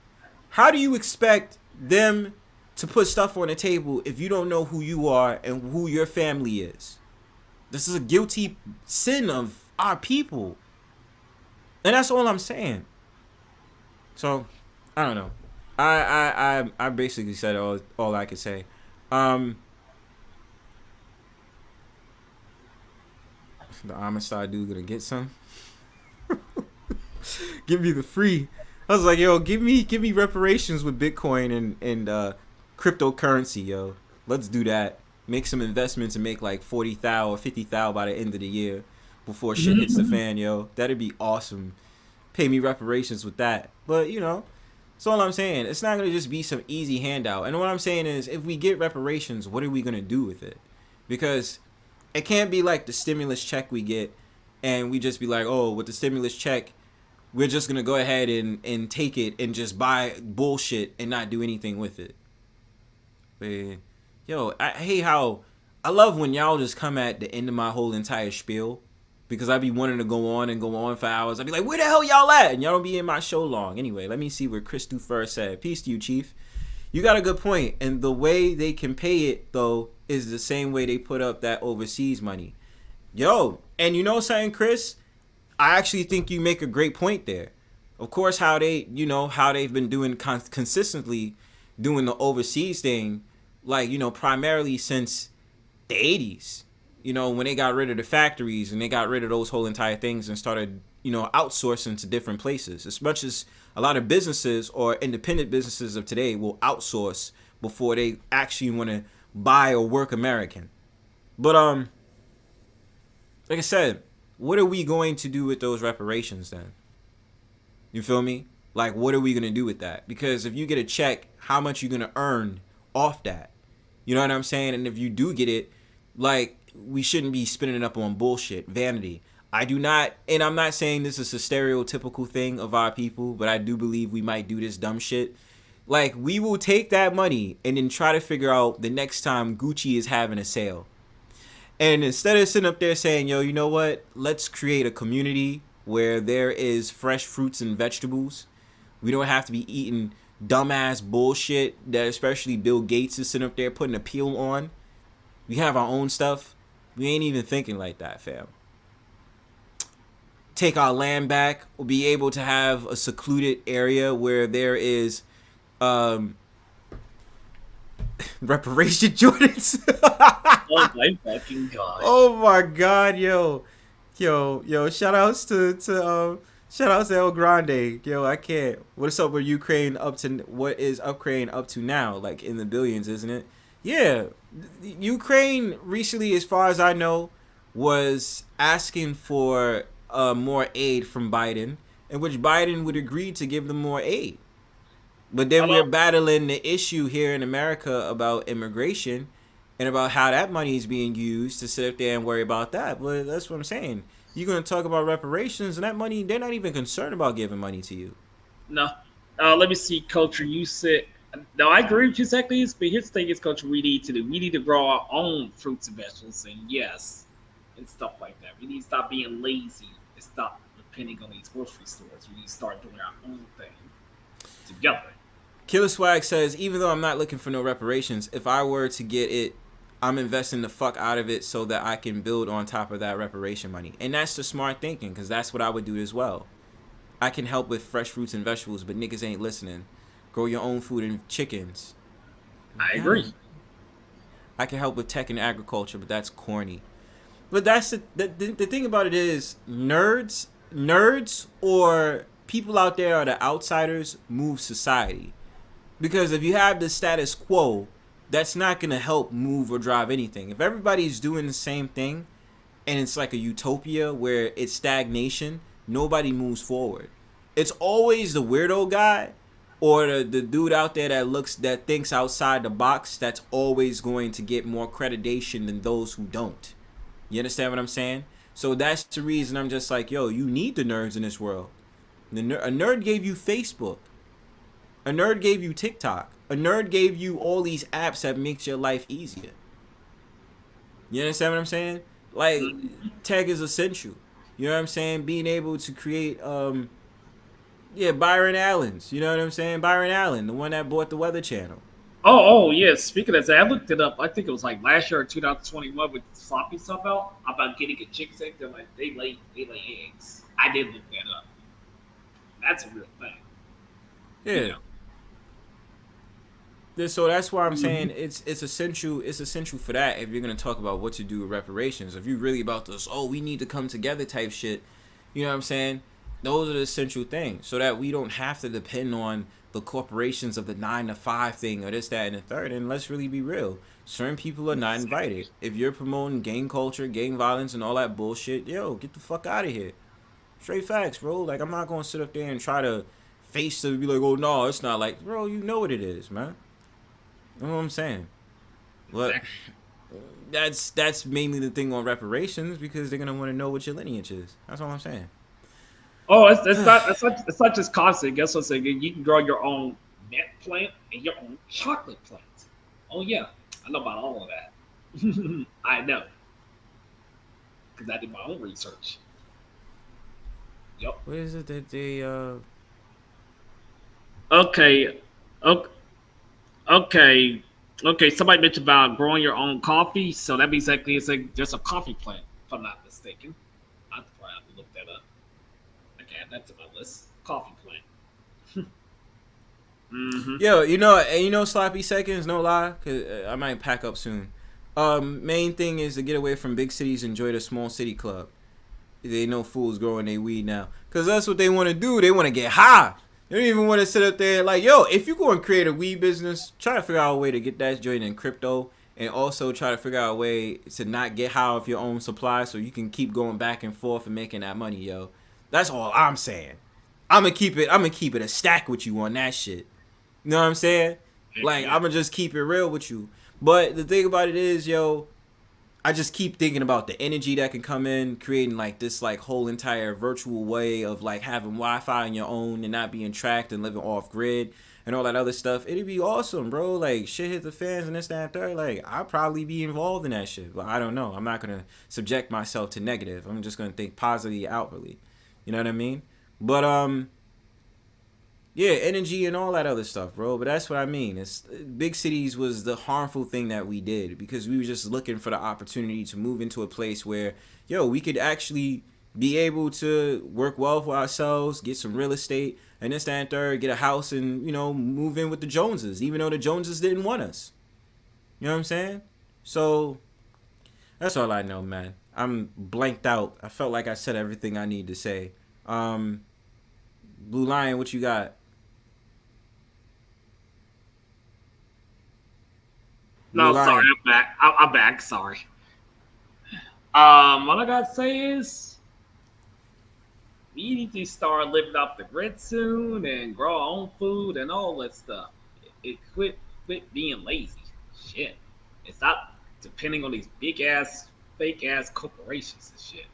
how do you expect them to put stuff on the table if you don't know who you are and who your family is? This is a guilty sin of our people. And that's all I'm saying. So, I don't know. I basically said all I could say. The Amistad dude gonna get some? Give me the free. I was like, yo, give me reparations with Bitcoin and cryptocurrency, yo. Let's do that. Make some investments and make like 40,000 or 50,000 by the end of the year before shit hits the fan, yo. That'd be awesome. Pay me reparations with that. But, you know, that's all I'm saying. It's not going to just be some easy handout. And what I'm saying is, if we get reparations, what are we going to do with it? Because it can't be like the stimulus check we get and we just be like, oh, with the stimulus check, we're just going to go ahead and take it and just buy bullshit and not do anything with it. But, yo, I hate how, I love when y'all just come at the end of my whole entire spiel, because I be wanting to go on for hours. I'd be like, where the hell y'all at? And y'all don't be in my show long. Anyway, let me see what Chris Dufer said. Peace to you, Chief. You got a good point. And the way they can pay it, though, is the same way they put up that overseas money. Yo, and you know something, Chris? I actually think you make a great point there. Of course, how they've been doing consistently doing the overseas thing, like, you know, primarily since the 80s. You know, when they got rid of the factories and they got rid of those whole entire things and started, you know, outsourcing to different places. As much as a lot of businesses or independent businesses of today will outsource before they actually want to buy or work American. But, like I said, what are we going to do with those reparations then? You feel me? Like, what are we going to do with that? Because if you get a check, how much you going to earn off that? You know what I'm saying? And if you do get it, like, we shouldn't be spending it up on bullshit, vanity. I do not, and I'm not saying this is a stereotypical thing of our people, but I do believe we might do this dumb shit. Like, we will take that money and then try to figure out the next time Gucci is having a sale. And instead of sitting up there saying, yo, you know what? Let's create a community where there is fresh fruits and vegetables. We don't have to be eating dumbass bullshit that especially Bill Gates is sitting up there putting a peel on. We have our own stuff. We ain't even thinking like that, fam. Take our land back. We'll be able to have a secluded area where there is reparation Jordans. Oh my fucking god. Oh my god, yo. Shout outs to El Grande. Yo, I can't. What's up with Ukraine up to, what is Ukraine up to now? Like in the billions, isn't it? Yeah. Ukraine recently, as far as I know, was asking for more aid from Biden, in which Biden would agree to give them more aid. But then we're battling the issue here in America about immigration and about how that money is being used to sit up there and worry about that. But that's what I'm saying. You're going to talk about reparations, and that money, they're not even concerned about giving money to you. No. Let me see, Culture. You said, no, I agree with you exactly. But here's the thing is, Culture, we need to do. We need to grow our own fruits and vegetables, and and stuff like that. We need to stop being lazy and stop depending on these grocery stores. We need to start doing our own thing together. Killer Swag says, even though I'm not looking for no reparations, if I were to get it, I'm investing the fuck out of it so that I can build on top of that reparation money. And that's the smart thinking, because that's what I would do as well. I can help with fresh fruits and vegetables, but niggas ain't listening. Grow your own food and chickens. I agree. I can help with tech and agriculture, but that's corny. But that's the thing about it is nerds or people out there are the outsiders move society. Because if you have the status quo, that's not going to help move or drive anything. If everybody's doing the same thing and it's like a utopia where it's stagnation, nobody moves forward. It's always the weirdo guy or the dude out there that thinks outside the box that's always going to get more accreditation than those who don't. You understand what I'm saying? So that's the reason I'm just like, yo, you need the nerds in this world. A nerd gave you Facebook. A nerd gave you TikTok. A nerd gave you all these apps that makes your life easier. You understand what I'm saying? Like, tech is essential. You know what I'm saying? Being able to create, Byron Allen's. You know what I'm saying? Byron Allen, the one that bought the Weather Channel. Oh, yeah. Speaking of that, I looked it up. I think it was like last year or 2021 with Sloppy stuff out about getting a chick's egg. They're like, they lay eggs. I did look that up. That's a real thing. Yeah. You know? So that's why I'm saying it's essential. It's essential for that if you're gonna talk about what to do with reparations. If you're really about this, we need to come together type shit. You know what I'm saying? Those are the essential things so that we don't have to depend on the corporations of the 9-to-5 thing or this, that, and the third. And let's really be real. Certain people are not invited. If you're promoting gang culture, gang violence, and all that bullshit, yo, get the fuck out of here. Straight facts, bro. Like, I'm not going to sit up there and try to face it and be like, oh, no, it's not like, bro, you know what it is, man. You know what I'm saying? But that's mainly the thing on reparations because they're going to want to know what your lineage is. That's all I'm saying. Oh, it's not just constant. Guess what I'm saying? You can grow your own nut plant and your own chocolate plant. Oh yeah, I know about all of that. I know because I did my own research. Yep. What is it that they? Okay. Somebody mentioned about growing your own coffee, so that means exactly it's like there's a coffee plant, if I'm not mistaken. I'll probably have to look that up. Add that to my list. Coffee plant. Yo, you know, sloppy seconds, no lie, cause I might pack up soon. Main thing is to get away from big cities, enjoy the small city club. They know fools growing their weed now, cause that's what they want to do. They want to get high. They don't even want to sit up there like, yo, if you go and create a weed business, try to figure out a way to get that joint in crypto, and also try to figure out a way to not get high off your own supply, so you can keep going back and forth and making that money, yo. That's all I'm saying. I'm gonna keep it a stack with you on that shit. You know what I'm saying? Like, I'm gonna just keep it real with you. But the thing about it is, yo, I just keep thinking about the energy that can come in, creating like this like whole entire virtual way of like having Wi-Fi on your own and not being tracked and living off grid and all that other stuff. It'd be awesome, bro. Like, shit hit the fans and this, that, and third. Like, I'd probably be involved in that shit. But I don't know. I'm not gonna subject myself to negative. I'm just gonna think positively outwardly. You know what I mean? But yeah, energy and all that other stuff, bro. But that's what I mean. It's big cities was the harmful thing that we did because we were just looking for the opportunity to move into a place where, yo, we could actually be able to work well for ourselves, get some real estate, and this, that, and third, get a house and, you know, move in with the Joneses, even though the Joneses didn't want us. You know what I'm saying? So that's all I know, man. I'm blanked out. I felt like I said everything I need to say. Blue Lion, what you got? No, sorry, I'm back. I'm back. Sorry. What I gotta say is, we need to start living off the grid soon and grow our own food and all that stuff. It quit being lazy. Shit, it's not depending on these big ass, fake ass corporations and shit.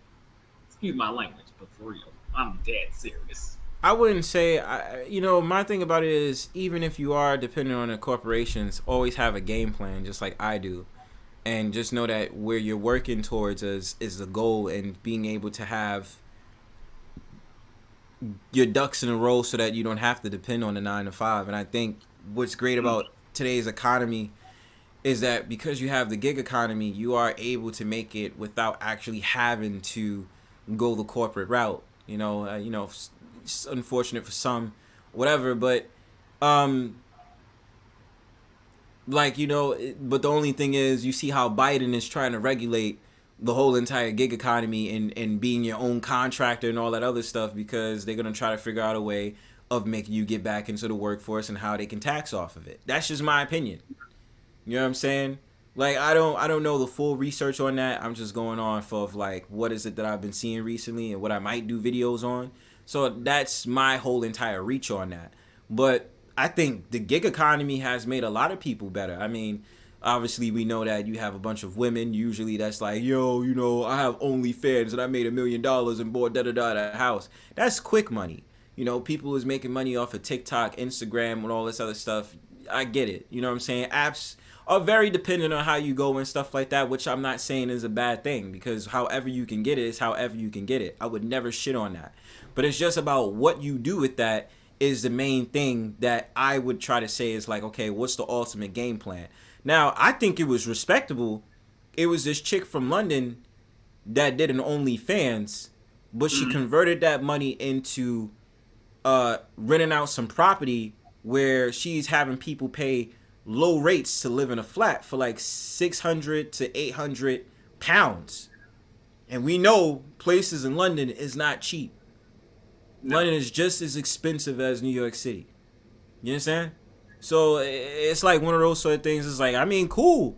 Excuse my language, but for real, I'm dead serious. I wouldn't say, my thing about it is, even if you are dependent on the corporations, always have a game plan, just like I do. And just know that where you're working towards is the goal, and being able to have your ducks in a row so that you don't have to depend on the 9-to-5. And I think what's great about today's economy is that because you have the gig economy, you are able to make it without actually having to go the corporate route. It's unfortunate for some, whatever, but Like, you know, but the only thing is, you see how Biden is trying to regulate the whole entire gig economy and being your own contractor and all that other stuff, because they're going to try to figure out a way of making you get back into the workforce and how they can tax off of it. That's just my opinion. You know what I'm saying? Like, I don't know the full research on that. I'm just going off of, like, what is it that I've been seeing recently and what I might do videos on. So that's my whole entire reach on that. But I think the gig economy has made a lot of people better. I mean, obviously we know that you have a bunch of women. Usually that's like, yo, you know, I have OnlyFans and I made $1 million and bought da-da-da at a house. That's quick money. You know, people is making money off of TikTok, Instagram, and all this other stuff. I get it. You know what I'm saying? Apps are very dependent on how you go and stuff like that, which I'm not saying is a bad thing, because however you can get it is however you can get it. I would never shit on that. But it's just about what you do with that is the main thing that I would try to say is like, okay, what's the ultimate game plan? Now, I think it was respectable. It was this chick from London that did an OnlyFans, but she converted that money into renting out some property where she's having people pay low rates to live in a flat for like 600 to 800 pounds. And we know places in London is not cheap. No. London is just as expensive as New York City. You understand? So it's like one of those sort of things. It's like, I mean, cool.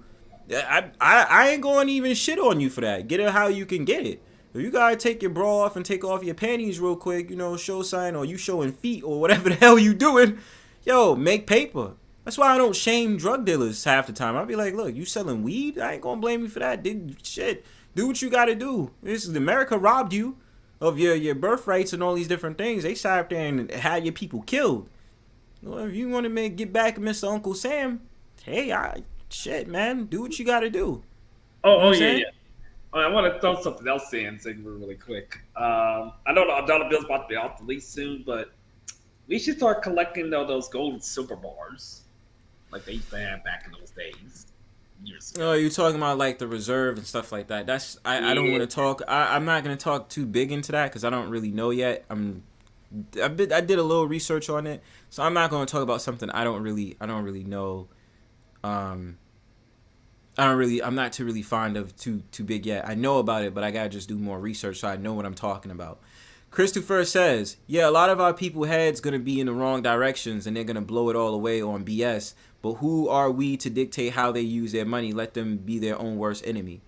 I ain't going to even shit on you for that. Get it how you can get it. If you gotta take your bra off and take off your panties real quick, you know, show sign, or you showing feet or whatever the hell you doing, yo, make paper. That's why I don't shame drug dealers half the time. I'll be like, look, you selling weed? I ain't gonna blame you for that. Shit, do what you gotta do. This is America robbed you of your birthrights and all these different things. They sat up there and had your people killed. Well, if you want to get back at Mr. Uncle Sam, hey, shit, man, do what you gotta do. Oh yeah. I want to throw something else in really quick. I know the dollar bill's about to be off the lease soon, but we should start collecting those gold and silver bars like they used to have back in those days. Oh, you're talking about like the reserve and stuff like that. That's I don't want to talk. I'm not gonna talk too big into that because I don't really know yet. I did a little research on it, so I'm not gonna talk about something I don't really know. I'm not too really fond of too big yet. I know about it, but I gotta just do more research so I know what I'm talking about. Christopher says, yeah, a lot of our people heads gonna be in the wrong directions and they're gonna blow it all away on BS. But who are we to dictate how they use their money? Let them be their own worst enemy.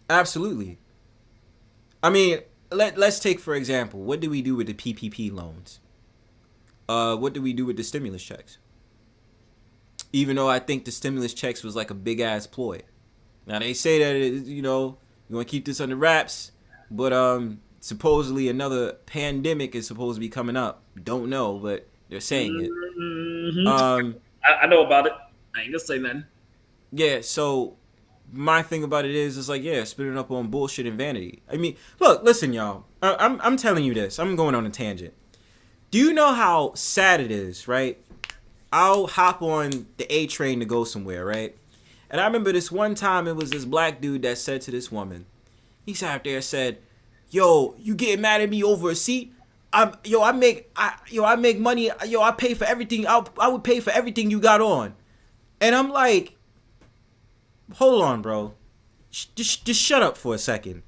Absolutely. I mean, let's take for example, what do we do with the PPP loans? What do we do with the stimulus checks? Even though I think the stimulus checks was like a big ass ploy. Now they say that you want to keep this under wraps, but supposedly another pandemic is supposed to be coming up. Don't know, but they're saying it. Mm-hmm. I know about it. I ain't gonna say nothing. Yeah, so my thing about it is like, yeah, spinning up on bullshit and vanity. I mean, look, listen, y'all. I'm telling you this. I'm going on a tangent. Do you know how sad it is, right? I'll hop on the A train to go somewhere, right? And I remember this one time, it was this black dude that said to this woman, he sat up there and said, yo, you getting mad at me over a seat? I make money. I pay for everything. I would pay for everything you got on. And I'm like, hold on, bro. Just shut up for a second.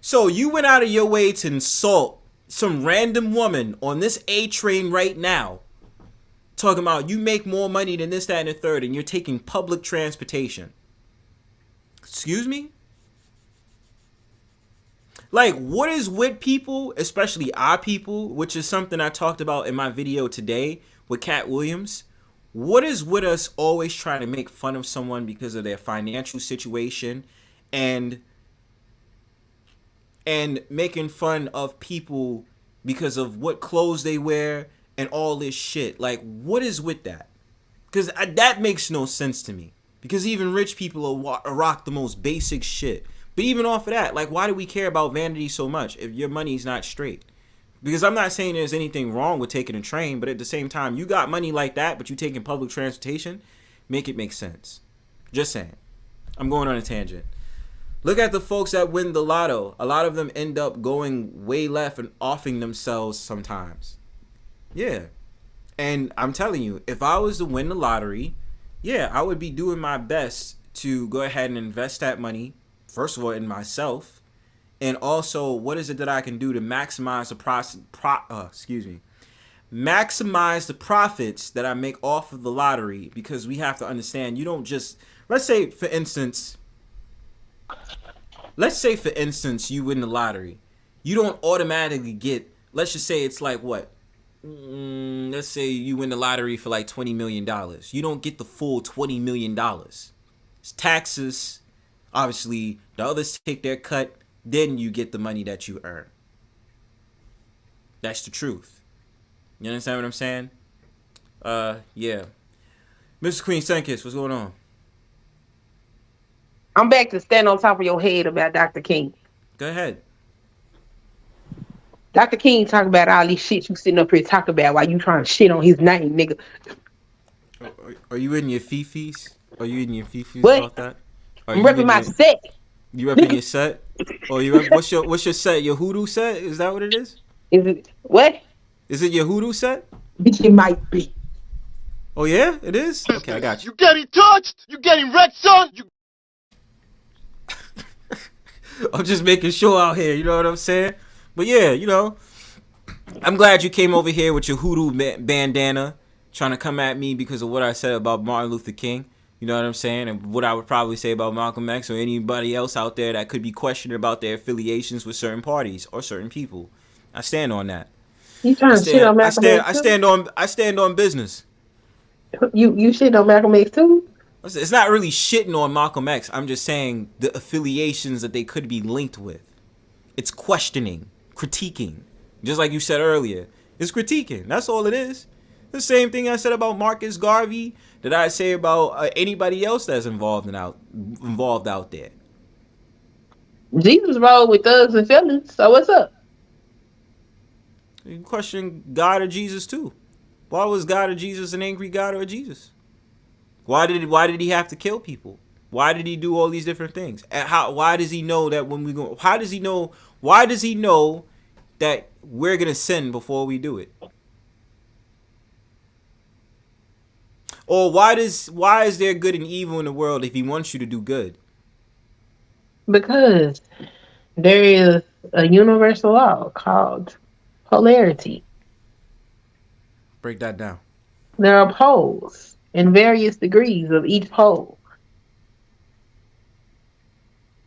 So you went out of your way to insult some random woman on this A train right now, talking about you make more money than this, that, and the third, and you're taking public transportation. Excuse me? Like, what is with people, especially our people, which is something I talked about in my video today with Cat Williams. What is with us always trying to make fun of someone because of their financial situation and making fun of people because of what clothes they wear and all this shit? Like, what is with that? Because that makes no sense to me. Because even rich people rock the most basic shit. But even off of that, like, why do we care about vanity so much if your money's not straight? Because I'm not saying there's anything wrong with taking a train, but at the same time, you got money like that, but you taking public transportation, make it make sense. Just saying. I'm going on a tangent. Look at the folks that win the lotto. A lot of them end up going way left and offing themselves sometimes. Yeah. And I'm telling you, if I was to win the lottery, yeah, I would be doing my best to go ahead and invest that money, first of all, in myself. And also, what is it that I can do to maximize the maximize the profits that I make off of the lottery? Because we have to understand, you don't just, let's say for instance, you win the lottery. You don't automatically get, let's just say it's like what? Let's say you win the lottery for like $20 million. You don't get the full $20 million. It's taxes. Obviously, the others take their cut. Then you get the money that you earn. That's the truth. You understand what I'm saying? Yeah. Mr. Queen Sunkissed, what's going on? I'm back to stand on top of your head about Dr. King. Go ahead. Dr. King talking about all these shit you sitting up here talking about while you trying to shit on his name, nigga. Are you in your fifis? Are you in your fifis what? about that? I'm repping my set. You repping your set? Or you rep, what's your set? Your hoodoo set? Is that what it is? Is it what? Is it your hoodoo set? Bitch, it might be. Oh yeah, it is? Okay, I got you. You getting touched? You getting wrecked, son? I'm just making sure out here, you know what I'm saying? But yeah, you know, I'm glad you came over here with your hoodoo bandana trying to come at me because of what I said about Martin Luther King. You know what I'm saying? And what I would probably say about Malcolm X or anybody else out there that could be questioned about their affiliations with certain parties or certain people. I stand on that. You trying to shit on Malcolm X too? I stand on business. You shit on Malcolm X too? It's not really shitting on Malcolm X. I'm just saying the affiliations that they could be linked with. It's questioning, critiquing. Just like you said earlier. It's critiquing. That's all it is. The same thing I said about Marcus Garvey that I say about anybody else that's involved out there. Jesus rolled with thugs and felons, so what's up? You question God or Jesus too. Why was God or Jesus an angry God or a Jesus? Why did he have to kill people? Why did he do all these different things? And why does he know that when we go? Why does he know that we're gonna sin before we do it? Or why is there good and evil in the world if he wants you to do good? Because there is a universal law called polarity. Break that down. There are poles in various degrees of each pole.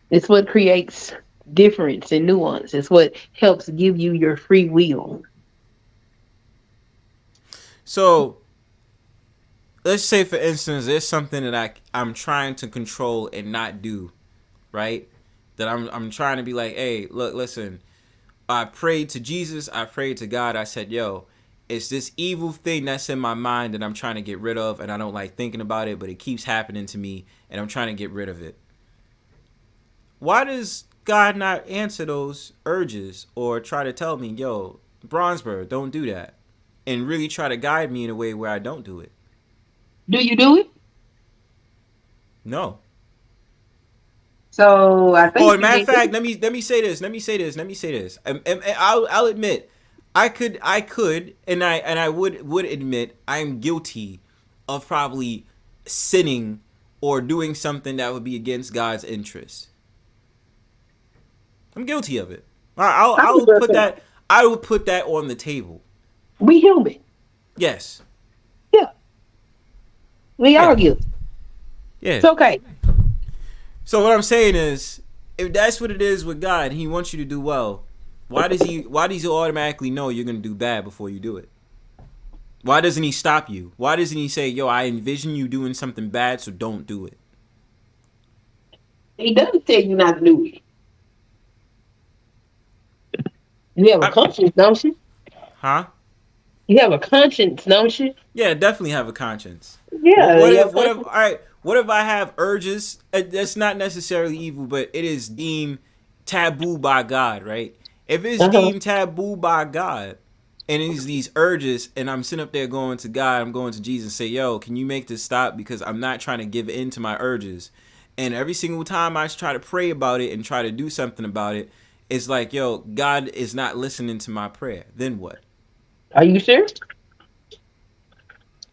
It's what creates difference and nuance. It's what helps give you your free will. So, let's say, for instance, there's something that I'm trying to control and not do, right? That I'm trying to be like, hey, look, listen, I prayed to Jesus, I prayed to God, I said, yo, it's this evil thing that's in my mind that I'm trying to get rid of, and I don't like thinking about it, but it keeps happening to me, and I'm trying to get rid of it. Why does God not answer those urges or try to tell me, yo, Bronzebird, don't do that, and really try to guide me in a way where I don't do it? Do you do it? No. So I think. Oh, matter of fact, let me say this. I'll admit, I could, and I would admit I'm guilty of probably sinning or doing something that would be against God's interest. I'm guilty of it. I would put that on the table. We human. Yes. Yeah. We are guilty. Yeah. It's okay. So what I'm saying is, if that's what it is with God, and He wants you to do well, why does He automatically know you're gonna do bad before you do it? Why doesn't He stop you? Why doesn't He say, yo, I envision you doing something bad, so don't do it? He doesn't tell you not to do it. You have a conscience, don't you? Huh? You have a conscience, don't you? Yeah, definitely have a conscience. Yeah. What if I have urges? That's not necessarily evil, but it is deemed taboo by God, right? If it's deemed taboo by God, and it's these urges, and I'm sitting up there going to God, I'm going to Jesus and say, yo, can you make this stop? Because I'm not trying to give in to my urges. And every single time I try to pray about it and try to do something about it, it's like, yo, God is not listening to my prayer. Then what? Are you sure?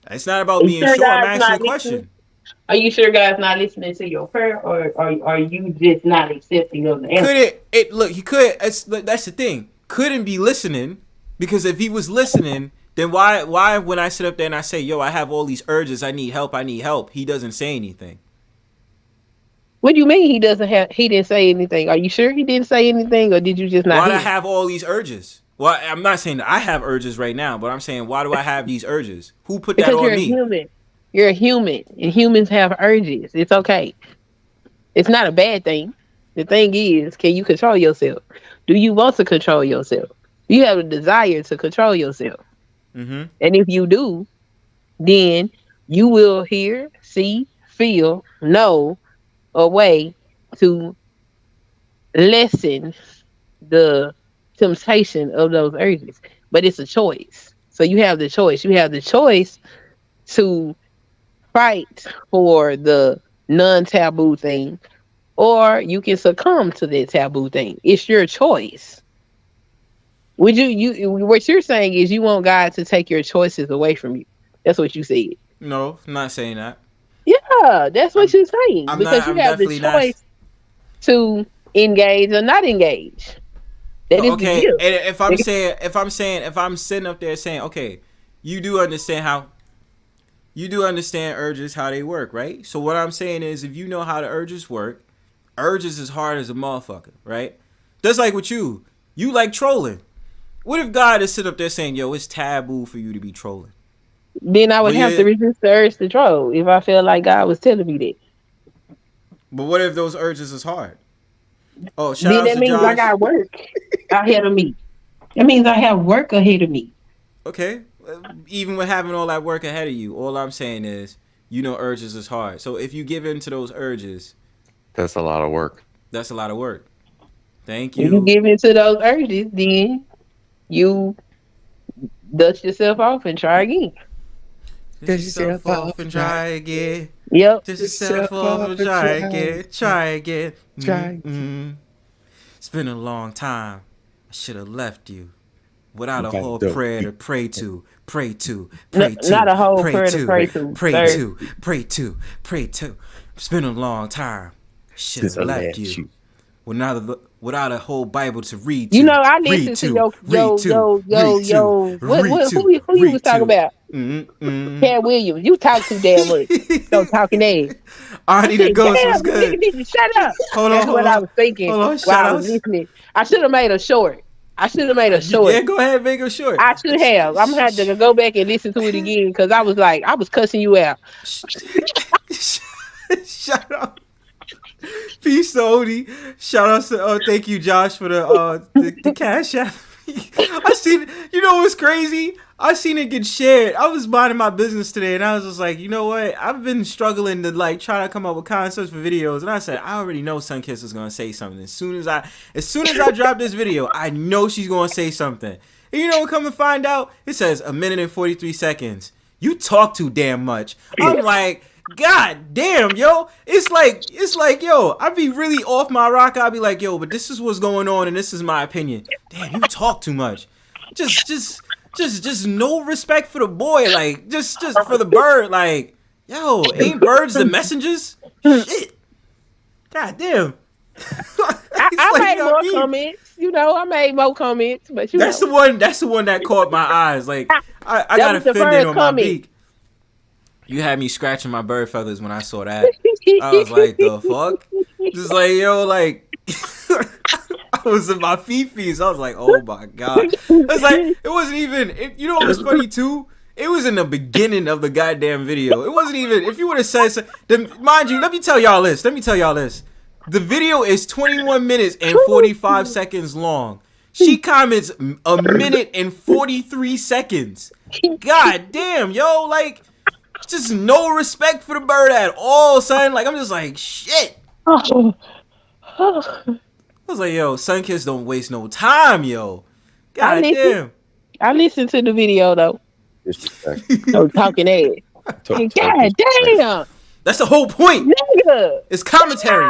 It's not about being short. I'm asking a question. Are you sure God's not listening to your prayer, or are you just not accepting of the answer? Could it look? He could. That's the thing. Couldn't be listening, because if he was listening, then why when I sit up there and I say, yo, I have all these urges, I need help, he doesn't say anything? What do you mean he didn't say anything? Are you sure he didn't say anything, or did you just not? Why do I have all these urges? Well, I'm not saying that I have urges right now, but I'm saying, why do I have these urges? Who put that on me? Because you're a human. You're a human, and humans have urges. It's okay. It's not a bad thing. The thing is, can you control yourself? Do you want to control yourself? You have a desire to control yourself. Mm-hmm. And if you do, then you will hear, see, feel, know a way to lessen the temptation of those urges. But it's a choice. So you have the choice. You have the choice to fight for the non-taboo thing, or you can succumb to that taboo thing. It's your choice. Would you what you're saying is you want God to take your choices away from you. That's what you said. No, I'm not saying that. Yeah, that's what you're saying. Because you have the choice to engage or not engage. That is okay. the deal. And if I'm sitting up there saying, okay, you do understand urges, how they work, right? So what I'm saying is, if you know how the urges work, urges is hard as a motherfucker, right? Just like with you like trolling. What if God is sitting up there saying, yo, it's taboo for you to be trolling? Then I would have to resist the urge to troll if I felt like God was telling me that. But what if those urges is hard? Oh, then that means Josh. I got work ahead of me. That means I have work ahead of me. Okay. Even with having all that work ahead of you, all I'm saying is, urges is hard. So if you give in to those urges, that's a lot of work. That's a lot of work. Thank you. If you give in to those urges, then you dust yourself off and try again. Dust yourself off and try again. Yep. Dust yourself off and try again. Try again. It's been a long time. I should have left you without a whole prayer to pray to. Not a whole prayer to pray to. It's been a long time. I should have left you without a whole Bible to read to. I listened to yo. Who you was talking about? Cat Williams. You talk too damn much. So talking ass. Artie the Ghost was good. Shut up. That's what I was thinking while I was listening. I should have made a short. Yeah, go ahead, make a short. I should have. I'm gonna have to go back and listen to it again, because I was cussing you out. Shut up. Peace to Odie. Shout out to thank you, Josh, for the cash app. I seen, what's crazy? I seen it get shared. I was minding my business today, and I was just like, you know what? I've been struggling to try to come up with concepts for videos, and I said, I already know Sunkissed is gonna say something. As soon as I drop this video, I know she's gonna say something. And you know what? Come to find out, it says 1 minute and 43 seconds. You talk too damn much. I'm like, God damn, yo. It's like, yo, I'd be really off my rock. I'd be like, yo, but this is what's going on, and this is my opinion. Damn, you talk too much. Just no respect for the boy. Like, just for the bird. Like, yo, ain't birds the messengers? Shit. God damn. I made more comments. I made more comments, but that's the one that caught my eyes. Like, I got offended on my beak. You had me scratching my bird feathers when I saw that. I was like, the fuck? Just like, yo, like, I was in my feet. I was like, oh my God. It's like, it wasn't even, you know what was funny too? It was in the beginning of the goddamn video. It wasn't even, if you would have said so, then, mind you, let me tell y'all this. The video is 21 minutes and 45 seconds long. She comments 1 minute and 43 seconds. God damn, yo, like, just no respect for the bird at all, son. Like, I'm just like, shit. I was like, yo, Sunkissed don't waste no time, yo. God damn. I listened to the video, though. No talking ass. God damn. That's the whole point. Nigga. It's commentary.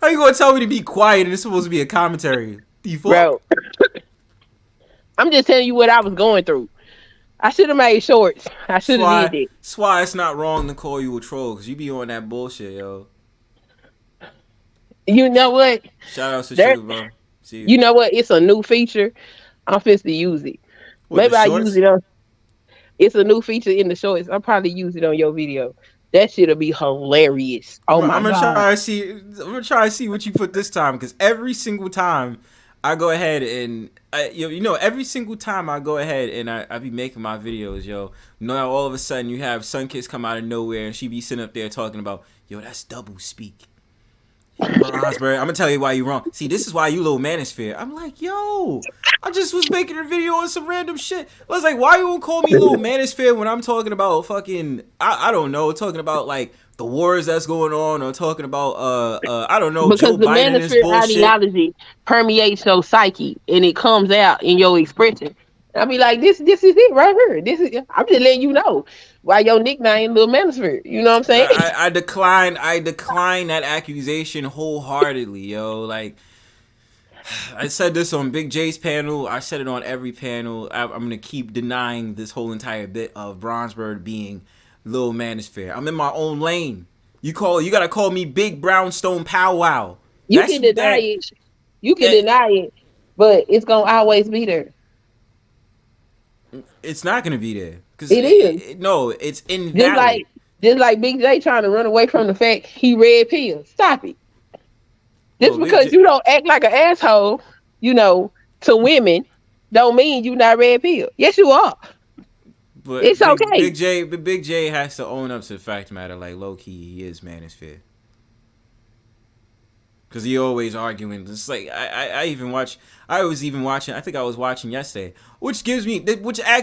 How you gonna tell me to be quiet and it's supposed to be a commentary? Bro, I'm just telling you what I was going through. I should have made shorts. I should have did that. That's why it's not wrong to call you a troll, because you be on that bullshit, yo. You know what? Shout out to Sugar, bro. See you know what? It's a new feature. I'm supposed to use it. What, Maybe I use it on. It's a new feature in the shorts. I'll probably use it on your video. That shit'll be hilarious. Oh my god! I'm gonna try to see what you put this time, because every single time I go ahead and every single time I go ahead and I be making my videos, yo. Now all of a sudden you have Sunkissed come out of nowhere and she be sitting up there talking about, yo, that's double speak. Bronzebird, I'm gonna tell you why you wrong. See, this is why you little manosphere. I'm like, yo, I just was making a video on some random shit. I was like, why you gonna call me little manosphere when I'm talking about fucking I don't know, talking about like the wars that's going on, or talking about I don't know, because Joe the Biden and his manosphere bullshit. ideology permeates your psyche and it comes out in your expression. I be like, this is it right here. I'm just letting you know why your nickname Little Manosphere. You know what I'm saying? I decline that accusation wholeheartedly, yo. Like, I said this on Big J's panel. I said it on every panel. I'm gonna keep denying this whole entire bit of Bronzebird being Little Manosphere. I'm in my own lane. You gotta call me Big Brownstone Powwow. You can deny it. You can deny it, but it's gonna always be there. It's not gonna be there. It is. No, it's invalid. Just like Big J trying to run away from the fact he red pills. Stop it. Just because you don't act like an asshole, to women, don't mean you not red pill. Yes, you are. But it's okay. Big J has to own up to the fact matter. Like, low key, he is manosphere. Because he always arguing. It's like I was even watching. I think I was watching yesterday, which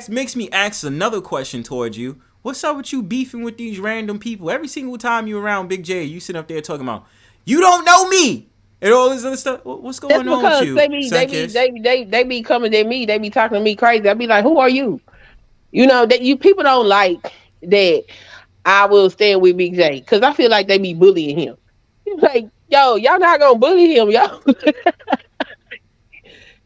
makes me ask another question towards you. What's up with you beefing with these random people? Every single time you around Big J, you sit up there talking about, you don't know me and all this other stuff. What's going on with you? They be coming at me. They be talking to me crazy. I be like, who are you? That you people don't like that I will stand with Big J, because I feel like they be bullying him. Like, yo, y'all not gonna bully him, yo.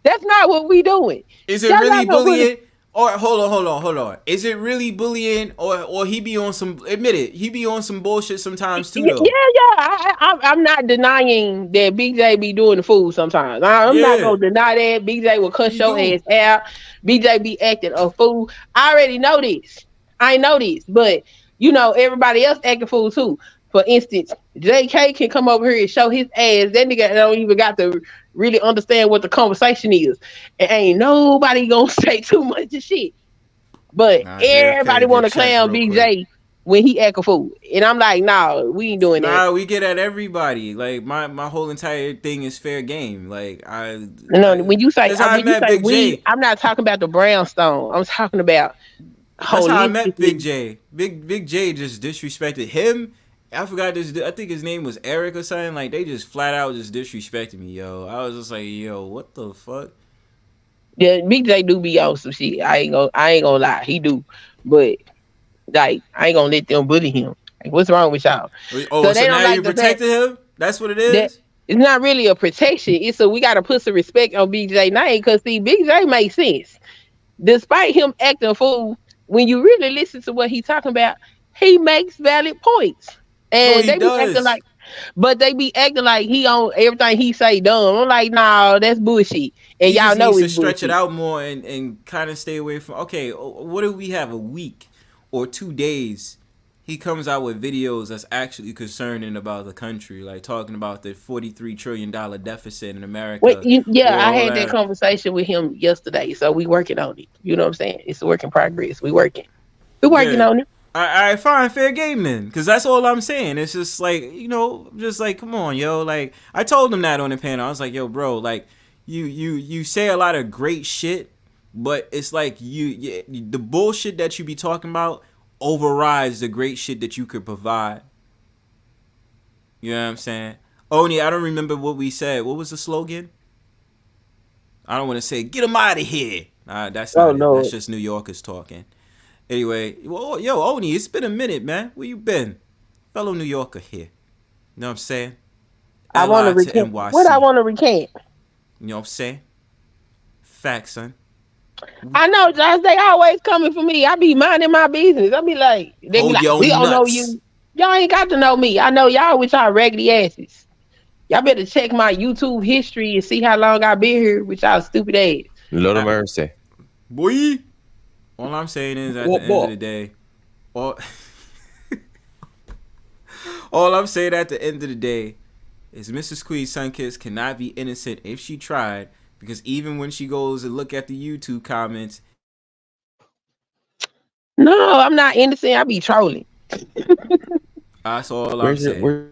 That's not what we doing. Is it really bullying? Or hold on. Is it really bullying, or he be on some? Admit it, he be on some bullshit sometimes too, though. Yeah. I'm not denying that Big J be doing the fool sometimes. I'm not gonna deny that. Big J will cuss your ass out. Big J be acting a fool. I already know this. I know this, but everybody else acting fool too. For instance, JK can come over here and show his ass. That nigga don't even got to really understand what the conversation is. And ain't nobody gonna say too much of shit. But everybody want to clown Big J when he act a fool. And I'm like, nah, we ain't doing that. Nah, we get at everybody. Like, my whole entire thing is fair game. Like, when you say we, I'm not talking about the Brownstone. I'm talking about that's how I met Big J. Big J just disrespected him. I forgot this. I think his name was Eric or something. Like, they just flat out just disrespected me, yo. I was just like, yo, what the fuck? Yeah, Big J do be on some shit. I ain't gonna lie, he do. But like, I ain't gonna let them bully him. Like, what's wrong with y'all? Oh, so now you protected him? That's what it is? It's not really a protection. It's we gotta put some respect on Big J name, because see, Big J makes sense. Despite him acting a fool, when you really listen to what he's talking about, he makes valid points. And they be acting like, but they be acting like he on everything he say dumb. I'm like, nah, that's bullshit. And y'all know it's to stretch it out more and kind of stay away from. Okay, what do we have? A week or 2 days? He comes out with videos that's actually concerning about the country, like talking about the $43 trillion deficit in America. I had that conversation with him yesterday, so we working on it. You know what I'm saying? It's a work in progress. We working on it. I find fair game then, because that's all I'm saying. It's just like, just like, come on, yo. Like, I told him that on the panel. I was like, yo, bro, like, you say a lot of great shit, but it's like the bullshit that you be talking about overrides the great shit that you could provide. You know what I'm saying? Oni, I don't remember what we said. What was the slogan? I don't want to say, get him out of here. That's not it. That's just New Yorkers talking. Anyway, well, yo, Oni, it's been a minute, man. Where you been? Fellow New Yorker here. You know what I'm saying? I want to recant. What I want to recant? You know what I'm saying? Facts, son. I know, Josh. They always coming for me. I be minding my business. I be like, they be Hold like, your we don't know nuts. you. Y'all ain't got to know me. I know y'all with y'all raggedy asses. Y'all better check my YouTube history and see how long I've been here with y'all stupid ass. Lord of mercy. Boy. All I'm saying is at the end of the day, all I'm saying at the end of the day is Mrs. Queen Sunkissed cannot be innocent if she tried, because even when she goes and look at the YouTube comments. No, I'm not innocent. I be trolling. That's all I'm saying.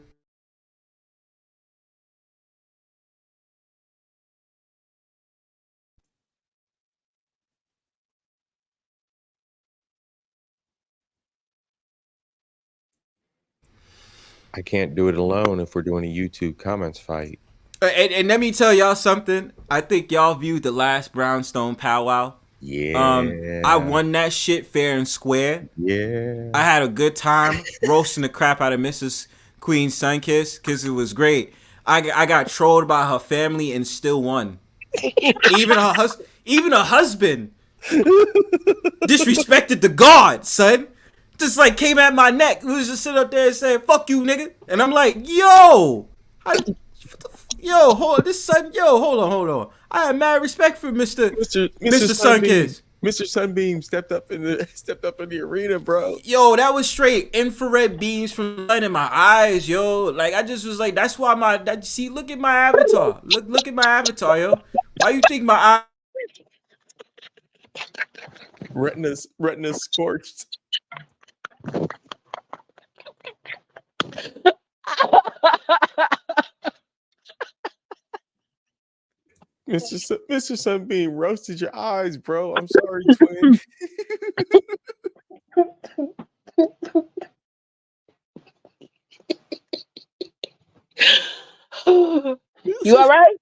I can't do it alone if we're doing a YouTube comments fight. And let me tell y'all something. I think y'all viewed the last Brownstone powwow. Yeah. I won that shit fair and square. Yeah. I had a good time roasting the crap out of Mrs. Queen Sunkissed because it was great. I got trolled by her family and still won. Even her husband disrespected the god, son. Just like came at my neck. He was just sitting up there and saying, "Fuck you, nigga." And I'm like, yo, hold on, this son, hold on. I have mad respect for Mr. Sunkissed. Mr. Sunbeam stepped up in the arena, bro. Yo, that was straight infrared beams from light in my eyes, yo. Like I just was like, that's why see, look at my avatar. Look at my avatar, yo. Why you think my eye Retina's scorched. Mr. Sunbeam roasted your eyes, bro. I'm sorry, twin. You all right?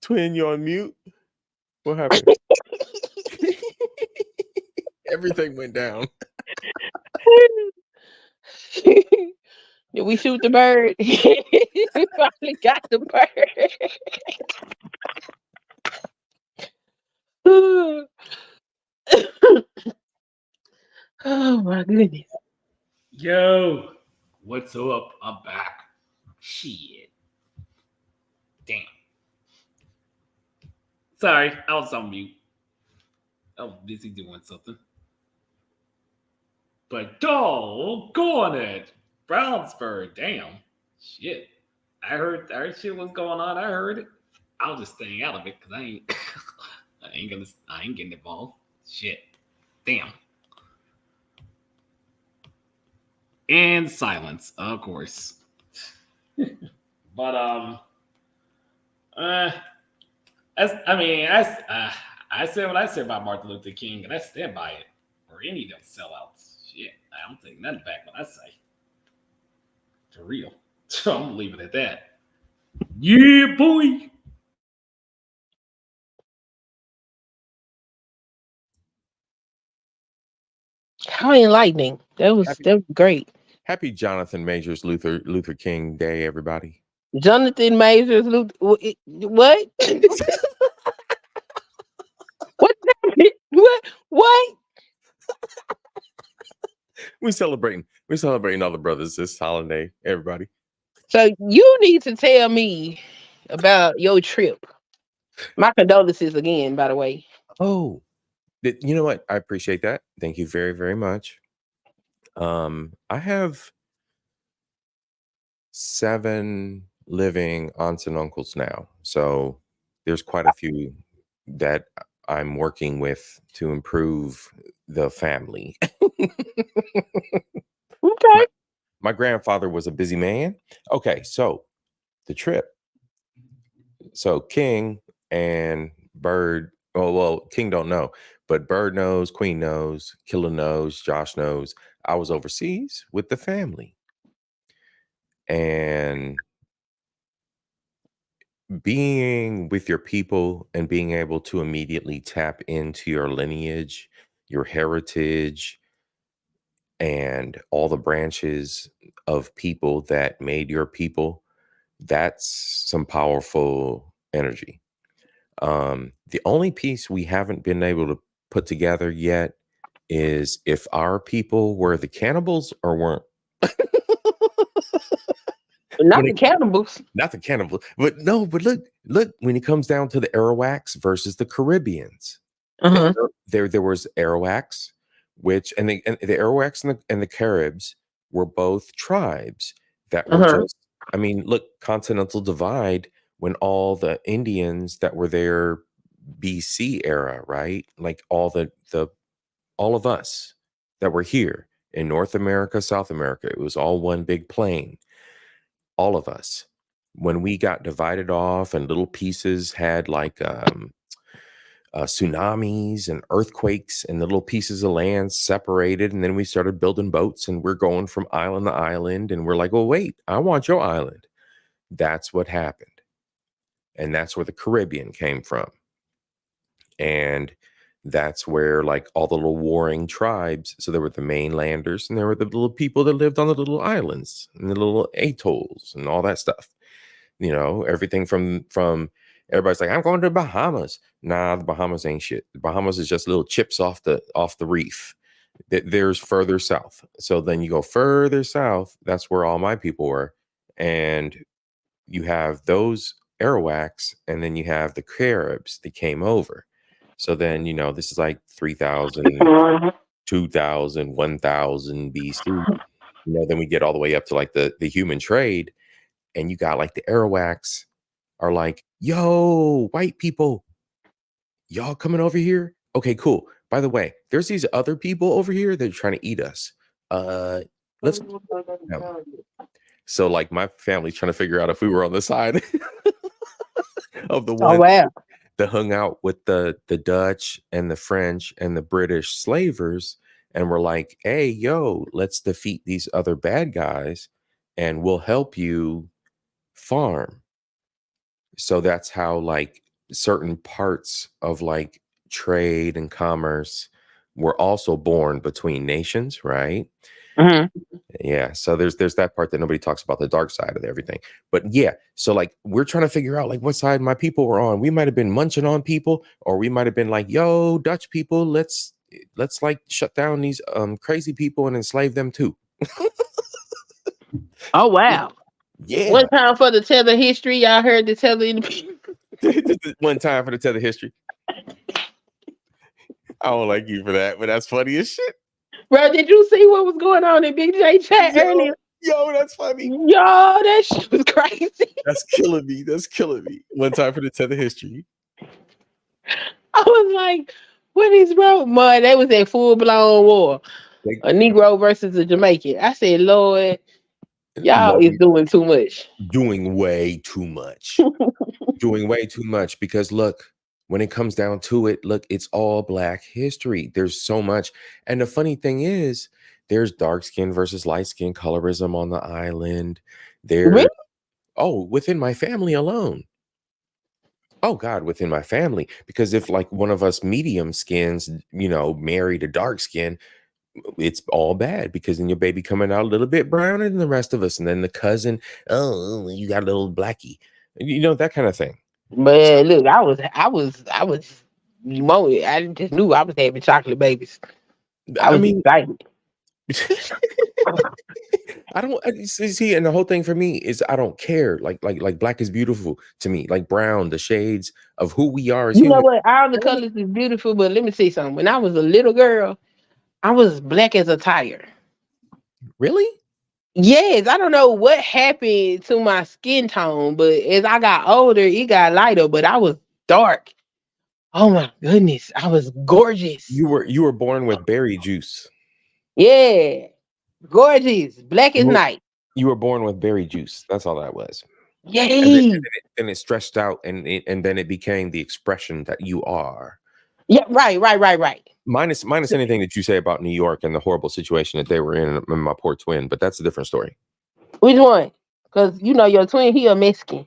Twin, you on mute? What happened? Everything went down. Did we shoot the bird? We probably got the bird. Oh my goodness. Yo, what's up? I'm back. Shit. Damn. Sorry, I was on mute. I was busy doing something. But doggone it. Brownsbird, damn. Shit. I heard shit was going on. I heard it. I'll just stay out of it because I ain't getting involved. Shit. Damn. And silence, of course. But I said what I said about Martin Luther King, and I stand by it. Or any of them sellouts. Shit, I don't take nothing back what I say. For real. So I'm gonna leave it at that. Yeah, boy. How enlightening. That was great. Happy Jonathan Majors Luther King Day, everybody. Jonathan Majors Luther what? What? We're celebrating all the brothers this holiday, everybody. So you need to tell me about your trip. My condolences again, by the way. Oh, you know what? I appreciate that. Thank you very, very much. I have 7 living aunts and uncles now, so there's quite a few that I'm working with to improve the family. Okay. My grandfather was a busy man. Okay, so the trip. So King and Bird, well, King don't know, but Bird knows, Queen knows, Killer knows, Josh knows. I was overseas with the family. And being with your people and being able to immediately tap into your lineage, your heritage, and all the branches of people that made your people, that's some powerful energy. The only piece we haven't been able to put together yet is if our people were the cannibals or weren't. Not the cannibals. Not the cannibals. But no, but look, when it comes down to the Arawaks versus the Caribbeans, there was Arawaks, which and the Arawaks and the Caribs were both tribes that were just, I mean, look, continental divide when all the Indians that were there BC era, right? Like all of us that were here in North America, South America, it was all one big plain. All of us, when we got divided off and little pieces had like tsunamis and earthquakes and the little pieces of land separated, and then we started building boats and we're going from island to island and we're like, well, wait, I want your island. That's what happened. And that's where the Caribbean came from. And that's where like all the little warring tribes. So there were the mainlanders and there were the little people that lived on the little islands and the little atolls and all that stuff. You know, everything from everybody's like, I'm going to the Bahamas. Nah, the Bahamas ain't shit. The Bahamas is just little chips off the reef. There's further south. So then you go further south. That's where all my people were. And you have those Arawaks and then you have the Caribs that came over. So then, you know, this is like 3,000, 2,000, 1,000 BC. You know, then we get all the way up to like the human trade. And you got like the Arawaks are like, yo, white people, y'all coming over here? Okay, cool. By the way, there's these other people over here that are trying to eat us. Let's. So like my family's trying to figure out if we were on the side of the one. Oh, wow. That hung out with the Dutch and the French and the British slavers and were like, hey, yo, let's defeat these other bad guys and we'll help you farm. So that's how like certain parts of like trade and commerce were also born between nations, right? Yeah, so there's that part that nobody talks about, the dark side of everything. But yeah, so like we're trying to figure out like what side my people were on. We might have been munching on people, or we might have been like, yo, Dutch people, let's like shut down these crazy people and enslave them too. Oh wow. Yeah. One time for the tether history, y'all heard the tether in the One time for the tether history. I don't like you for that, but that's funny as shit. Bro, did you see what was going on in Big J chat earlier? Yo, that's funny. Yo, that shit was crazy. That's killing me. That's killing me. One time for the tether history. I was like, what is wrong? Man, they was in full-blown war. A Negro versus a Jamaican. I said, Lord, y'all is doing too much. Doing way too much. Doing way too much because look, when it comes down to it, look, it's all Black history. There's so much. And the funny thing is, there's dark skin versus light skin colorism on the island. There, oh, within my family alone. Oh God, within my family. Because if like one of us medium skins, you know, married a dark skin, it's all bad because then your baby coming out a little bit browner than the rest of us. And then the cousin, oh, you got a little blackie. You know, that kind of thing. But look, I just knew I was having chocolate babies. I was excited. I don't see, and the whole thing for me is I don't care. Like Black is beautiful to me. Like brown, the shades of who we are. You know what? All the colors is beautiful, but let me say something. When I was a little girl, I was black as a tire. Really? Yes, I don't know what happened to my skin tone, but as I got older, it got lighter, but I was dark. Oh my goodness, I was gorgeous. You were born with berry juice. Yeah, gorgeous, black as night. You were born with berry juice. That's all that was. Yay! And it stretched out, and then it became the expression that you are. Yeah, right. Minus anything that you say about New York and the horrible situation that they were in, and my poor twin, but that's a different story. Which one? Because you know your twin, he a Mexican.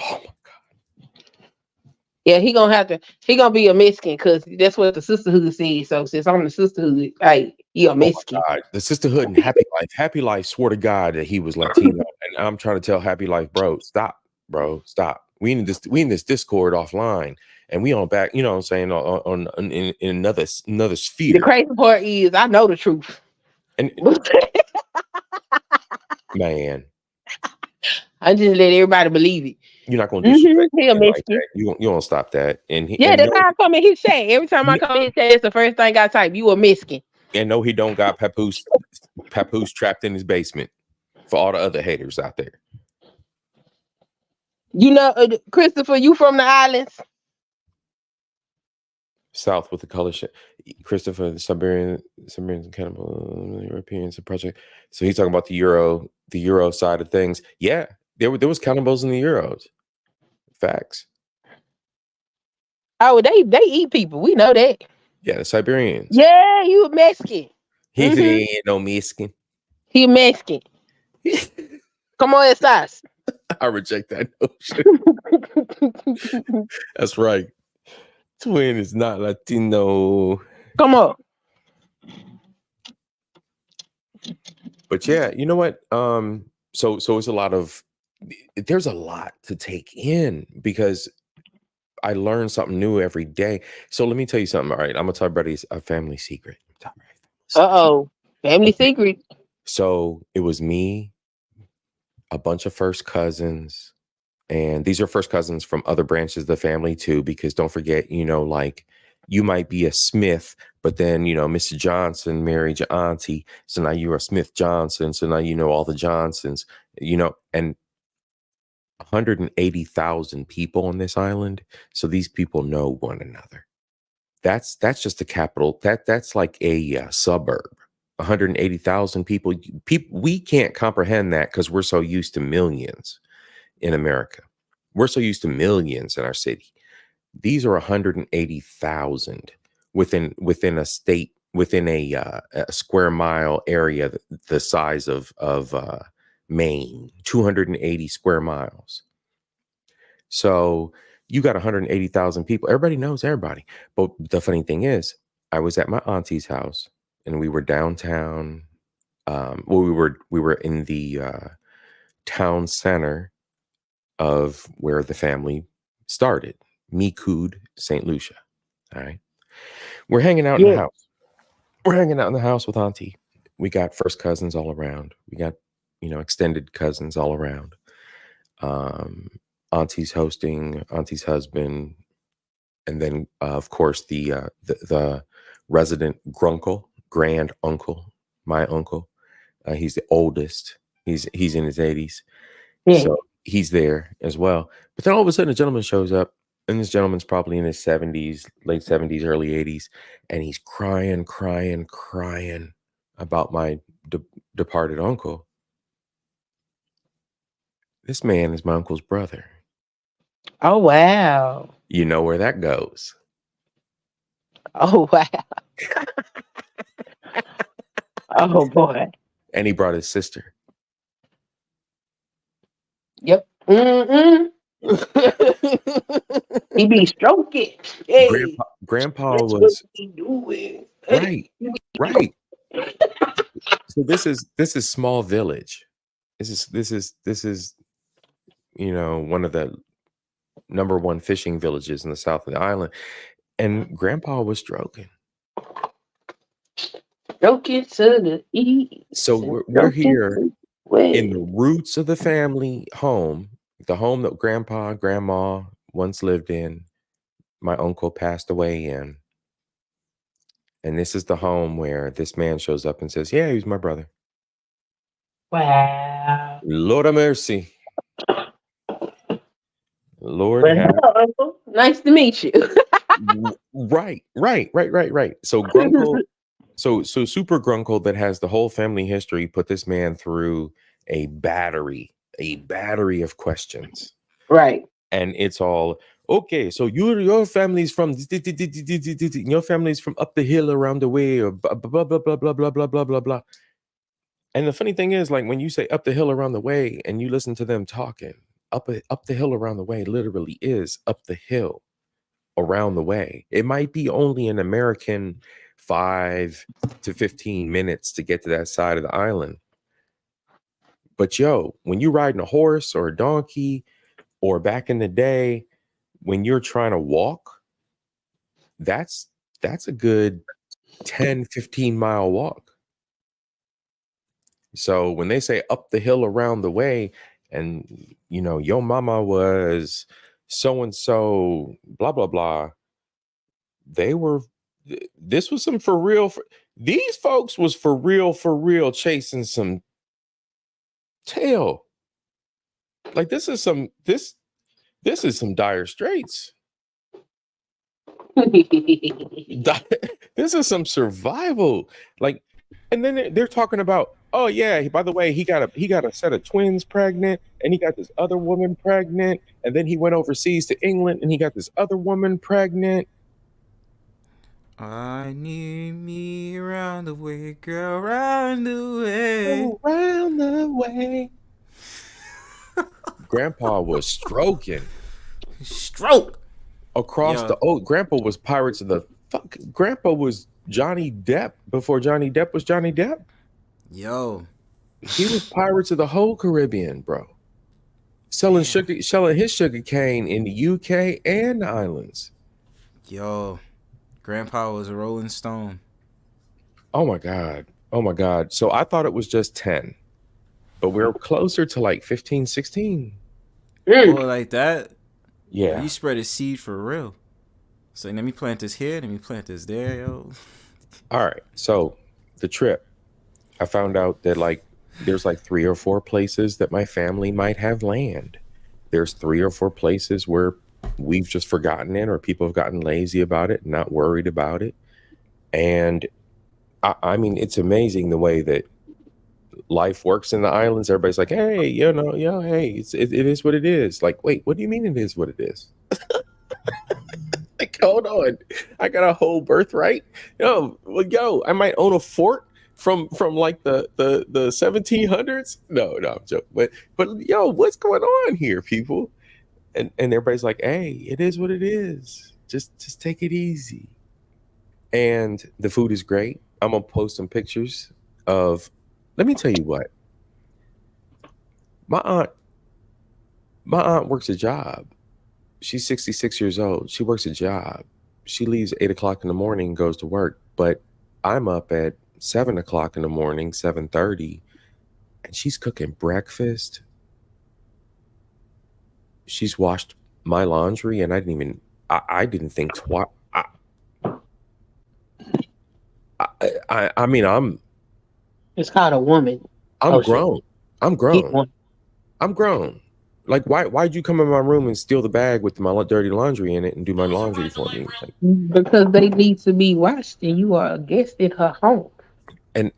Oh my God. Yeah, he gonna be a Mexican because that's what the sisterhood said. So since I'm the sisterhood, hey, he a Mexican. Oh the sisterhood and Happy Life swore to God that he was Latino, and I'm trying to tell Happy Life, bro, stop. We in this Discord offline, and we on back. You know what I'm saying, on in another sphere. The crazy part is I know the truth, and man, I just let everybody believe it. You're not going to disrespect he a him like Mexican. that. You won't stop that. And that's how I come in his chat. Every time I come in his chat, it's the first thing I type. You a Mexican. And no, he don't got Papoose trapped in his basement for all the other haters out there. You know, Christopher, you from the islands? South with the color shit. Christopher, the Siberians and cannibal Europeans, the project. So he's talking about the Euro side of things. Yeah, there was cannibals in the Euros. Facts. Oh, they eat people. We know that. Yeah, the Siberians. Yeah, you a Mexican. He ain't no Mexican. He Mexican. Come on, Esas. I reject that notion. That's right. Twin is not Latino. Come on. But yeah, you know what? So it's there's a lot to take in because I learn something new every day. So let me tell you something. All right, I'm gonna tell everybody a family secret. Family secret. So it was me, a bunch of first cousins, and these are first cousins from other branches of the family too, because don't forget, like you might be a Smith, but then, Mr. Johnson married your auntie. So now you're a Smith Johnson. So now you know all the Johnsons, and 180,000 people on this island. So these people know one another. That's just the capital. That's like a suburb. 180,000 people. We can't comprehend that because we're so used to millions in America. We're so used to millions in our city. These are 180,000 within a state, within a square mile area the size of Maine, 280 square miles. So you got 180,000 people. Everybody knows everybody. But the funny thing is, I was at my auntie's house and we were downtown. We were in the town center of where the family started, Micoud, St. Lucia. All right. We're hanging out in the house. We're hanging out in the house with auntie. We got first cousins all around. We got, extended cousins all around. Auntie's hosting, auntie's husband, and then of course the resident grand uncle, my uncle. He's the oldest. He's in his 80s. Yeah. So he's there as well. But then all of a sudden a gentleman shows up, and this gentleman's probably in his 70s, late 70s, early 80s, and he's crying about my departed uncle. This man is my uncle's brother. Oh, wow. You know where that goes. Oh, wow. Oh, boy. And he brought his sister. Yep. He be stroking. Hey, Grandpa was doing. Right. So this is small village. This is one of the number one fishing villages in the south of the island, and Grandpa was stroking to the east. So we're here in the roots of the family home, the home that Grandpa, Grandma once lived in. My uncle passed away in, and this is the home where this man shows up and says, "Yeah, he's my brother." Wow. Lord of mercy. Lord, hello, Uncle. Nice to meet you. Right. So Grunkle, so Super Grunkle, that has the whole family history, put this man through a battery of questions. Right. And it's all okay. So your family's from your family's from up the hill around the way, or blah blah blah blah blah blah blah blah blah blah. And the funny thing is, like, when you say up the hill around the way and you listen to them talking, up the hill around the way literally is up the hill. around the way. It might be only an American 5 to 15 minutes to get to that side of the island. But yo, when you're riding a horse or a donkey, or back in the day when you're trying to walk, that's a good 10, 15-mile walk. So when they say up the hill around the way, and you know, your mama was so and so, blah blah blah, this was some for real. These folks was for real chasing some tail. Like this is some dire straits. This is some survival. Like, and then they're talking about, oh yeah, by the way, he got a set of twins pregnant, and he got this other woman pregnant, and then he went overseas to England and he got this other woman pregnant. I need me around the way, girl, round the way. Around the way. Grandpa was stroking. Stroke. Across the old. Grandpa was Pirates of the fuck. Grandpa was Johnny Depp before Johnny Depp was Johnny Depp. Yo. He was Pirates of the whole Caribbean, bro. Selling his sugar cane in the UK and the islands. Yo. Grandpa was a Rolling Stone. Oh my God. Oh my God. So I thought it was just 10. But we're closer to like 15, 16. Oh, like that? Yeah. You spread a seed for real. So let me plant this here, let me plant this there, yo. All right. So the trip, I found out that like there's like 3 or 4 places that my family might have land. There's 3 or 4 places where we've just forgotten it, or people have gotten lazy about it, not worried about it. And I mean, it's amazing the way that life works in the islands. Everybody's like, hey, you know, hey, it is what it is. Like, wait, what do you mean it is what it is? Like, hold on, I got a whole birthright. Yo, I might own a fort from like the 1700s. No, I'm joking. But yo, what's going on here, people? And everybody's like, hey, it is what it is. Just take it easy. And the food is great. I'm gonna post some pictures of. Let me tell you what. My aunt works a job. She's 66 years old. She works a job. She leaves 8 o'clock in the morning and goes to work. But I'm up at 7 o'clock in the morning, 7:30, and she's cooking breakfast. She's washed my laundry, and I didn't think twice. I mean, it's called a woman. I'm grown. I'm grown. Like, why'd you come in my room and steal the bag with my dirty laundry in it and do my laundry for me? Like, because they need to be washed, and you are a guest in her home. And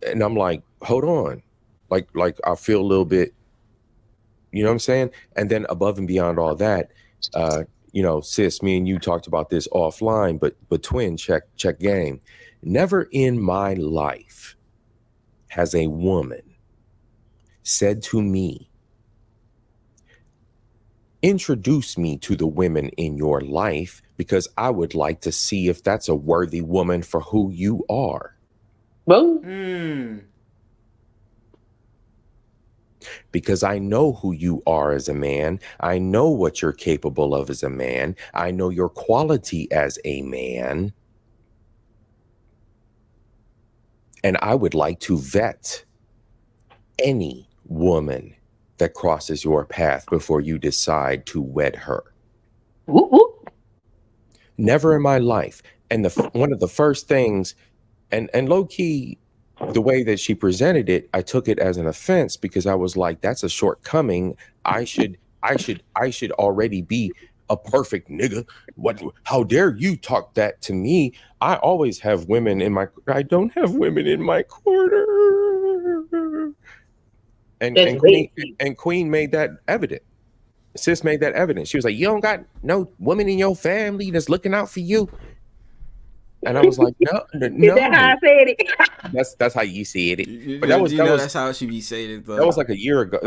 I'm like, hold on, like I feel a little bit, you know what I'm saying? And then above and beyond all that, you know, sis, me and you talked about this offline, but twin, check game. Never in my life has a woman said to me, introduce me to the women in your life, because I would like to see if that's a worthy woman for who you are. Boom. Because I know who you are as a man. I know what you're capable of as a man. I know your quality as a man. And I would like to vet any woman that crosses your path before you decide to wed her. Ooh. Never in my life. And one of the first things, and low key, the way that she presented it, I took it as an offense, because I was like, that's a shortcoming. I should already be a perfect nigga. How dare you talk that to me? I always have women in I don't have women in my corner. And Queen made that evident. Sis made that evident. She was like, you don't got no woman in your family that's looking out for you. And I was like, no. Is that how I said it? That's how you see it. But that's how she be saying it, though. That was like a year ago.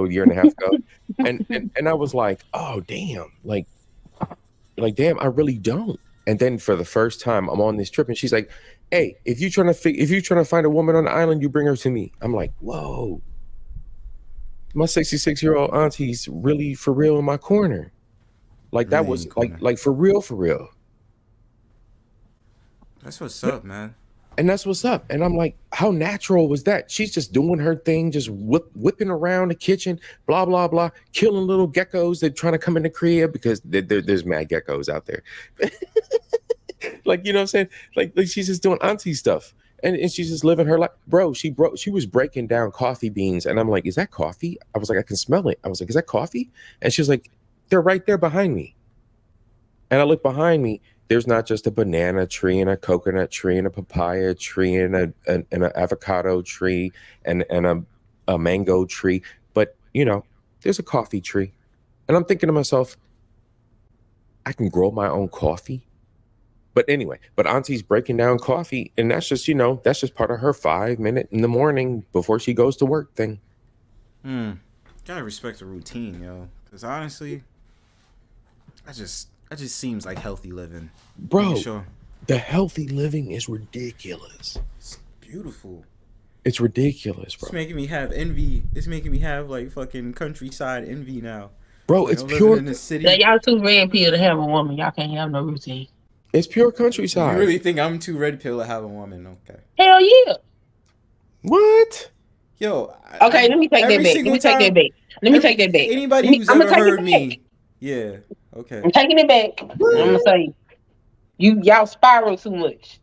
A year and a half ago. and I was like, oh damn, like like, damn, I really don't. And then for the first time, I'm on this trip, and she's like, "Hey, if you're trying to find a woman on the island, you bring her to me." I'm like, "Whoa, my 66-year-old auntie's really for real in my corner." Like that was like for real, for real. That's what's up, man. And that's what's up. And I'm like, how natural was that? She's just doing her thing, just whipping around the kitchen, blah, blah, blah, killing little geckos that trying to come in the crib because there's mad geckos out there. Like, you know what I'm saying? Like she's just doing auntie stuff. And she's just living her life. Bro, she was breaking down coffee beans. And I'm like, is that coffee? I was like, I can smell it. I was like, is that coffee? And she was like, they're right there behind me. And I look behind me. There's not just a banana tree and a coconut tree and a papaya tree and an avocado tree and a mango tree, but you know, there's a coffee tree. And I'm thinking to myself, I can grow my own coffee. But anyway, Auntie's breaking down coffee, and that's just, you know, that's just part of her 5 minute in the morning before she goes to work thing. Gotta respect the routine, yo. Because honestly, that just seems like healthy living. Bro, sure. The healthy living is ridiculous. It's beautiful. It's ridiculous, bro. It's making me have envy. It's making me have like fucking countryside envy now. Bro, it's pure. In the city. Now, y'all too red pill to have a woman. Y'all can't have no routine. It's pure countryside. You really think I'm too red pill to have a woman? Okay. Hell yeah. What? Yo. Okay, let me take that back. Let me take that back. Anybody who's ever heard me. Yeah. Okay. I'm taking it back. What? I'm gonna say, y'all spiral too much.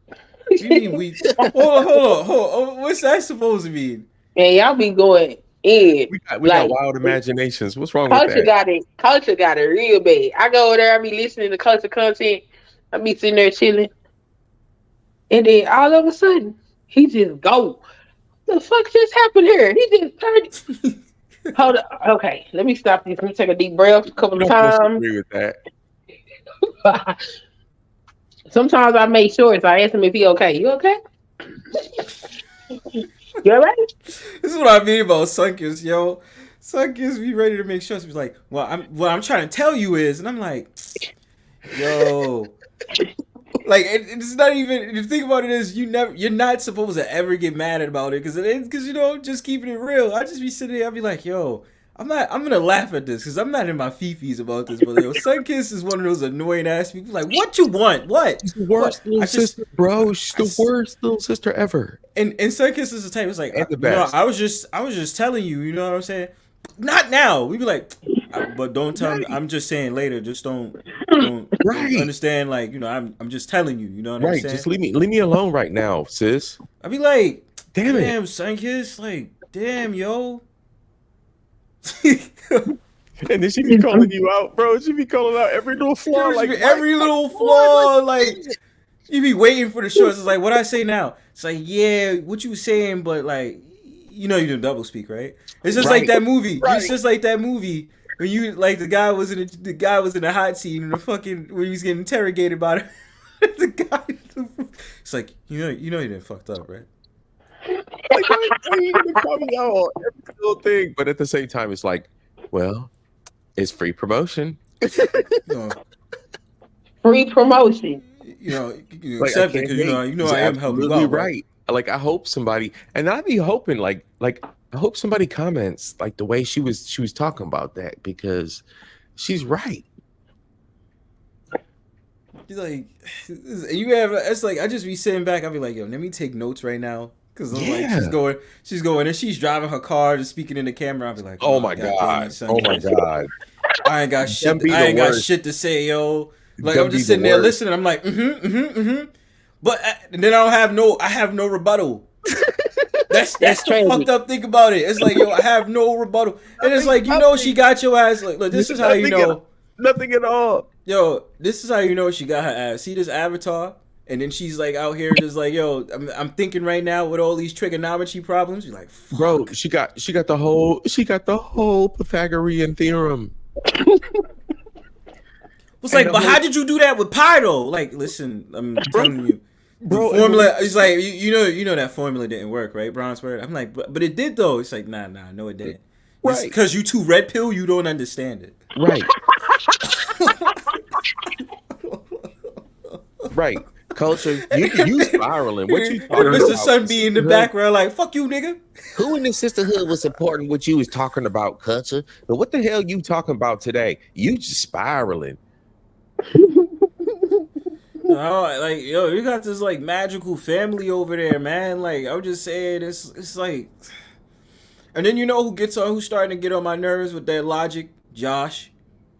You mean we? Hold on. What's that supposed to mean? Man, y'all be going in. We got wild imaginations. What's wrong with that? Culture got it real bad. I go over there, I be listening to culture content. I be sitting there chilling, and then all of a sudden, he just go. What the fuck just happened here? He just turned. Hold up. Okay, let me stop this. Let me take a deep breath a couple of times. I agree with that. Sometimes I make sure, so I ask him if he okay. You okay? You all right? This is what I mean about Sunkissed, yo. Sunkissed be ready to make sure. He's like, what I'm trying to tell you is, and I'm like, yo. Like it's not even. The thing about it is, you're not supposed to ever get mad about it because you know, just keeping it real. I just be sitting there, I'll be like, yo, I'm gonna laugh at this because I'm not in my fifis about this, but yo, Sunkissed is one of those annoying ass people. Like, what you want? What? She's the worst little sister, bro. She's the worst little sister ever. And Sunkissed is the type. It's like, I was just telling you. You know what I'm saying? Not now. We be like, but don't tell me. I'm just saying later. Just don't understand. Like, you know, I'm just telling you. You know what I'm saying? Just leave me alone right now, sis. I be like, damn Sunkissed, like, damn, yo. And then she be calling you out, bro. She be calling out every little flaw, like every little flaw, like you be waiting for the shorts. It's like, what I say now? It's like, yeah, what you saying, but like, you know, you do double speak, right? It's just like that movie. Right. It's just like that movie when you like the guy was in the hot seat and the fucking when he was getting interrogated by the guy. It's like, you know, you didn't fucked up, right? Like, you're gonna call me out on every little thing, but at the same time, it's like, well, it's free promotion. Free promotion. You accept it because you know I am helping you out, right? Like, I hope somebody, and I'd be hoping like I hope somebody comments like the way she was talking about that because she's right. Like, you have, it's like I just be sitting back. I'll be like, yo, let me take notes right now. Cause I'm like, she's going, and she's driving her car, just speaking in the camera. I'll be like, oh my god, I ain't got shit. I ain't got shit to say, yo. Like I'm just sitting there listening. I'm like, but and then I have no rebuttal. That's the fucked up thing about it. It's like, yo, I have no rebuttal, and it's like, you know, she got your ass. Like, look, this is how you know. Nothing at all. Yo, this is how you know she got her ass. See this avatar? And then she's like out here just like, yo, I'm thinking right now with all these trigonometry problems. You're like, fuck. Bro, she got the whole Pythagorean theorem. It's like, but how did you do that with pi though? Like, listen, I'm telling you, bro. Formula. It's like you know that formula didn't work, right, Bronzebird? I'm like, but it did though. It's like, nah, no, it didn't. Right? Because you too red pill, you don't understand it. Right. Right. Culture, you spiraling. What you talking Mr. about? Sunbeam in the background, like, fuck you, nigga. Who in the sisterhood was supporting what you was talking about, culture? But what the hell you talking about today? You just spiraling. Oh, like, yo, you got this like magical family over there, man. Like, I'm just saying, it's like, and then you know who's starting to get on my nerves with that logic? Josh.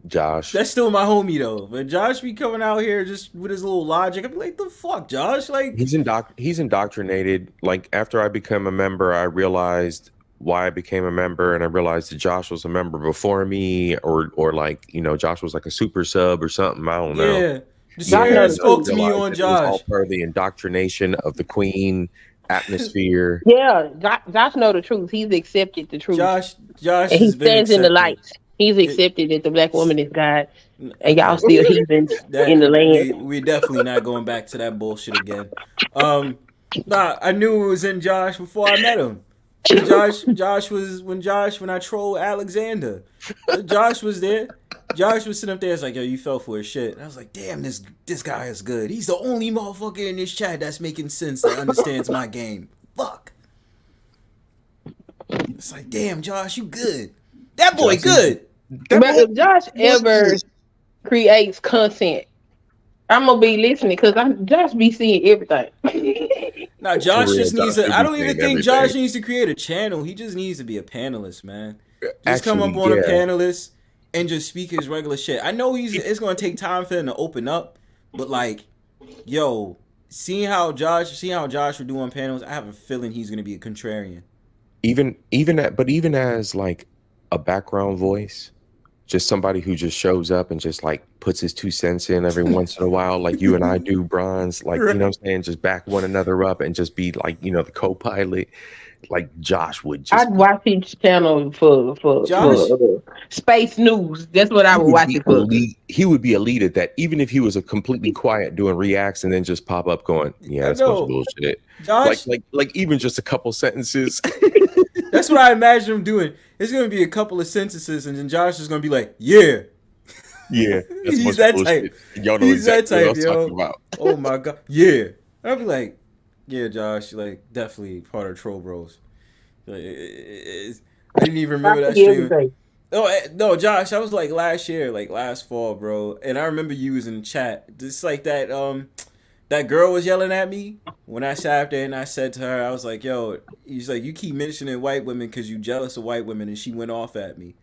That's still my homie though. But Josh be coming out here just with his little logic. I'm like, the fuck, Josh? Like, he's indoctrinated. Like, after I became a member, I realized why I became a member, and I realized that Josh was a member before me, or like, you know, Josh was like a super sub or something. I don't know. Yeah. Josh spoke to me on Josh. It was all part of the indoctrination of the Queen atmosphere. Yeah, Josh know the truth. He's accepted the truth. Josh, and he stands in the light. He's accepted that the black woman is God, and y'all still heathens in the land. We definitely not going back to that bullshit again. Nah, I knew it was in Josh before I met him. When I trolled Alexander, Josh was there. Josh was sitting up there. It's like, yo, you fell for his shit. And I was like, damn, this guy is good. He's the only motherfucker in this chat that's making sense, that understands my game. Fuck. It's like, damn, Josh, you good. That boy good. But if Josh ever creates content, I'm gonna be listening, because Josh be seeing everything. Nah, Josh just needs to. I don't even think Josh needs to create a channel. He just needs to be a panelist, man. Just come up on a panelist and just speak his regular shit. I know it's gonna take time for him to open up, but like, yo, seeing how Josh would do on panels, I have a feeling he's gonna be a contrarian. Even as like a background voice, just somebody who just shows up and just like puts his 2 cents in every once in a while, like you and I do, Bronze, like, you know what I'm saying, just back one another up and just be like, you know, the co-pilot. Like Josh would just. I'd watch his channel for space news. That's what I would watch it for. He would be a lead at that, even if he was a completely quiet doing reacts and then just pop up going, yeah, that's bullshit. Josh, like even just a couple sentences. That's what I imagine him doing. It's gonna be a couple of sentences, and then Josh is gonna be like, yeah. Yeah, he's that type. Y'all know he's exactly that type, what I was talking about. Oh my god, yeah. I'll be like, yeah, Josh, like definitely part of Troll Bros. Like, I didn't even remember that stream. No, Josh, that was like last year, like last fall, bro. And I remember you was in the chat. Just like that, that girl was yelling at me when I sat up there, and I said to her, I was like, yo, he's like, you keep mentioning white women because you jealous of white women, and she went off at me.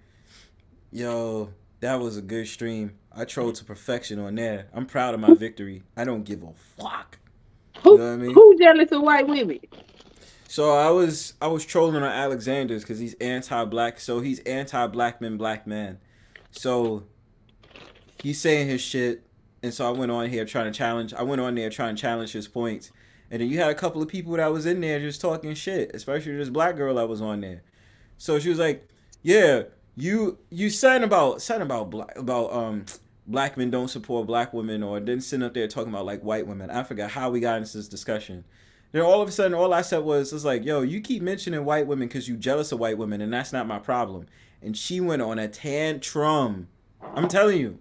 Yo, that was a good stream. I trolled to perfection on there. I'm proud of my victory. I don't give a fuck. You know what I mean? Who jealous of white women? So I was trolling on Alexander's because he's anti-black. So he's anti-black man. So he's saying his shit. And so I went on there trying to challenge his points. And then you had a couple of people that was in there just talking shit, especially this black girl that was on there. So she was like, yeah, you said about black men don't support black women, or then sitting up there talking about like white women. I forgot how we got into this discussion. Then all of a sudden, all I said was like, yo, you keep mentioning white women because you jealous of white women, and that's not my problem. And she went on a tantrum. I'm telling you.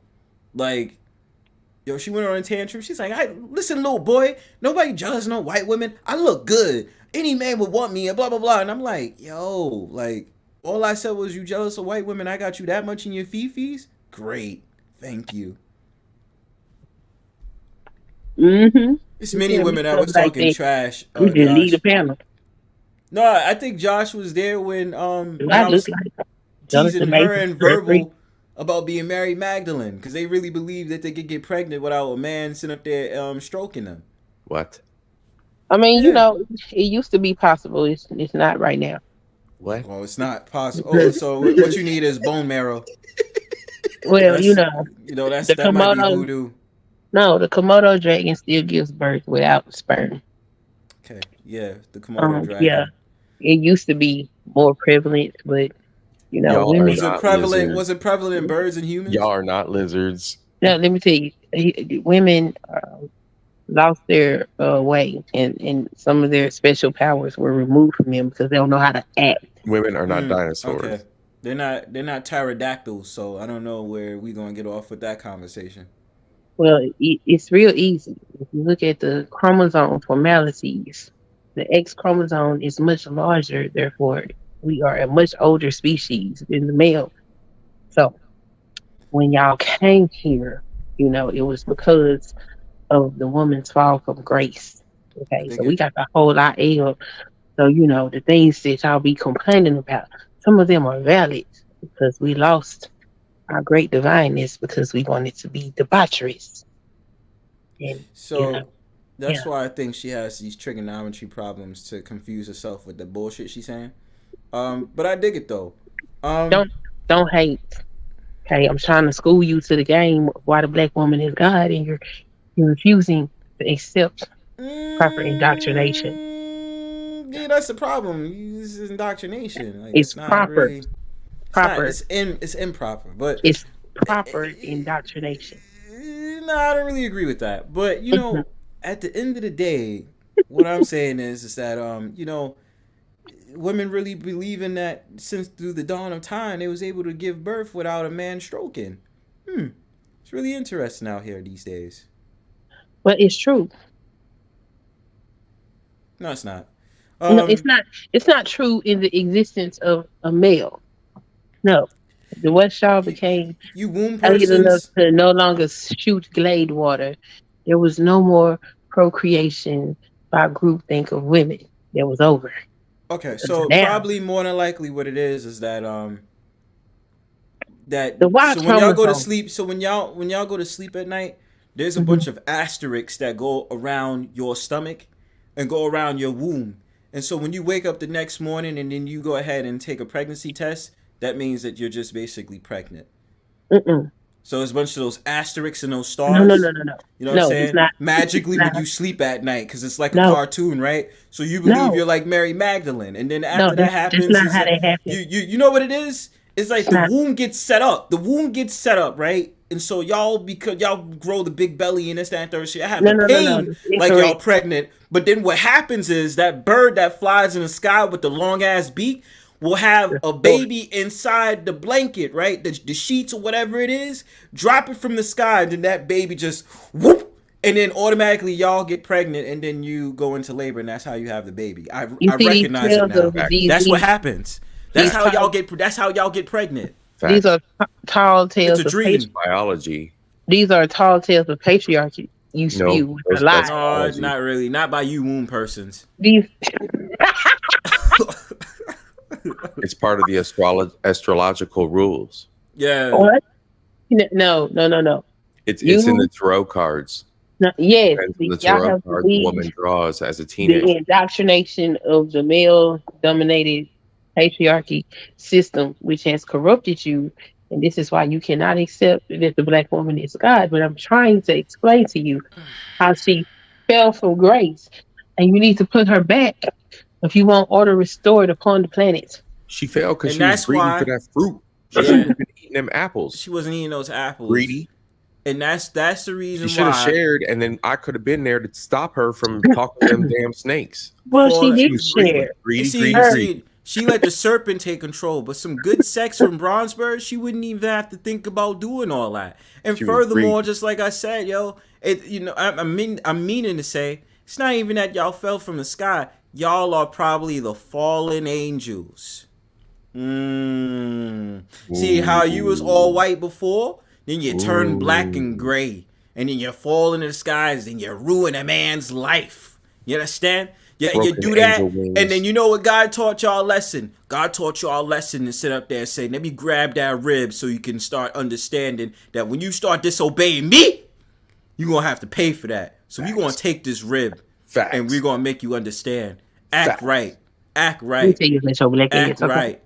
Like, yo, she went on a tantrum. She's like, listen, little boy, nobody jealous no white women. I look good. Any man would want me, and blah, blah, blah. And I'm like, yo, like, all I said was you jealous of white women. I got you that much in your fee-fees? Great. Thank you. Mm-hmm. There's many women that was talking trash. You just lead the panel. No, I think Josh was there when I was teasing her and Verbal about being Mary Magdalene, because they really believe that they could get pregnant without a man sitting up there stroking them. What? I mean, you know, it used to be possible. It's not right now. What? Oh, it's not possible. Oh, so what you need is bone marrow. Well, that's, you know, that might be voodoo. No, the Komodo dragon still gives birth without sperm. Okay, yeah, the Komodo dragon. Yeah, it used to be more prevalent, but you know, was it prevalent in birds and humans? Y'all are not lizards. No, let me tell you, women lost their way, and some of their special powers were removed from them because they don't know how to act. Women are not dinosaurs. Okay. They're not pterodactyls, so I don't know where we're gonna get off with that conversation. Well, it's real easy. if you look at the chromosome formalities, the X chromosome is much larger. Therefore, we are a much older species than the male. So when y'all came here, it was because of the woman's fall from grace. Okay, so we got the whole lot of. So, the things that y'all be complaining about, some of them are valid because we lost our great divineness because we wanted to be debaucherous. And, so that's why I think she has these trigonometry problems to confuse herself with the bullshit she's saying. But I dig it though. Don't hate. Okay, I'm trying to school you to the game of why the black woman is God, and you're refusing to accept proper indoctrination. Yeah, that's the problem. This is indoctrination. Like, it's not proper. Really, it's improper, but it's proper indoctrination. No, I don't really agree with that. But at the end of the day, what I'm saying is that women really believe in that since through the dawn of time they was able to give birth without a man stroking. It's really interesting out here these days. But it's true. No, it's not. No, it's not. It's not true in the existence of a male. No, the Westshire became elite enough to no longer shoot glade water. There was no more procreation by groupthink of women. It was over. Okay, so probably more than likely, what it is that so when y'all go to sleep, when y'all go to sleep at night, there's a bunch of asterisks that go around your stomach and go around your womb. And so when you wake up the next morning and then you go ahead and take a pregnancy test, that means that you're just basically pregnant. So there's a bunch of those asterisks and those stars. No. You know what I'm saying? It's not, magically when you sleep at night, because it's like a cartoon, right? So you believe you're like Mary Magdalene. And then after that happens, that's not how that happens. You know what it is? It's like the womb gets set up. The womb gets set up, right? And so because y'all grow the big belly and this, that, and third shit. I have the pain like y'all pregnant. But then what happens is that bird that flies in the sky with the long ass beak will have a baby inside the blanket, right? The sheets or whatever it is, drop it from the sky, and then that baby just whoop, and then automatically y'all get pregnant, and then you go into labor, and that's how you have the baby. I recognize it now. That's what happens. That's how y'all get. That's how y'all get pregnant. These are tall tales of dream. Biology. These are tall tales of patriarchy. You spew with a lie. No, not really. Not by you womb persons. These. It's part of the astrological rules. Yeah. What? No. It's in the tarot cards. No, yes. The tarot cards the woman draws as a teenager. The indoctrination of the male-dominated patriarchy system, which has corrupted you, and this is why you cannot accept that the black woman is God. But I'm trying to explain to you how she fell from grace, and you need to put her back if you want order restored upon the planet. She fell because she was greedy for that fruit. She should have been eating them apples. She wasn't eating those apples. Greedy. And that's the reason why. She should have shared, and then I could have been there to stop her from talking to them damn snakes. Well, she did share. Greedy. She let the serpent take control, but some good sex from Bronzebird, she wouldn't even have to think about doing all that. And furthermore, just like I said, I'm meaning to say, it's not even that y'all fell from the sky. Y'all are probably the fallen angels. See how you was all white before? Then you turn black and gray. And then you fall into the skies and you ruin a man's life. You understand? You do that, and then you know what God taught y'all a lesson? God taught y'all a lesson to sit up there and say, let me grab that rib so you can start understanding that when you start disobeying me, you're going to have to pay for that. So we're going to take this rib, and we're going to make you understand. Act right. Act right. Act right.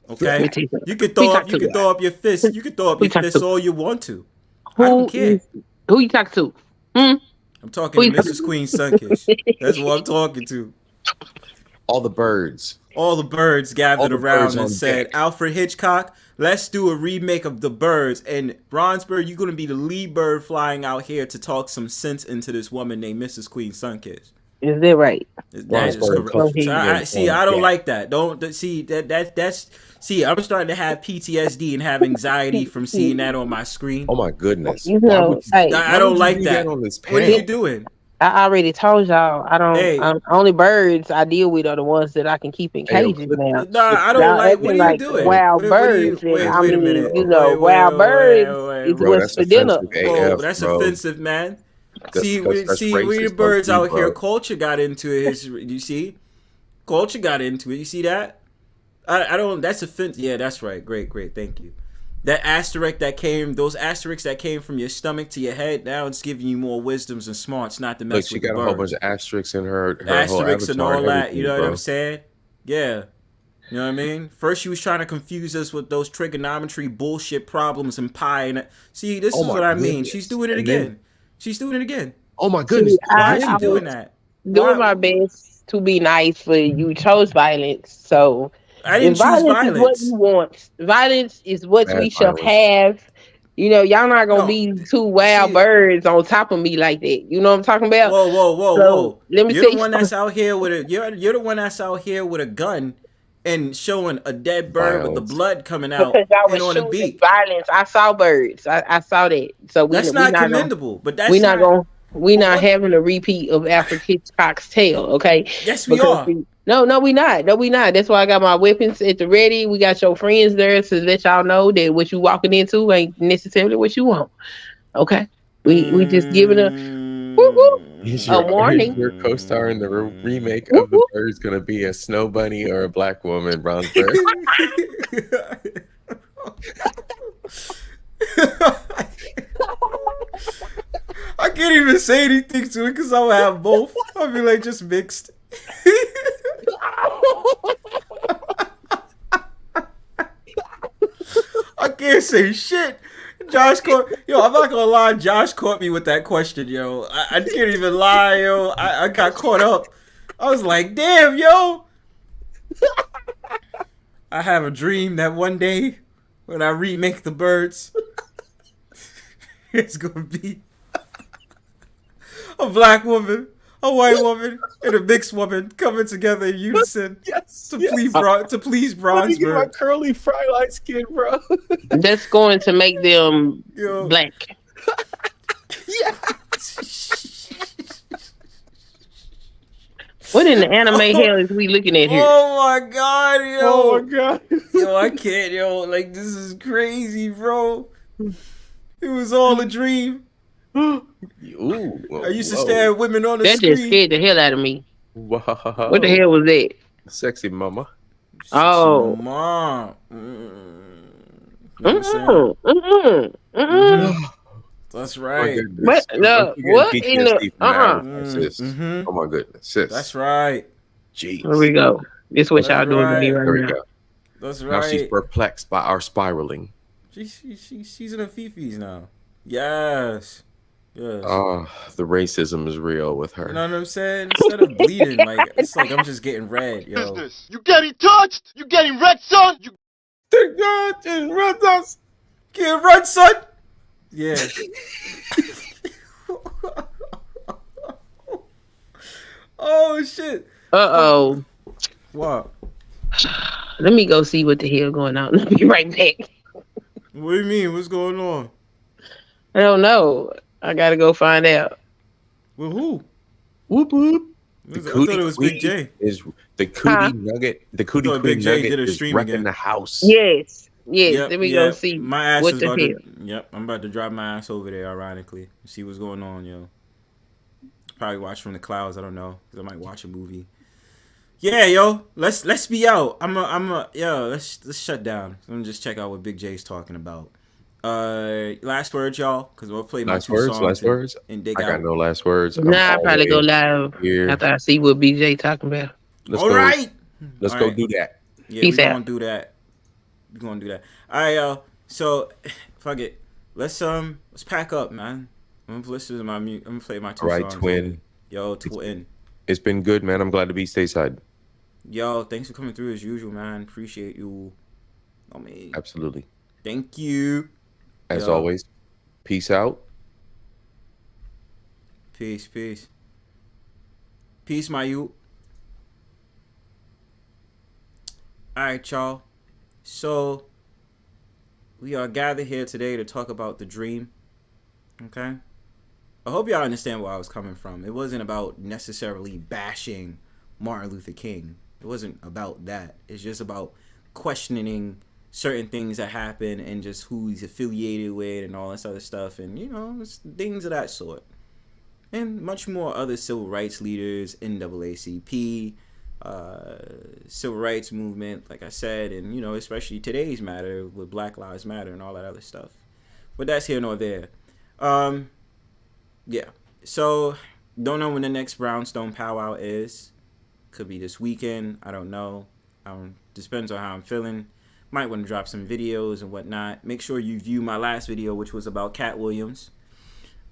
Okay? You can throw up your fist. You can throw up your fist all you want to. I don't care. Who you talk to? I'm talking to Mrs. Queen Sunkissed. That's what I'm talking to. All the birds. All the birds gathered around and said, Alfred Hitchcock, let's do a remake of The Birds. And Bronzebird, you're going to be the lead bird flying out here to talk some sense into this woman named Mrs. Queen Sunkissed. Is that right? That is correct. So I don't like that. I'm starting to have PTSD and have anxiety from seeing that on my screen. Oh my goodness! I don't like that. What are you doing? I already told y'all I don't. Hey, Only birds I deal with are the ones that I can keep in Hey, yo, cages now. nah, I don't Y'all like. What acting are you like doing? wild What are you? birds, and Wait, I wait a mean, minute. wild birds is bro, what's that's for dinner. offensive Whoa, AF, that's bro. offensive, man. That's We the racist low birds key, out here. bro. Culture got into it. You see, culture got into it. You see that? I don't. That's offensive. Yeah, that's right. Great. Thank you. That asterisk that came, those asterisks that came from your stomach to your head, now it's giving you more wisdoms and smarts not to Look, mess she with the got a whole bunch birds. of asterisks in her whole Asterisks and avatar all and that. You everything, know what I'm bro. saying? Yeah. You know what I mean? First, she was trying to confuse us with those trigonometry bullshit problems and pi. And see, this Oh is my what I mean. goodness. She's doing it And again. then, She's doing it again. oh my See, goodness. Why is Again, she I was doing that? doing Why? my best to be nice, but you chose violence. So I if didn't choose violence is what you violence. want, violence is what bad we shall violence. have. Y'all not gonna No. be two wild See, birds on top of me like that. You know what I'm talking about? So whoa. let me You're tell the you one something. that's out here with a you're the one that's out here with a gun and showing a dead bird with the Violence. blood coming out Because y'all and was on a choosing beak. violence. I saw birds. I saw that. So That's we not not gonna commendable. But we that's not not gonna we but not what having a repeat of Alfred Hitchcock's tale, okay? yes we Because are. no, we not. No, we not. That's why I got my weapons at the ready. We got your friends there to let y'all know that what you walking into ain't necessarily what you want. Okay. We just giving a whoop, whoop, Is a is warning. your co-star in the remake Whoop, of The whoop. Birds going to be a snow bunny or a black woman, Bronzebird? I can't even say anything to it because I'll have both. I'll be like just mixed. I can't say shit. Josh caught I'm not gonna lie, Josh caught me with that question, yo. I can't even lie, yo. I got caught up. I was like, damn, yo. I have a dream that one day when I remake The Birds, it's gonna be a black woman, a white woman, and a mixed woman coming together in unison Yes. to Yes. please Let me get my Bronzebird. curly fry light skin, bro. That's going to make them Yo. black. Yeah. What in the anime hell is we looking at here? Oh my god, yo. Oh my god. Yo, I can't, yo. Like, this is crazy, bro. It was all a dream. Ooh, I used to stare at women on the That just screen. scared the hell out of me. Wow. What the hell was that? Sexy mama. Oh. Mom. You know what I'm saying? That's My right. goodness. What? I'm No, getting what in the PTSD from that, sis. Mhm. Oh my goodness, sis. That's right. Jeez. Here we go. This is what That's y'all doing to me right. right There we now. go. That's Now she's right. perplexed by our spiraling. She's in the fifis now. Yes. Yes. The racism is real with her. You know what I'm saying? Instead of bleeding, like it's like I'm just getting red, yo. Business. You getting touched? You getting wrecked, son? You Get right, son. Yeah. Oh shit. Uh-oh. What? Let me go see what the hell going on. Let me be right back. What do you mean? What's going on? I don't know. I gotta go find out. With who? Whoop whoop. I thought it was Big J. Is the cootie nugget? The cootie thought Big cream J nugget did a is stream wrecking again. the house. Yes. Let me go see My ass what is the about hell. to. Yep, I'm about to drop my ass over there. Ironically, see what's going on, yo. Probably watch from the clouds. I don't know, cause I might watch a movie. Yeah, yo, let's be out. Let's shut down. Let me just check out what Big J's talking about. Last words, y'all, cause we'll play my Last two words. songs Last words. and dig I got out. no last words. I'm Nah, I'll all probably the go way live here. after I see what BJ talking about. Let's All go. right. Let's All go right. do that. Yeah, Peace we're out. gonna do that. We're gonna do that. All right, yo. So, fuck it. Let's pack up, man. I'm gonna listen to my I'm gonna play my two All right, songs. twin. Yo, twin. It's been good, man. I'm glad to be stateside. Yo, thanks for coming through as usual, man. Appreciate you. I mean, Absolutely. thank you. As Yo. always. Peace out. Peace, peace. Peace, my youth. Alright, y'all. So, we are gathered here today to talk about the dream. Okay? I hope y'all understand where I was coming from. It wasn't about necessarily bashing Martin Luther King. It wasn't about that. It's just about questioning certain things that happen and just who he's affiliated with and all this other stuff, and things of that sort. And much more other civil rights leaders, NAACP, civil rights movement, like I said, and especially today's matter with Black Lives Matter and all that other stuff. But that's here nor there. Yeah. So don't know when the next Brownstone powwow is. Could be this weekend. I don't know. Depends on how I'm feeling. Might want to drop some videos and whatnot. Make sure you view my last video, which was about Cat Williams.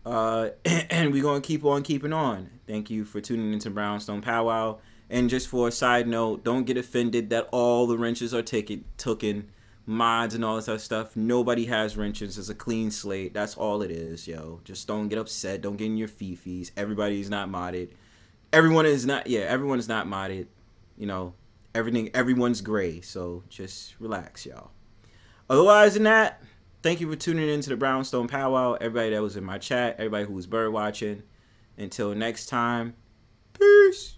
And we're going to keep on keeping on. Thank you for tuning into Brownstone Powwow. And just for a side note, don't get offended that all the wrenches are taken, mods and all this other stuff. Nobody has wrenches. It's a clean slate. That's all it is, yo. Just don't get upset. Don't get in your fifis. Everybody's not modded. Everyone is not modded. Everyone's gray. So just relax, y'all. Otherwise than that, thank you for tuning into the Brownstone Powwow. Everybody that was in my chat, everybody who was bird watching. Until next time, peace.